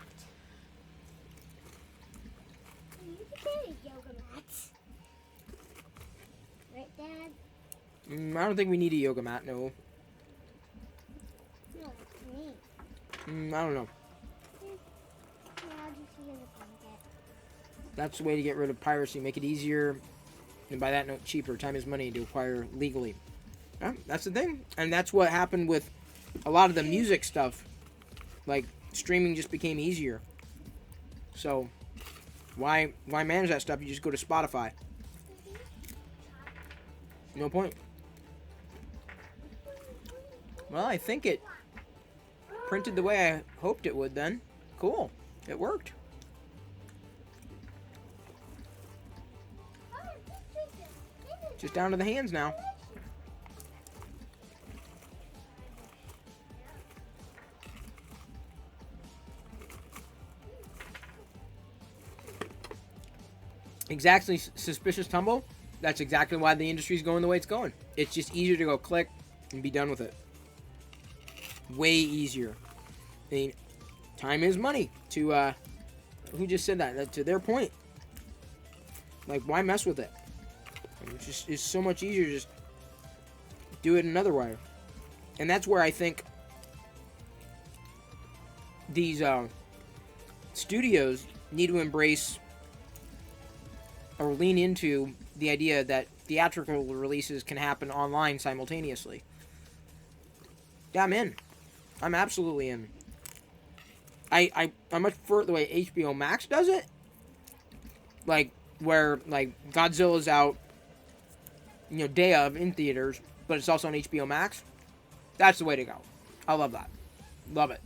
You can get a yoga mat. Right, Dad? I don't think we need a yoga mat, no. No, it's me. I don't know. Yeah, I'll just use a blanket. That's the way to get rid of piracy. Make it easier, and by that note, cheaper. Time is money to acquire legally. Yeah, that's the thing. And that's what happened with a lot of the music stuff. Like, streaming just became easier. So, why manage that stuff? You just go to Spotify. No point. Well, I think it printed the way I hoped it would then. Cool. It worked. Just down to the hands now. Exactly, suspicious tumble. That's exactly why the industry's going the way it's going. It's just easier to go click and be done with it. Way easier. I mean, time is money. To who just said that? To their point. Like, why mess with it? It's so much easier to just do it another way. And that's where I think these studios need to embrace or lean into the idea that theatrical releases can happen online simultaneously. Yeah, I'm in. I'm absolutely in. I much prefer the way HBO Max does it. Like, where, like, Godzilla's out, you know, day of in theaters, but it's also on HBO Max. That's the way to go. I love that. Love it.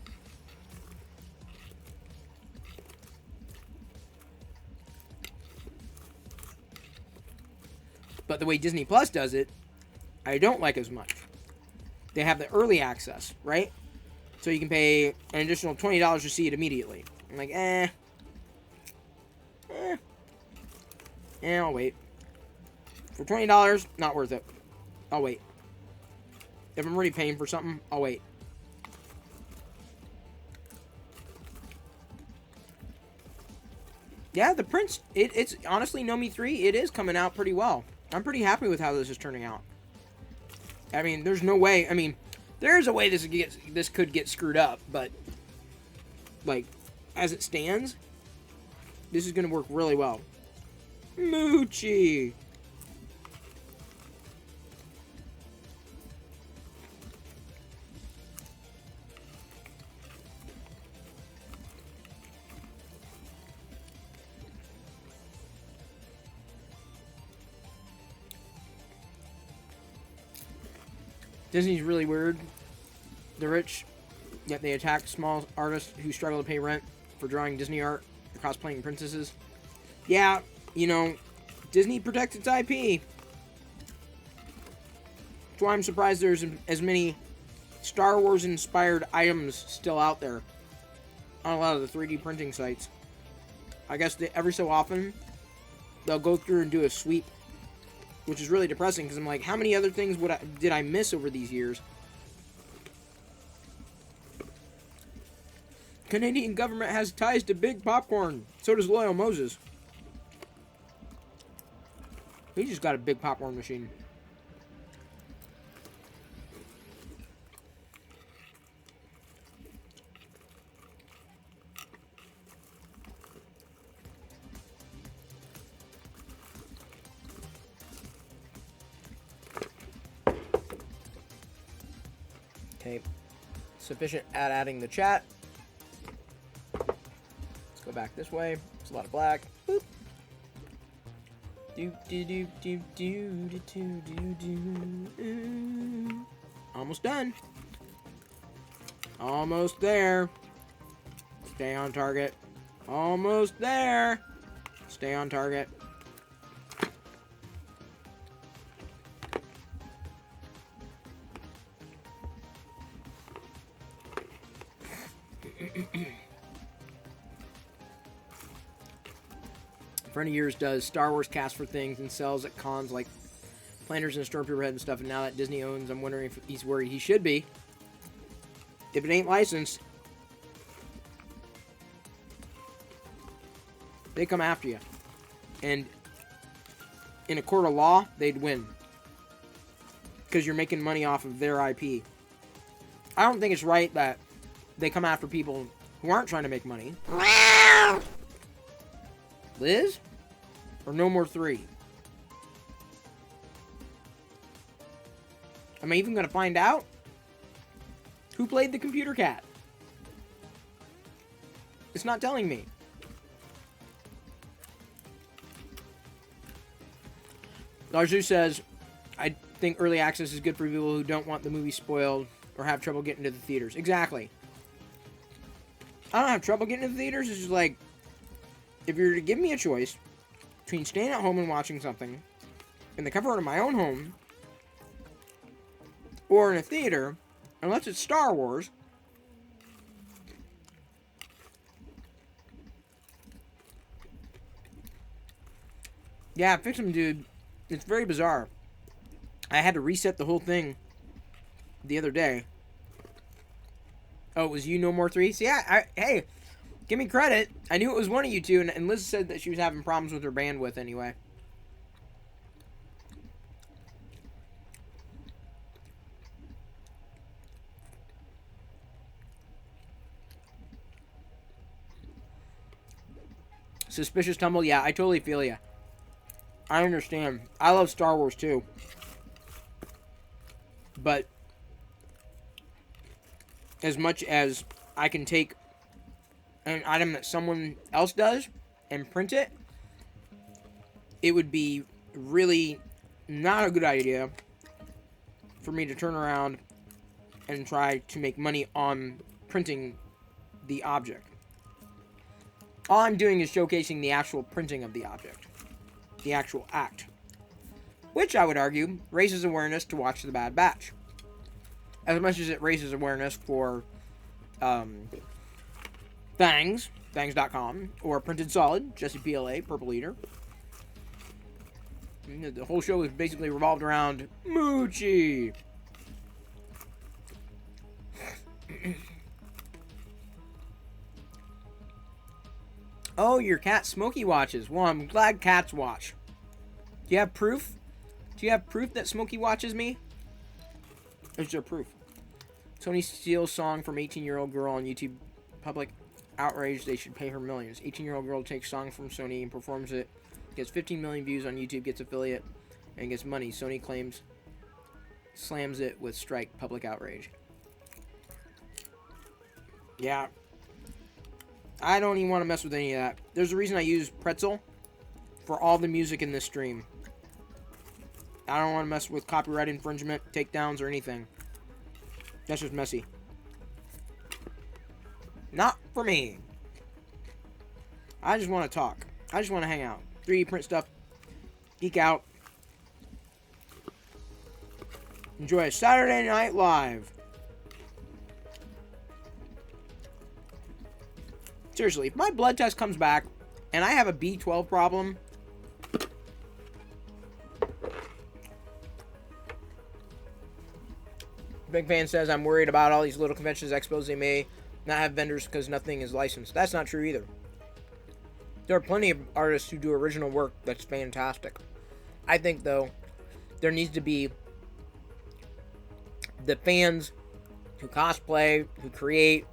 But the way Disney Plus does it, I don't like as much. They have the early access, right? So you can pay an additional $20 to see it immediately. I'm like, I'll wait. For $20, not worth it. I'll wait. If I'm already paying for something, I'll wait. Yeah, the Prince, it's honestly, Nomi 3, it is coming out pretty well. I'm pretty happy with how this is turning out. I mean, there's no way, I mean, there's a way this could get screwed up, but, like, as it stands, this is going to work really well. Moochie! Disney's really weird. The rich, yet they attack small artists who struggle to pay rent for drawing Disney art or cosplaying princesses. Yeah, you know, Disney protects its IP. That's why I'm surprised there's as many Star Wars inspired items still out there on a lot of the 3D printing sites. I guess every so often they'll go through and do a sweep, which is really depressing because I'm like, how many other things did I miss over these years? Canadian government has ties to Big Popcorn. So does Loyal Moses. He just got a big popcorn machine. Okay. Sufficient at adding the chat. Let's go back this way. It's a lot of black. Boop. Do do do do do do do do do. Almost done. Almost there. Stay on target. Almost there. Stay on target. A friend of yours does Star Wars cast for things and sells at cons like Planters and Stormtrooper Head and stuff, and now that Disney owns, I'm wondering if he's worried he should be. If it ain't licensed, they come after you. And in a court of law, they'd win. Because you're making money off of their IP. I don't think it's right that they come after people who aren't trying to make money. Liz? Or No More 3? Am I even going to find out? Who played the computer cat? It's not telling me. Larzu says, I think early access is good for people who don't want the movie spoiled or have trouble getting to the theaters. Exactly. I don't have trouble getting to the theaters. It's just like, if you're to give me a choice between staying at home and watching something in the comfort of my own home or in a theater, unless it's Star Wars, yeah, fix 'em, dude. It's very bizarre. I had to reset the whole thing the other day. Oh, it was you, No More 3? So yeah, hey, give me credit. I knew it was one of you two, and Liz said that she was having problems with her bandwidth anyway. Suspicious Tumble, yeah, I totally feel ya. I understand. I love Star Wars too. But as much as I can take an item that someone else does and print it, it would be really not a good idea for me to turn around and try to make money on printing the object. All I'm doing is showcasing the actual printing of the object. The actual act. Which, I would argue, raises awareness to watch The Bad Batch. As much as it raises awareness for Thangs, Thangs.com, or Printed Solid, Jesse PLA, Purple Eater. The whole show is basically revolved around Moochie. Oh, your cat Smokey watches. Well, I'm glad cats watch. Do you have proof? Do you have proof that Smokey watches me? Is there proof? Tony steals song from 18-year-old girl on YouTube. Public outrage. They should pay her millions. 18-year-old girl takes song from Sony and performs it. Gets 15 million views on YouTube. Gets affiliate. And gets money. Sony claims. Slams it with strike. Public outrage. Yeah. I don't even want to mess with any of that. There's a reason I use Pretzel for all the music in this stream. I don't want to mess with copyright infringement, takedowns, or anything. That's just messy. Not for me. I just want to talk. I just want to hang out. 3D print stuff. Geek out. Enjoy a Saturday Night Live. Seriously, if my blood test comes back and I have a B12 problem, Big Fan says, I'm worried about all these little conventions, expos. They may not have vendors because nothing is licensed. That's not true either. There are plenty of artists who do original work that's fantastic. I think, though, there needs to be the fans who cosplay, who create,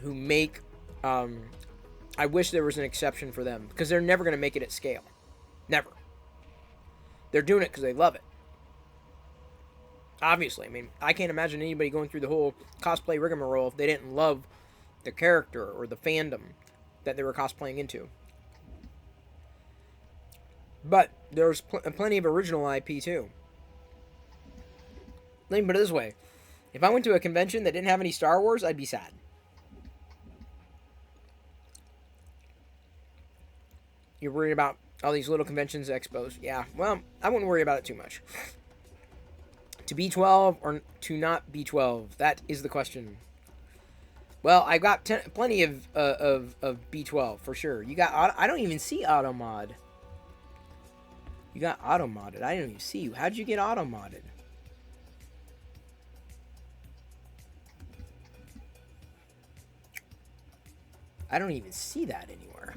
who make. I wish there was an exception for them because they're never going to make it at scale. Never. They're doing it because they love it. Obviously, I mean, I can't imagine anybody going through the whole cosplay rigmarole if they didn't love the character or the fandom that they were cosplaying into. But there's plenty of original IP too. Let me put it this way. If I went to a convention that didn't have any Star Wars, I'd be sad. You're worried about all these little conventions, expos. Yeah, well, I wouldn't worry about it too much. To B12 or to not B12? That is the question. Well, I got plenty of B12 for sure. You got I don't even see auto mod. You got auto modded. I didn't even see you. How'd you get auto modded? I don't even see that anywhere.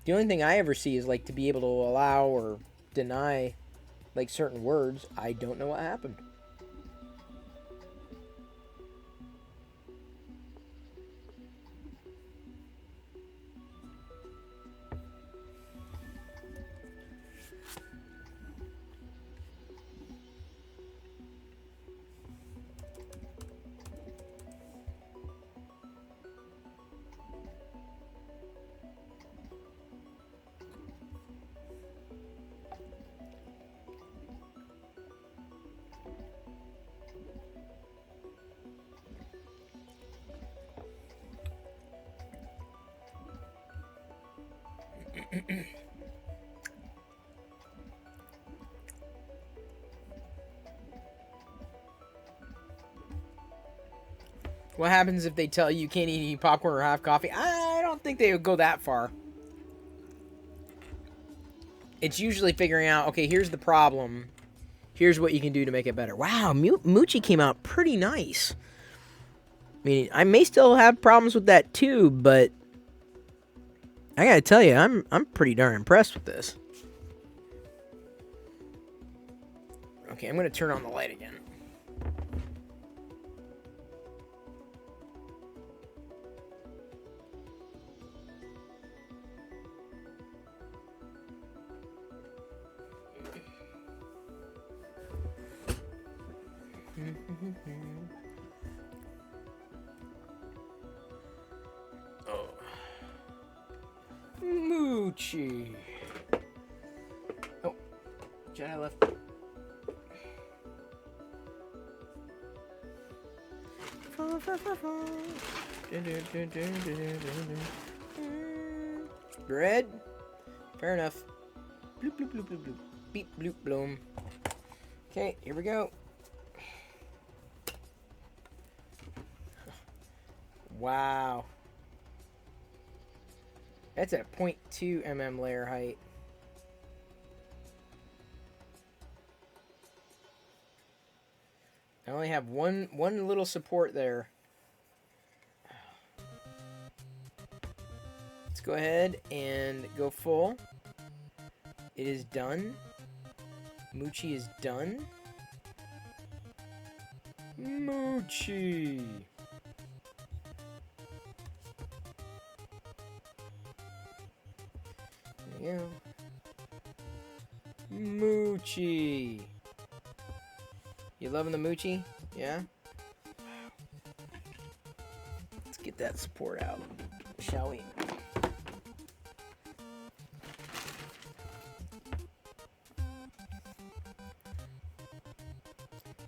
The only thing I ever see is like to be able to allow or deny like certain words. I don't know what happened. What happens if they tell you can't eat any popcorn or have coffee? I don't think they would go that far. It's usually figuring out, okay, here's the problem. Here's what you can do to make it better. Wow, Moochie came out pretty nice. I mean, I may still have problems with that too, but I gotta tell you, I'm pretty darn impressed with this. Okay, I'm gonna turn on the light again. Oh. Moochie. Oh, Jedi left. Bread? Fair enough. Bloop, bloop, bloop, bloop, bloop. Beep, bloop, bloom. Okay, here we go. Wow. That's at 0.2 mm layer height. I only have one little support there. Let's go ahead and go full. It is done. Moochie is done. Moochie. There you go. Moochie. You loving the Moochie? Yeah? Let's get that support out, shall we?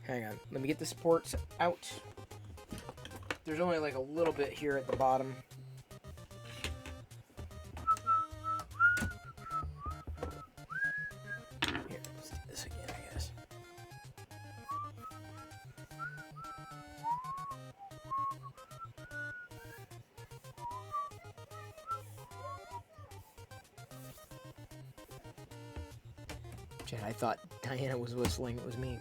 Hang on, let me get the supports out. There's only like a little bit here at the bottom. Here, let's do this again, I guess. Chad, I thought Diana was whistling. It was me.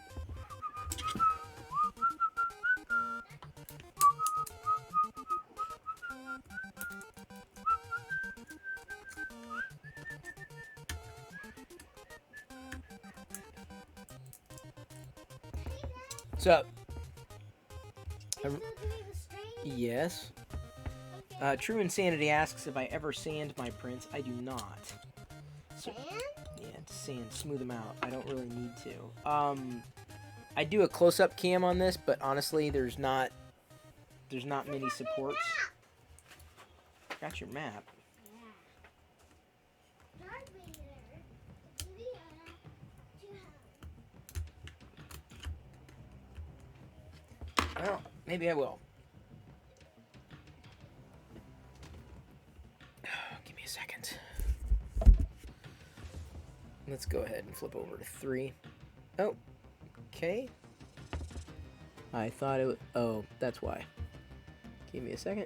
What's up? Yes. True Insanity asks if I ever sand my prints. I do not. So, Sand? yeah, sand, smooth them out. I don't really need to. I do a close-up cam on this, but honestly, there's not many supports. Got your map. Well, maybe I will. Give me a second. Let's go ahead and flip over to 3. Oh, okay. I thought it was... Oh, that's why. Give me a second.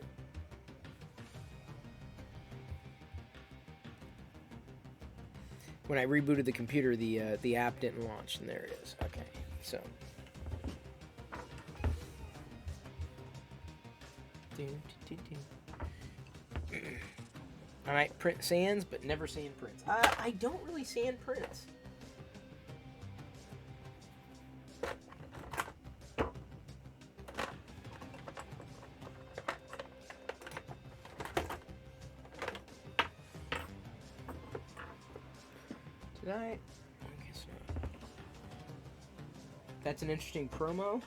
When I rebooted the computer, the app didn't launch, and there it is. Okay, so... I might print sands, but never sand prints. I don't really sand prints. Did I? I guess not. That's an interesting promo.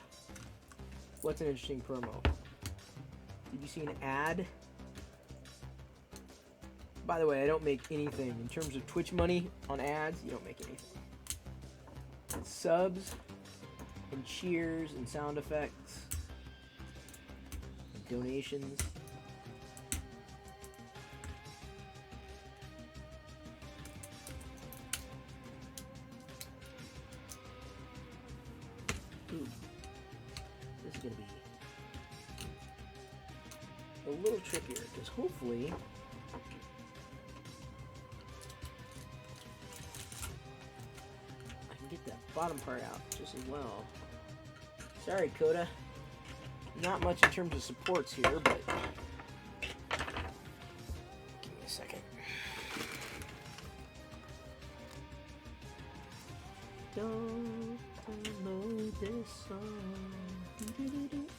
What's an interesting promo? Did you see an ad? By the way, I don't make anything. In terms of Twitch money on ads, you don't make anything. It's subs and cheers and sound effects and donations. Ooh. This is going to be a little trickier because hopefully I can get that bottom part out just as well. Sorry, Coda. Not much in terms of supports here, but give me a second. Don't download this song.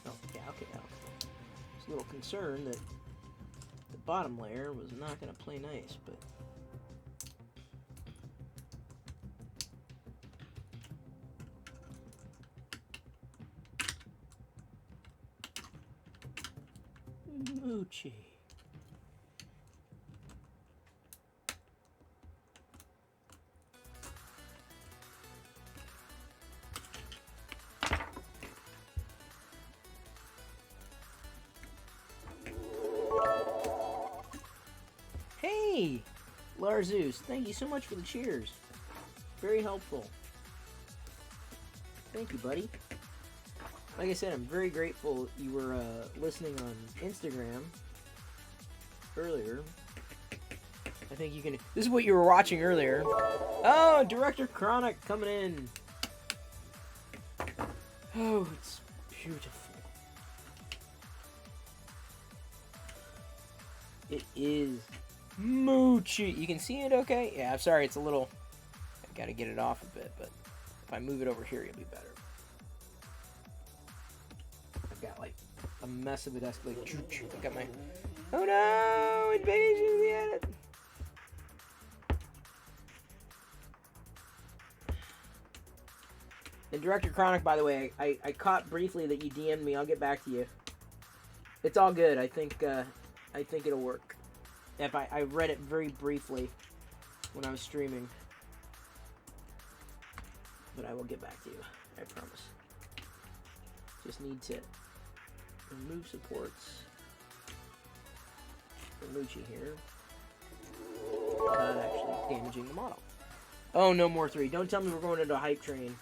Oh, yeah, okay. I was a little concerned that the bottom layer was not going to play nice, but Moochie. Hey, Larzeus, thank you so much for the cheers. Very helpful. Thank you, buddy. Like I said, I'm very grateful you were listening on Instagram earlier. I think you can... This is what you were watching earlier. Oh, Director Chronic coming in. Oh, it's beautiful. It is Moochie. You can see it okay? Yeah, I'm sorry, it's a little... I gotta get it off a bit, but if I move it over here, it'll be better. I've got like a mess of it. Like, I got my... Oh no! Invasion of the edit! And Director Chronic, by the way, I caught briefly that you DM'd me. I'll get back to you. It's all good. I think it'll work. If I read it very briefly when I was streaming. But I will get back to you. I promise. Just need to remove supports for Moochie here. Not actually damaging the model. Oh, no more 3. Don't tell me we're going into a hype train.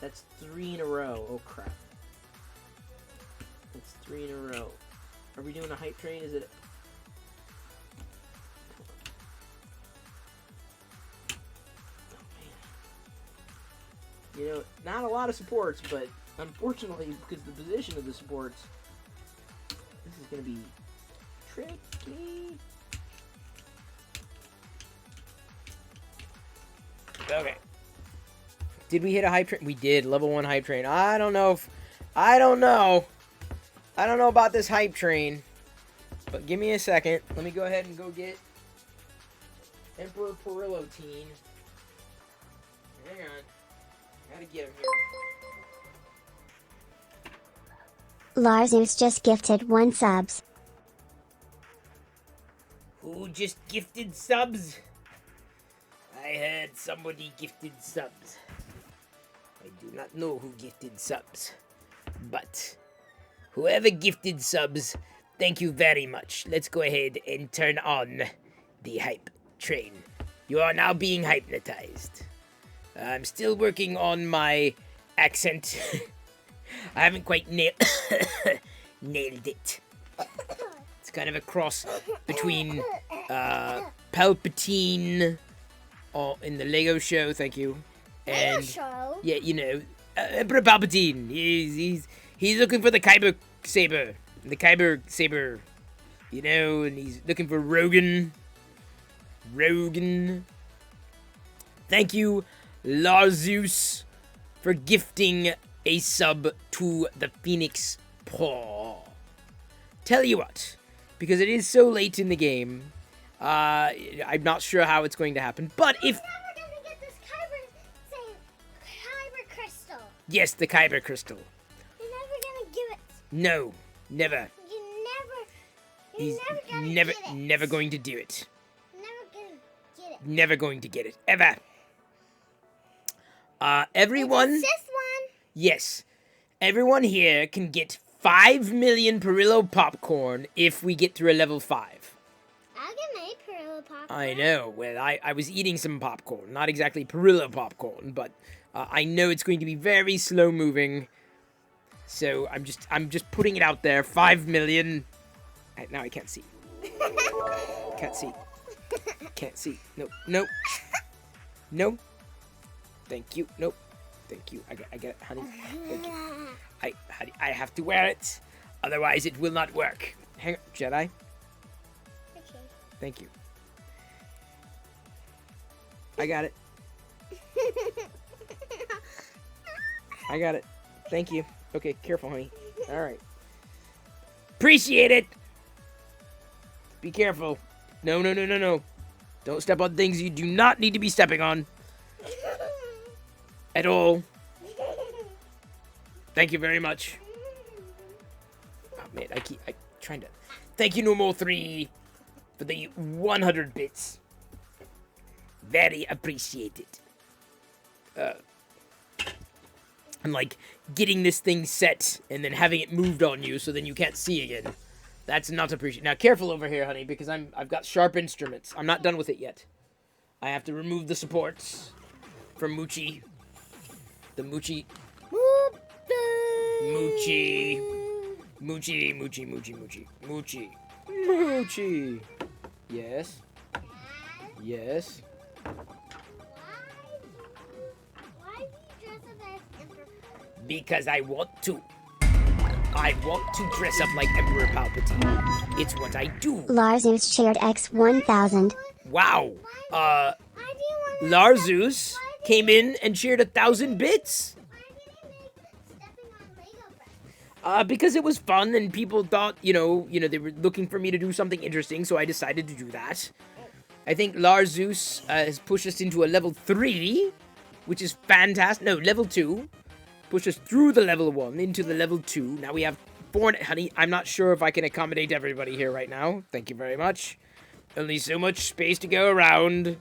That's 3 in a row. Oh, crap. That's 3 in a row. Are we doing a hype train? Is it... You know, not a lot of supports, but unfortunately, because the position of the supports, this is going to be tricky. Okay. Did we hit a hype train? We did. Level 1 hype train. I don't know about this hype train. But give me a second. Let me go ahead and go get Emperor Perillo Teen. Hang on. Gotta get him here. Larzus just gifted 1 subs. Who just gifted subs? I heard somebody gifted subs. I do not know who gifted subs. But whoever gifted subs, thank you very much. Let's go ahead and turn on the hype train. You are now being hypnotized. I'm still working on my accent. I haven't quite nailed it. It's kind of a cross between Palpatine in the Lego show, thank you. And Lego show? Yeah, you know, Emperor Palpatine. He's looking for the Kyber Saber. The Kyber Saber. You know, and he's looking for Rogan. Thank you, Larzus, for gifting a sub to the Phoenix Paw. Tell you what, because it is so late in the game, I'm not sure how it's going to happen, but if... We're never gonna get this Kyber crystal. Yes, the Kyber crystal. You're never gonna give it. No, never. You're He's never gonna never, get it. never going to do it. Never gonna get it. Never going to get it, ever. Everyone... It's this one. Yes. Everyone here can get 5 million Perillo popcorn if we get through a level 5. I'll get my Perillo popcorn. I know. Well, I was eating some popcorn. Not exactly Perillo popcorn, but I know it's going to be very slow moving. So I'm just putting it out there. 5 million. Now I can't see. Can't see. Can't see. Nope. Nope. No. Thank you. Nope. Thank you. I get it, honey. Thank you. Honey, I have to wear it. Otherwise, it will not work. Hang on. Jedi. Okay. Thank you. I got it. I got it. Thank you. Okay, careful, honey. All right. Appreciate it. Be careful. No. Don't step on things you do not need to be stepping on. At all. Thank you very much. Oh man, I trying to. Thank you, Normal 3, for the 100 bits. Very appreciated. And like getting this thing set and then having it moved on you so then you can't see again. That's not appreciated. Now careful over here, honey, because I've got sharp instruments. I'm not done with it yet. I have to remove the supports from Moochie. The Moochie. Moochie. Yes. Yes. Why do you dress up as Emperor? Because I want to. I want to dress up like Emperor Palpatine. It's what I do. Larzus shared X1000. Wow. Why do you want Larzus came in and shared 1,000 bits. Why did you make stepping on Lego bricks? Because it was fun and people thought, you know, they were looking for me to do something interesting, so I decided to do that. I think Larzus has pushed us into a level 3, which is fantastic. No, level 2. Push us through the level 1 into the level 2. Now we have 4... Honey, I'm not sure if I can accommodate everybody here right now. Thank you very much. Only so much space to go around.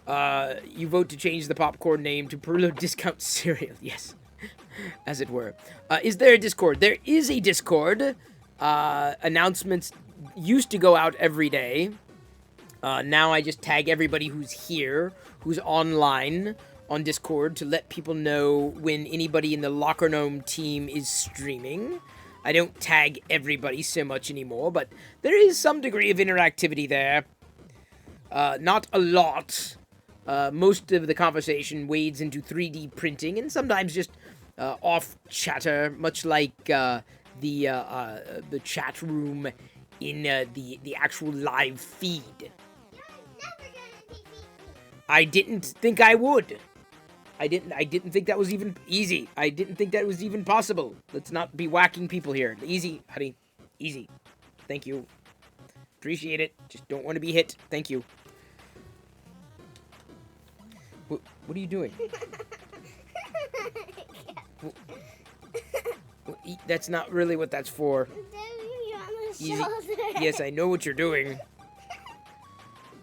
You vote to change the popcorn name to Perillo Discount Cereal. Yes. As it were. Is there a Discord? There is a Discord. Announcements used to go out every day. Now I just tag everybody who's here, who's online on Discord to let people know when anybody in the Locker Gnome team is streaming. I don't tag everybody so much anymore, but there is some degree of interactivity there. Not a lot, Most of the conversation wades into 3D printing and sometimes just off chatter, much like the chat room in the actual live feed. You're never gonna defeat me. I didn't think I would. I didn't think that was even easy. I didn't think that was even possible. Let's not be whacking people here. Easy, honey. Easy. Thank you. Appreciate it. Just don't want to be hit. Thank you. What are you doing? That's not really what that's for. Easy. Yes, I know what you're doing.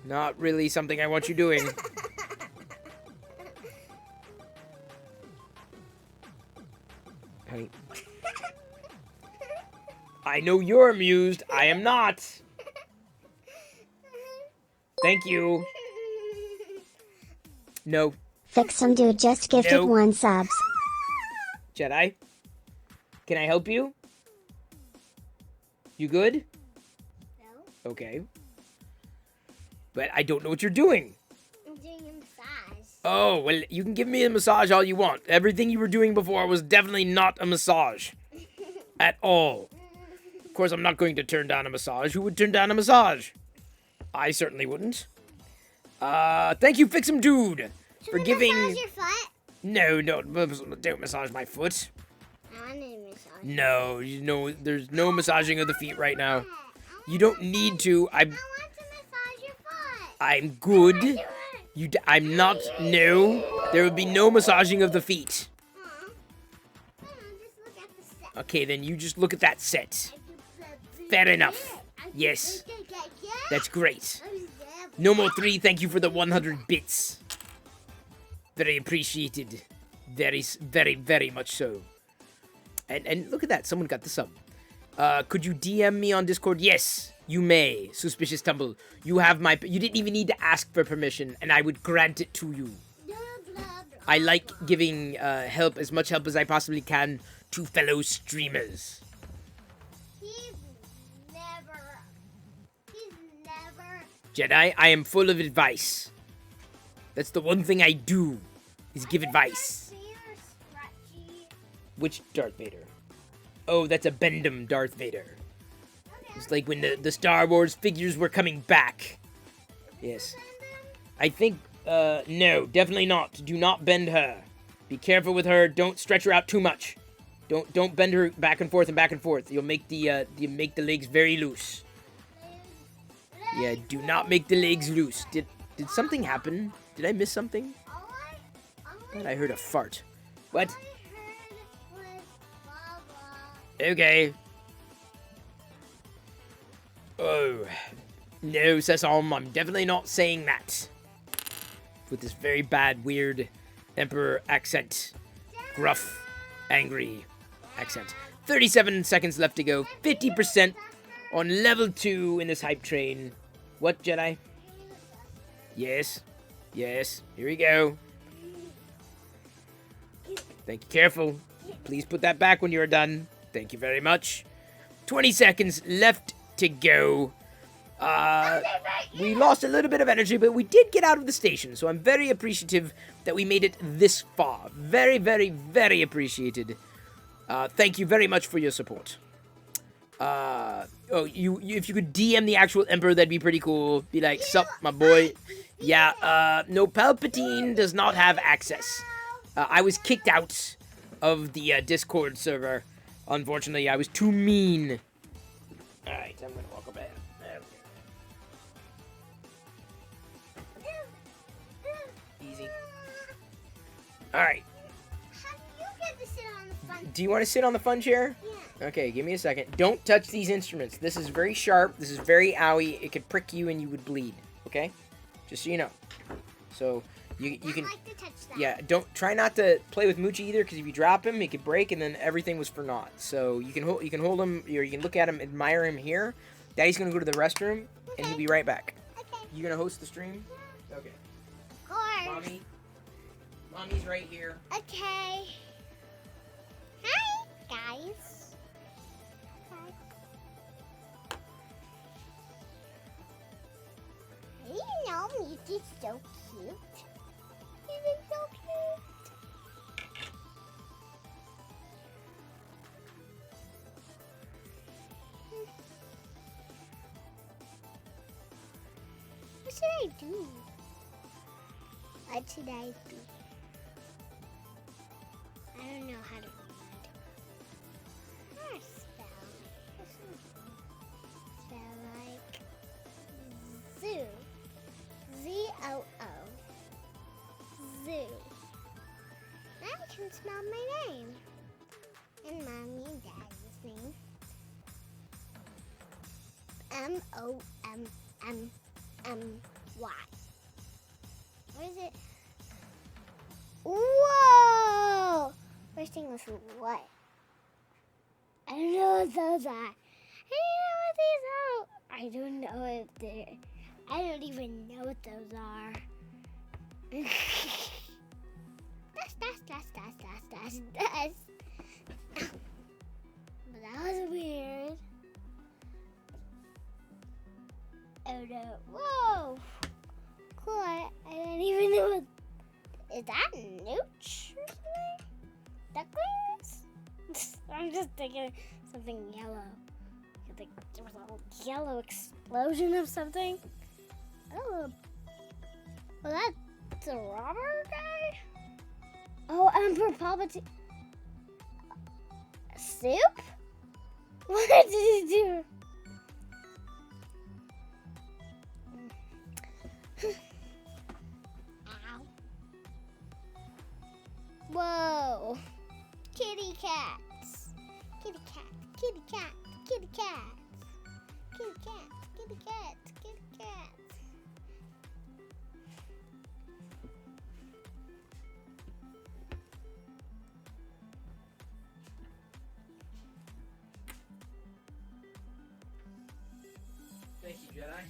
Not really something I want you doing. Honey. I know you're amused. I am not. Thank you. No. Fix some dude just gifted Nope. 1 subs. Jedi? Can I help you? You good? No, Okay. But I don't know what you're doing. I'm doing a massage. Oh, well, you can give me a massage all you want. Everything you were doing before was definitely not a massage. At all. Of course, I'm not going to turn down a massage. Who would turn down a massage? I certainly wouldn't. Thank you, Fix'em Dude, for Should we giving... massage your foot? No, don't massage my foot. I need a massage. No, there's no massaging of the feet right now. You don't need to. I want to massage your foot. I'm good. Do it. I'm not. No, there would be no massaging of the feet. Just look at the set. Okay, then you just look at that set. Fair enough. Yes, that's great. No more 3. Thank you for the 100 bits. Very appreciated. Very, very, very much so. And look at that. Someone got the sub. Could you DM me on Discord? Yes, you may. Suspicious Tumble. You have my... You didn't even need to ask for permission, and I would grant it to you. I like giving help, as much help as I possibly can, to fellow streamers. He's never. Jedi, I am full of advice. That's the one thing I do, is give advice. Which Darth Vader? Oh, that's a Bendum Darth Vader. It's like when the Star Wars figures were coming back. Yes. I think, no, definitely not. Do not bend her. Be careful with her. Don't stretch her out too much. Don't bend her back and forth and back and forth. You'll make the legs very loose. Yeah, do not make the legs loose. Did something happen? Did I miss something? Thought I heard a fart. What? Okay. Oh. No, Sesam, I'm definitely not saying that. With this very bad, weird Emperor accent. Gruff, angry accent. 37 seconds left to go. 50% on level 2 in this hype train. What, Jedi? Yes. Yes. Here we go. Thank you. Careful. Please put that back when you're done. Thank you very much. 20 seconds left to go. We lost a little bit of energy, but we did get out of the station, so I'm very appreciative that we made it this far. Very, very, very appreciated. Thank you very much for your support. If you could DM the actual Emperor, that'd be pretty cool. Be like, sup, my boy. Yeah, no, Palpatine does not have access. I was kicked out of the Discord server. Unfortunately, I was too mean. Alright, I'm gonna walk away. Easy. Alright. You get to sit on the fun. Do you want to sit on the fun chair? Yeah. Okay, give me a second. Don't touch these instruments. This is very sharp. This is very owie. It could prick you and you would bleed. Okay? Just so you know. So, you can... like to touch that. Yeah, try not to play with Moochie either, because if you drop him, he could break, and then everything was for naught. So you can hold him, or you can look at him, admire him here. Daddy's gonna go to the restroom, and he'll be right back. Okay. You gonna host the stream? Okay. Of course. Mommy's right here. Okay. Hi, guys. You know, Mickey's so cute. I do? What should I do? I don't know how to read. Or spell. Spell like zoo. Z-O-O. Zoo. Now I can spell my name. And Mommy and Daddy's name. M-O-M-M-M-Y. What is it? Whoa! First thing was what? I don't know what those are. I don't know what they're. I don't even know what those are. That's. But that was weird. Oh no. Whoa! Cool. I didn't even know what. Is that nooch or something? Ducklings? I'm just thinking something yellow. There was a little yellow explosion of something. Oh. Well, that's a robber guy? Oh, Emperor Palpatine. Soup? What did he do? Ow. Whoa. Kitty cats. Kitty cat. Kitty cat. Kitty cats. Kitty cats. Kitty cats. Kitty cats. Thank you, Jedi.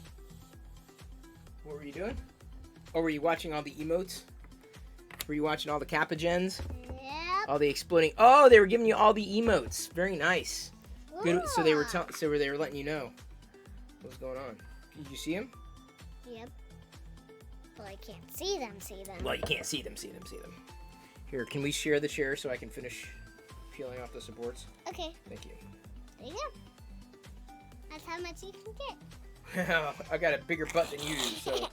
What were you doing? Oh, were you watching all the emotes? Were you watching all the Kappa gens? Yep. All the exploding. Oh, they were giving you all the emotes. Very nice. Good. So they were they were letting you know what was going on. Did you see them? Yep. Well, I can't see them. Well, you can't see them. Here, can we share the chair so I can finish peeling off the supports? Okay. Thank you. There you go. That's how much you can get. I got a bigger butt than you do, so.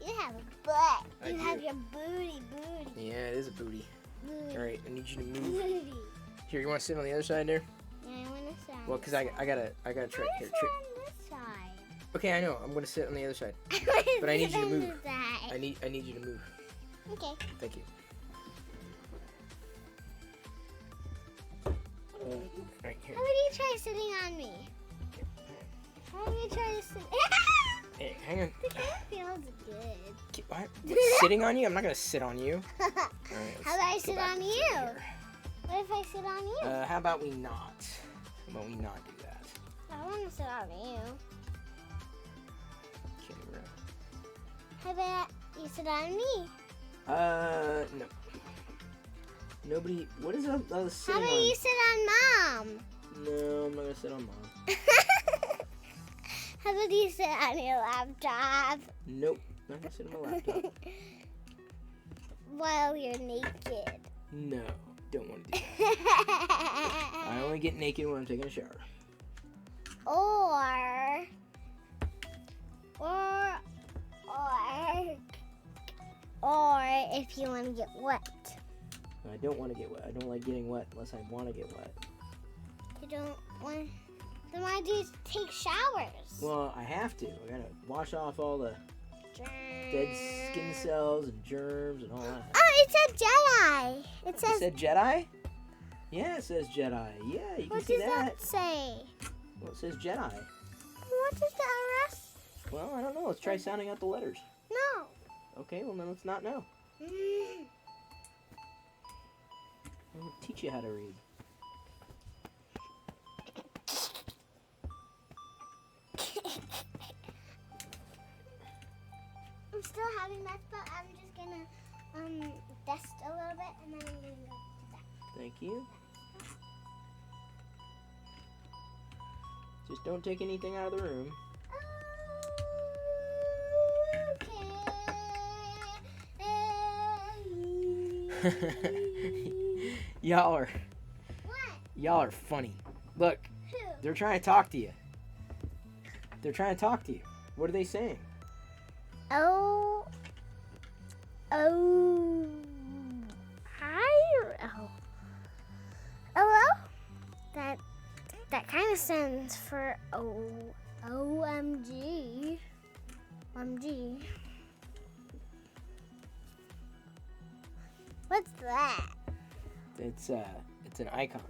You have a butt. I You do. have your booty. Yeah, it is a booty. Booty. All right, I need you to move. Booty. Here, you want to sit on the other side there? Yeah, I want to sit on Well, because I gotta try. I Here, want to sit on this side. Okay, I know. I'm gonna sit on the other side. But I need you to move. I I need you to move. Okay. Thank you. Right here. How would you try sitting on me? How would you try to sit? Hey, hang on. The camera feels good. What? Sitting on you? I'm not gonna sit on you. All right, How about I let's go sit back on to you? here. What if I sit on you? How about we not? How about we not do that? I want to sit on you. Okay, we're gonna- How about you sit on me? No. Nobody. What is How sitting about on? you sit on Mom? No, I'm not gonna sit on mom. How about you sit on your laptop Nope, not gonna sit on my laptop. while you're naked? No, don't want to do that. I only get naked when I'm taking a shower. Or if you want to get wet. I don't want to get wet. I don't like getting wet unless I want to get wet. You don't want. Then why do you take showers? Well, I have to. I gotta wash off all the dead skin cells and germs and all that. Oh, it said Jedi. It It says. said Jedi? Yeah, it says Jedi. Yeah, you can What see does that say? Well, it says Jedi. What does the rest? Well, I don't know. Let's try sounding out the letters. No. Okay, well then let's not know. I'll teach you how to read. I'm still having that, but I'm just gonna dust a little bit and then I'm gonna go to that. Thank you. Just don't take anything out of the room. Okay. Y'all are What? funny. Look, Who? they're trying to talk to you. What are they saying? Oh. Oh. Hi. Oh. Hello? That kind of stands for OMG. OMG. What's that? It's an icon.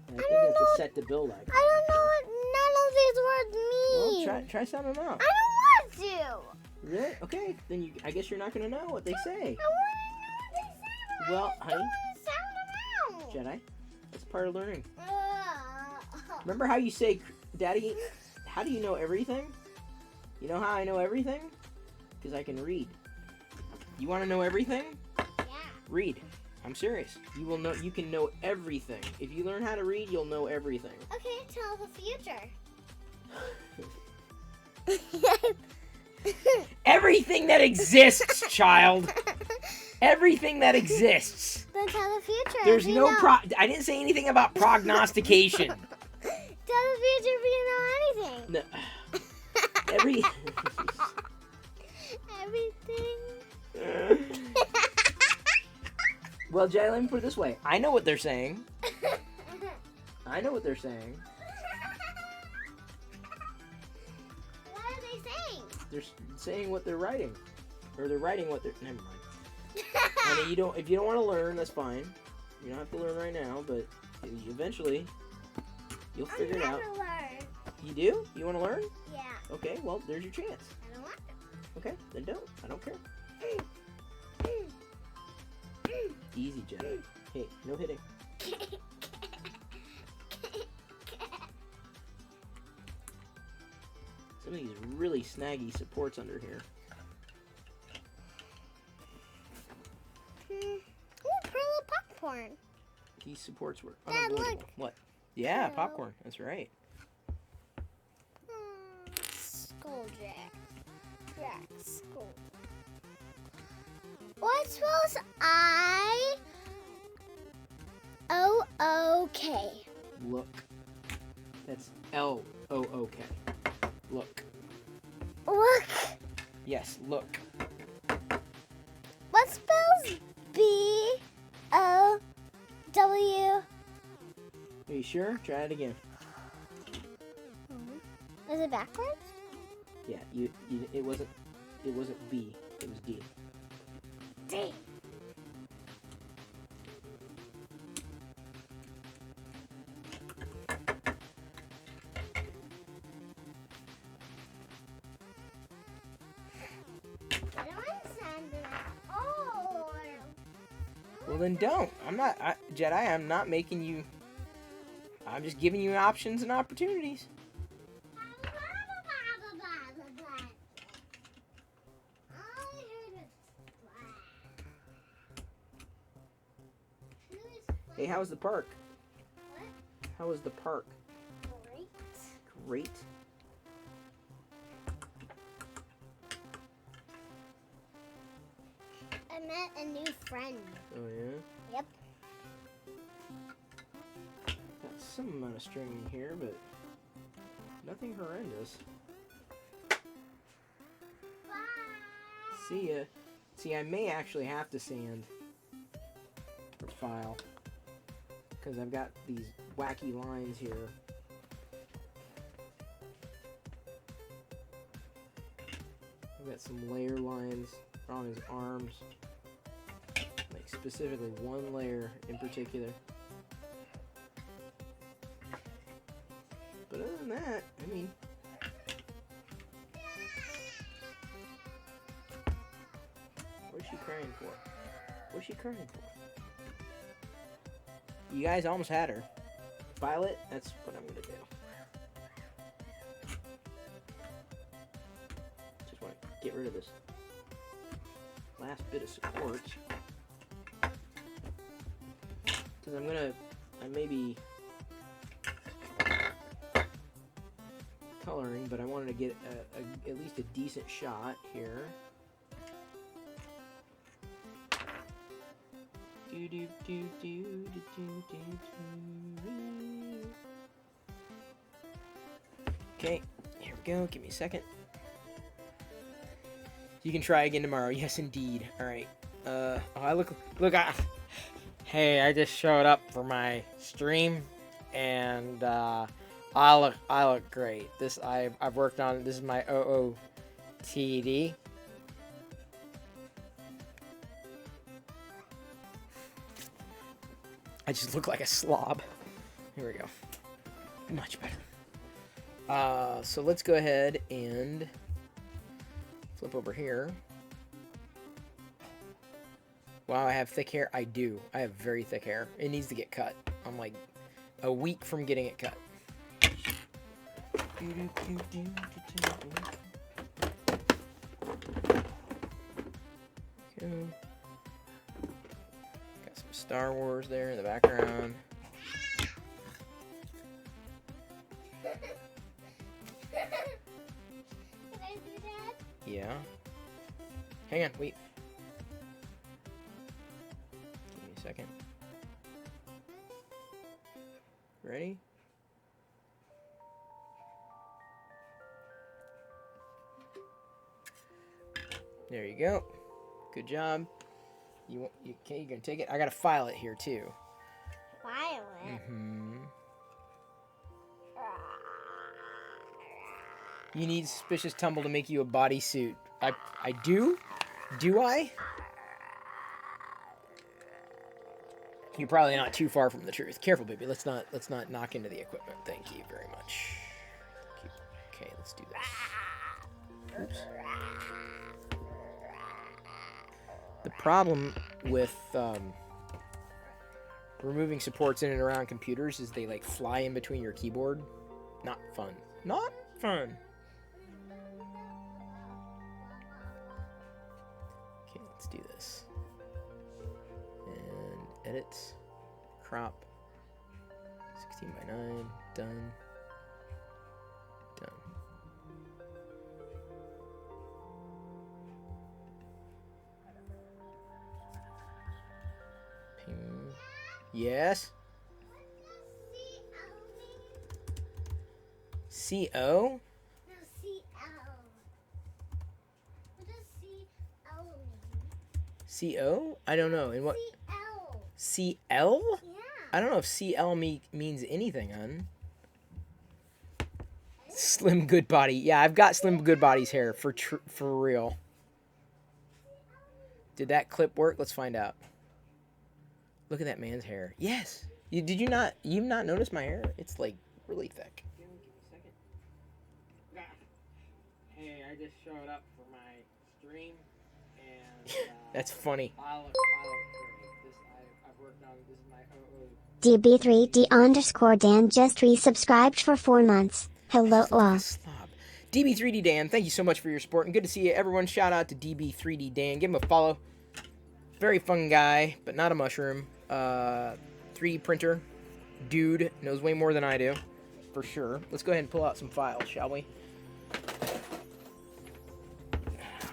And I I think don't it's know. a set to build icon. I don't know what none of these words mean. Well, try sounding them out. I don't want to. Really? Okay, then I guess you're not gonna know what they say. I want to know what they say, but Well, I just honey, don't want to sound them out. Jedi, that's part of learning. Uh, Remember how you say, Daddy, how do you know everything? You know how I know everything? Because I can read. You want to know everything? yeah. Read. I'm serious. You will know. You can know everything. If you learn how to read, you'll know everything. Okay, tell the future. Everything that exists, child. Everything that exists. Then tell the future. There's if you no know. I didn't say anything about prognostication. Tell the future if you know anything. No. Everything. Well, Jay, let me put it this way. I know what they're saying. I know what they're saying. What are they saying? They're saying what they're writing, or they're writing what they're. Never mind. I mean, if you don't want to learn, that's fine. You don't have to learn right now, but eventually you'll figure it out. I want to learn. You do? You want to learn? Yeah. Okay. Well, there's your chance. I don't want to. Okay, then don't. I don't care. Easy, Jedi. Hey, no hitting. Some of these really snaggy supports under here. Ooh, Pearl popcorn. These supports were Dad, unavoidable. look. What? Yeah, Hello. popcorn. That's right. Skulljack. Jack Skull. What spells I-O-O-K? Look. That's L-O-O-K. Look. Look. Yes, look. What spells B-O-W? Are you sure? Try it again. Is it backwards? Yeah, it wasn't B. It was D. D. I don't understand that. Oh. Well, then don't. Jedi, I'm not making you. I'm just giving you options and opportunities. Hey, how was the park? What? How was the park? Great. Great. I met a new friend. Oh yeah. Yep. Got some amount of string in here, but nothing horrendous. Bye. See ya. See, I may actually have to sand or file because I've got these wacky lines here. I've got some layer lines on his arms, like specifically one layer in particular. But other than that, I mean, what's she crying for? What's she crying for? You guys almost had her. Violet, that's what I'm gonna do. Just want to get rid of this last bit of support. Because I may be coloring, but I wanted to get at least a decent shot here. Okay, here we go. Give me a second. You can try again tomorrow. Yes, indeed. All right. Oh, I look. Hey, I just showed up for my stream, and I look great. I've worked on. This is my OOTD. I just look like a slob. Here we go. Much better. So let's go ahead and flip over here. Wow, I have thick hair. I do. I have very thick hair. It needs to get cut. I'm like a week from getting it cut. Okay. Got some Star Wars there in the background. Can I do that? Yeah. Hang on, wait. Give me a second. Ready? There you go. Good job. You okay? You gonna take it? I gotta file it here too. File it. Mm-hmm. You need suspicious tumble to make you a bodysuit. I do? Do I? You're probably not too far from the truth. Careful, baby. Let's not knock into the equipment. Thank you very much. Okay, let's do this. Oops. The problem with removing supports in and around computers is they like fly in between your keyboard. Not fun. Not fun. Okay, let's do this. And edit, crop, 16:9, done. Done. Ping. Yes? CO? No, CL. What does CL mean? CO? I don't know. In what? CL. CL? Yeah. I don't know if CL means anything, hun. Slim Good Body. Yeah, I've got Slim Good Body's hair for real. Did that clip work? Let's find out. Look at that man's hair. Yes. You've not noticed my hair? It's like really thick. Give me a second. Hey, I just showed up for my stream, and that's funny. I look great. I've worked on. This is my DB3D_Dan just resubscribed for 4 months. Hello all. Slob. DB3D Dan, thank you so much for your support and good to see you. Everyone, shout out to DB3D Dan. Give him a follow. Very fun guy, but not a mushroom. 3D printer. Dude knows way more than I do. For sure. Let's go ahead and pull out some files, shall we?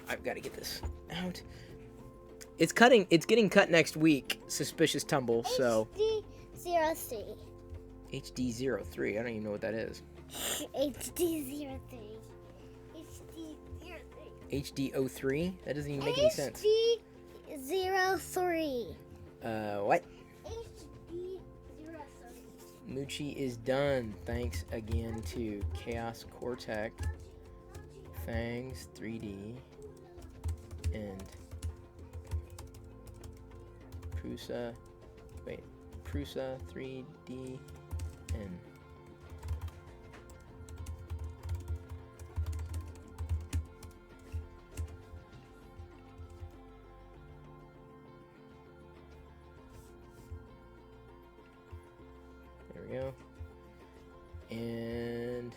I've got to get this out. It's getting cut next week. Suspicious tumble, so. HD03. HD03. I don't even know what that is. HD03. HD03. HD03? That doesn't even make any sense. HD03. What? HD03. Moochie is done. Thanks again to Chaos Cortec, Thangs 3D, and Prusa 3D, and there we go. And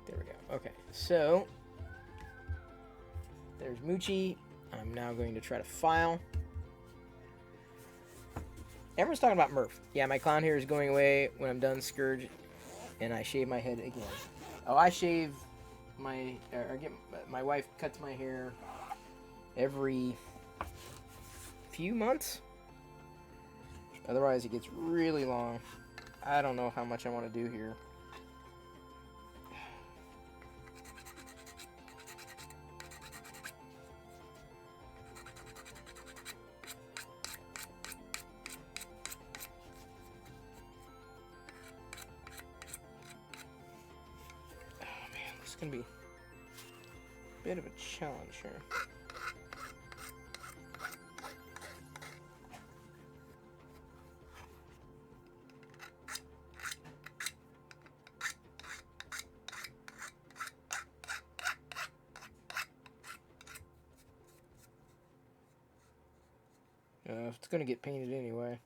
there we go. Okay, so there's Moochie. I'm now going to try to file. Everyone's talking about Murph. Yeah, my clown hair is going away when I'm done Scourge, and I shave my head again. Oh, I shave my, my wife cuts my hair every few months. Otherwise, it gets really long. I don't know how much I want to do here. Oh man, this is gonna be a bit of a challenge here. It's gonna get painted anyway.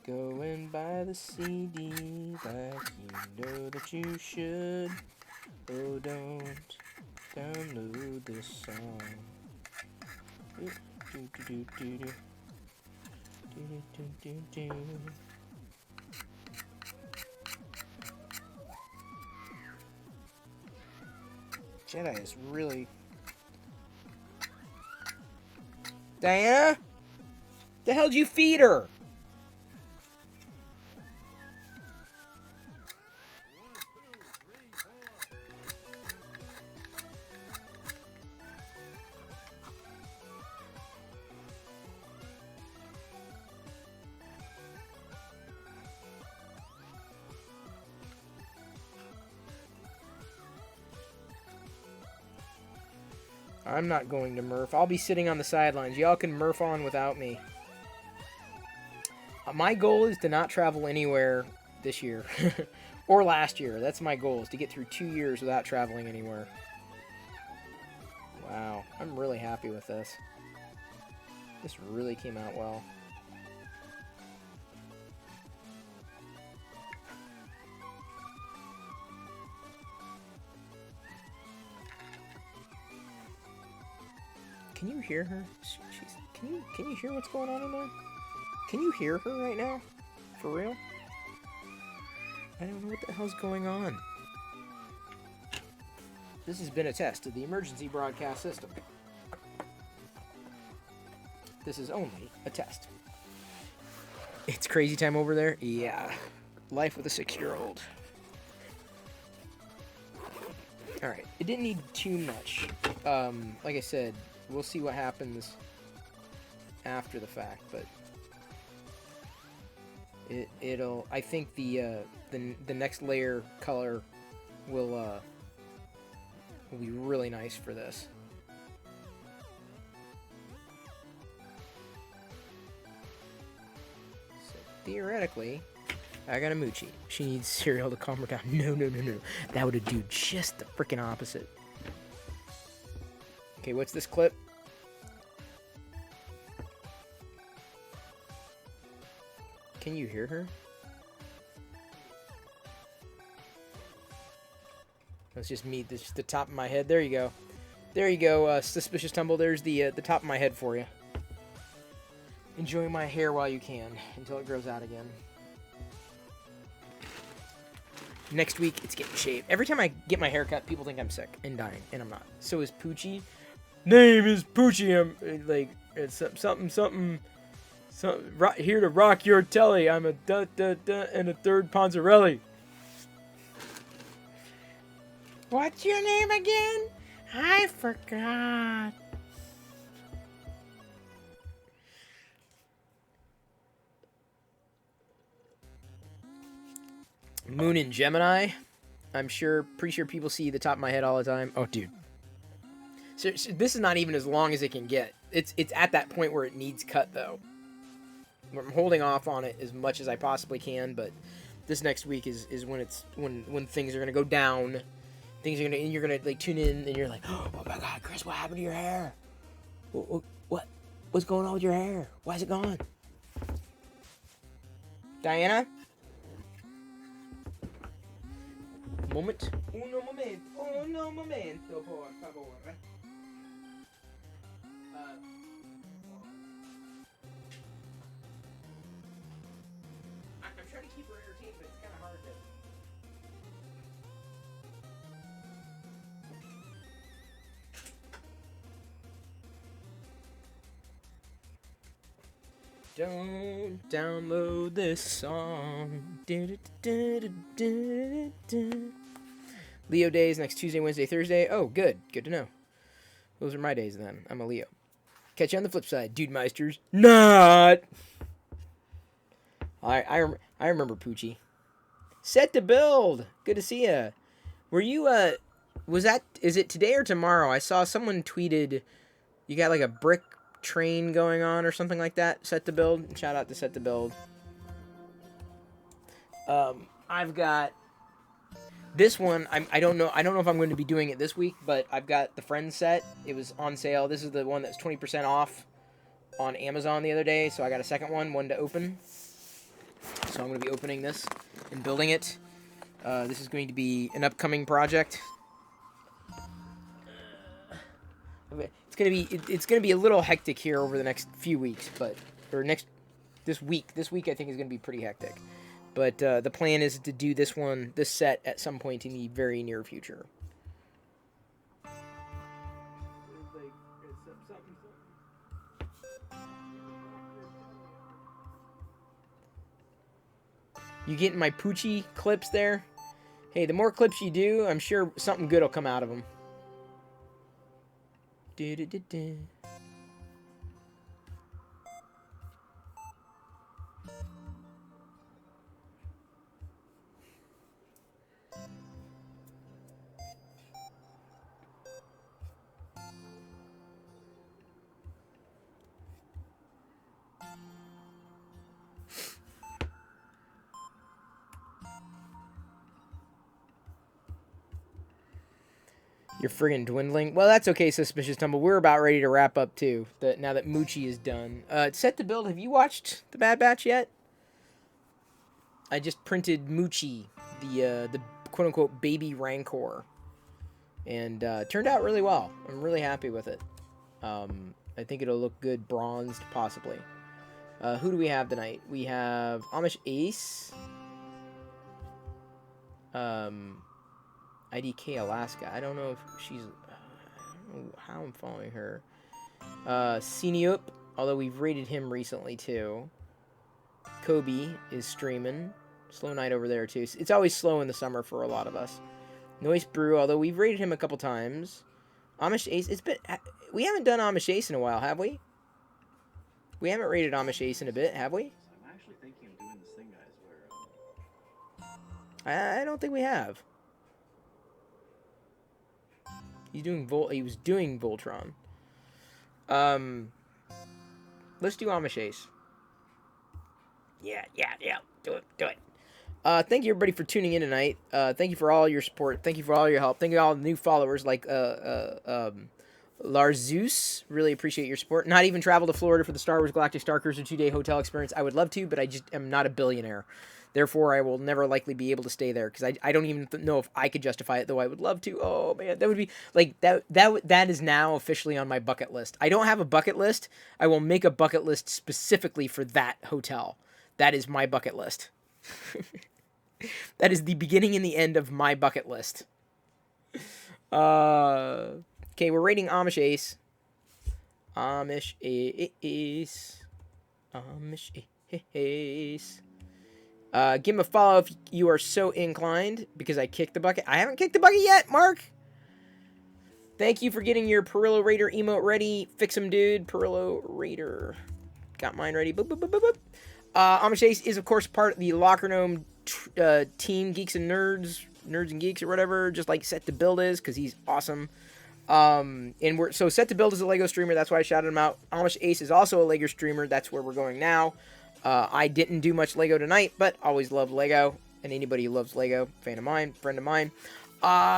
Go and buy the CD like you know that you should. Oh, don't download this song. Jedi is really... Diana? The hell did you feed her? I'm not going to Murph. I'll be sitting on the sidelines. Y'all can Murph on without me. My goal is to not travel anywhere this year. Or last year. That's my goal, is to get through 2 years without traveling anywhere. Wow. I'm really happy with this. This really came out well. Can you hear her? Can you hear what's going on in there? Can you hear her right now? For real? I don't know what the hell's going on. This has been a test of the emergency broadcast system. This is only a test. It's crazy time over there? Yeah. Life with a 6-year-old. Alright, it didn't need too much. Like I said, we'll see what happens after the fact, but it'll. I think the next layer color will be really nice for this. So theoretically, I got a Moochie. She needs cereal to calm her down. No. That would do just the freaking opposite. Okay, what's this clip? Can you hear her? That's just me. This is the top of my head. There you go. There you go, Suspicious Tumble. There's the top of my head for you. Enjoy my hair while you can, until it grows out again. Next week, it's getting shaved. Every time I get my hair cut, people think I'm sick and dying, and I'm not. So is Poochie. Name is Poochie. I'm like, it's something. Here to rock your telly. I'm a and a third Ponzarelli. What's your name again? I forgot. Moon in Gemini. I'm pretty sure people see the top of my head all the time. Oh, dude. So this is not even as long as it can get. It's at that point where it needs cut, though. I'm holding off on it as much as I possibly can, but this next week is when things are gonna go down. You're gonna like tune in and you're like, oh my God, Chris, what happened to your hair? What's going on with your hair? Why is it gone? Diana? Moment. Uno momento, por favor. I'm trying to keep her entertained, but it's kind of hard to. Don't download this song. Leo days next Tuesday, Wednesday, Thursday. Oh, good. Good to know. Those are my days then. I'm a Leo. Catch you on the flip side, dude meisters. Not. I remember Poochie. Set to build. Good to see ya. Were you is it today or tomorrow? I saw someone tweeted you got like a brick train going on or something like that. Set to build. Shout out to Set to Build. I've got this one. I don't know if I'm going to be doing it this week, but I've got the Friends set. It was on sale. This is the one that's 20% off on Amazon the other day, so I got a second one to open. So I'm going to be opening this and building it. This is going to be an upcoming project. It's gonna be a little hectic here over the next few weeks, this week I think is gonna be pretty hectic. But the plan is to do this set at some point in the very near future. You getting my Poochie clips there? Hey, the more clips you do, I'm sure something good will come out of them. You're friggin' dwindling. Well, that's okay, Suspicious Tumble. We're about ready to wrap up, too, now that Moochie is done. Set to Build, have you watched The Bad Batch yet? I just printed Moochie, the quote-unquote baby Rancor. And turned out really well. I'm really happy with it. I think it'll look good bronzed, possibly. Who do we have tonight? We have Amish Ace. IDK Alaska. I don't know if she's... I don't know how I'm following her. Siniup, although we've rated him recently, too. Kobe is streaming. Slow Night over there, too. It's always slow in the summer for a lot of us. Noise Brew, although we've rated him a couple times. Amish Ace... We haven't done Amish Ace in a while, have we? We haven't rated Amish Ace in a bit, have we? I'm actually thinking of doing this thing, guys, where... I don't think we have. He was doing Voltron. Let's do Amish Ace. Yeah. Do it. Thank you everybody for tuning in tonight. Thank you for all your support. Thank you for all your help. Thank you all the new followers like Lars Zeus. Really appreciate your support. Not even travel to Florida for the Star Wars Galactic Star Cruiser 2-day hotel experience. I would love to, but I just am not a billionaire. Therefore, I will never likely be able to stay there because I don't even know if I could justify it, though I would love to. Oh, man, that would be like that is now officially on my bucket list. I don't have a bucket list. I will make a bucket list specifically for that hotel. That is my bucket list. That is the beginning and the end of my bucket list. Okay, we're rating Amish Ace. Amish Ace. Give him a follow if you are so inclined, because I kicked the bucket. I haven't kicked the bucket yet, Mark. Thank you for getting your Perillo Raider emote ready. Fix him, dude. Perillo Raider. Got mine ready. Boop, boop, boop, boop, boop. Amish Ace is, of course, part of the Locker Gnome team, Geeks and Nerds and Geeks or whatever, just like Set to Build is, because he's awesome. So Set to Build is a LEGO streamer. That's why I shouted him out. Amish Ace is also a LEGO streamer. That's where we're going now. I didn't do much LEGO tonight, but always loved LEGO. And anybody who loves LEGO, fan of mine, friend of mine.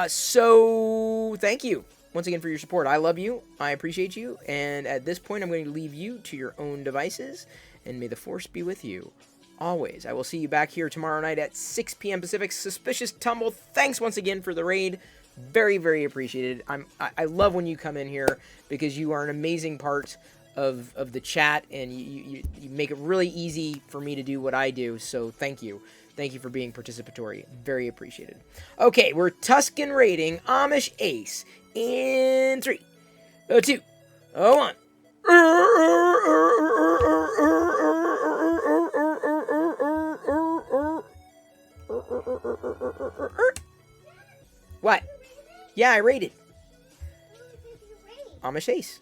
So thank you once again for your support. I love you. I appreciate you. And at this point, I'm going to leave you to your own devices. And may the Force be with you always. I will see you back here tomorrow night at 6 p.m. Pacific. Suspicious Tumble, thanks once again for the raid. Very, very appreciated. I love when you come in here because you are an amazing part of the chat, and you make it really easy for me to do what I do, so thank you. Thank you for being participatory. Very appreciated. Okay, we're Tuscan rating Amish Ace in 3, 2, 1. What? Yeah, I rated. I'm a chase.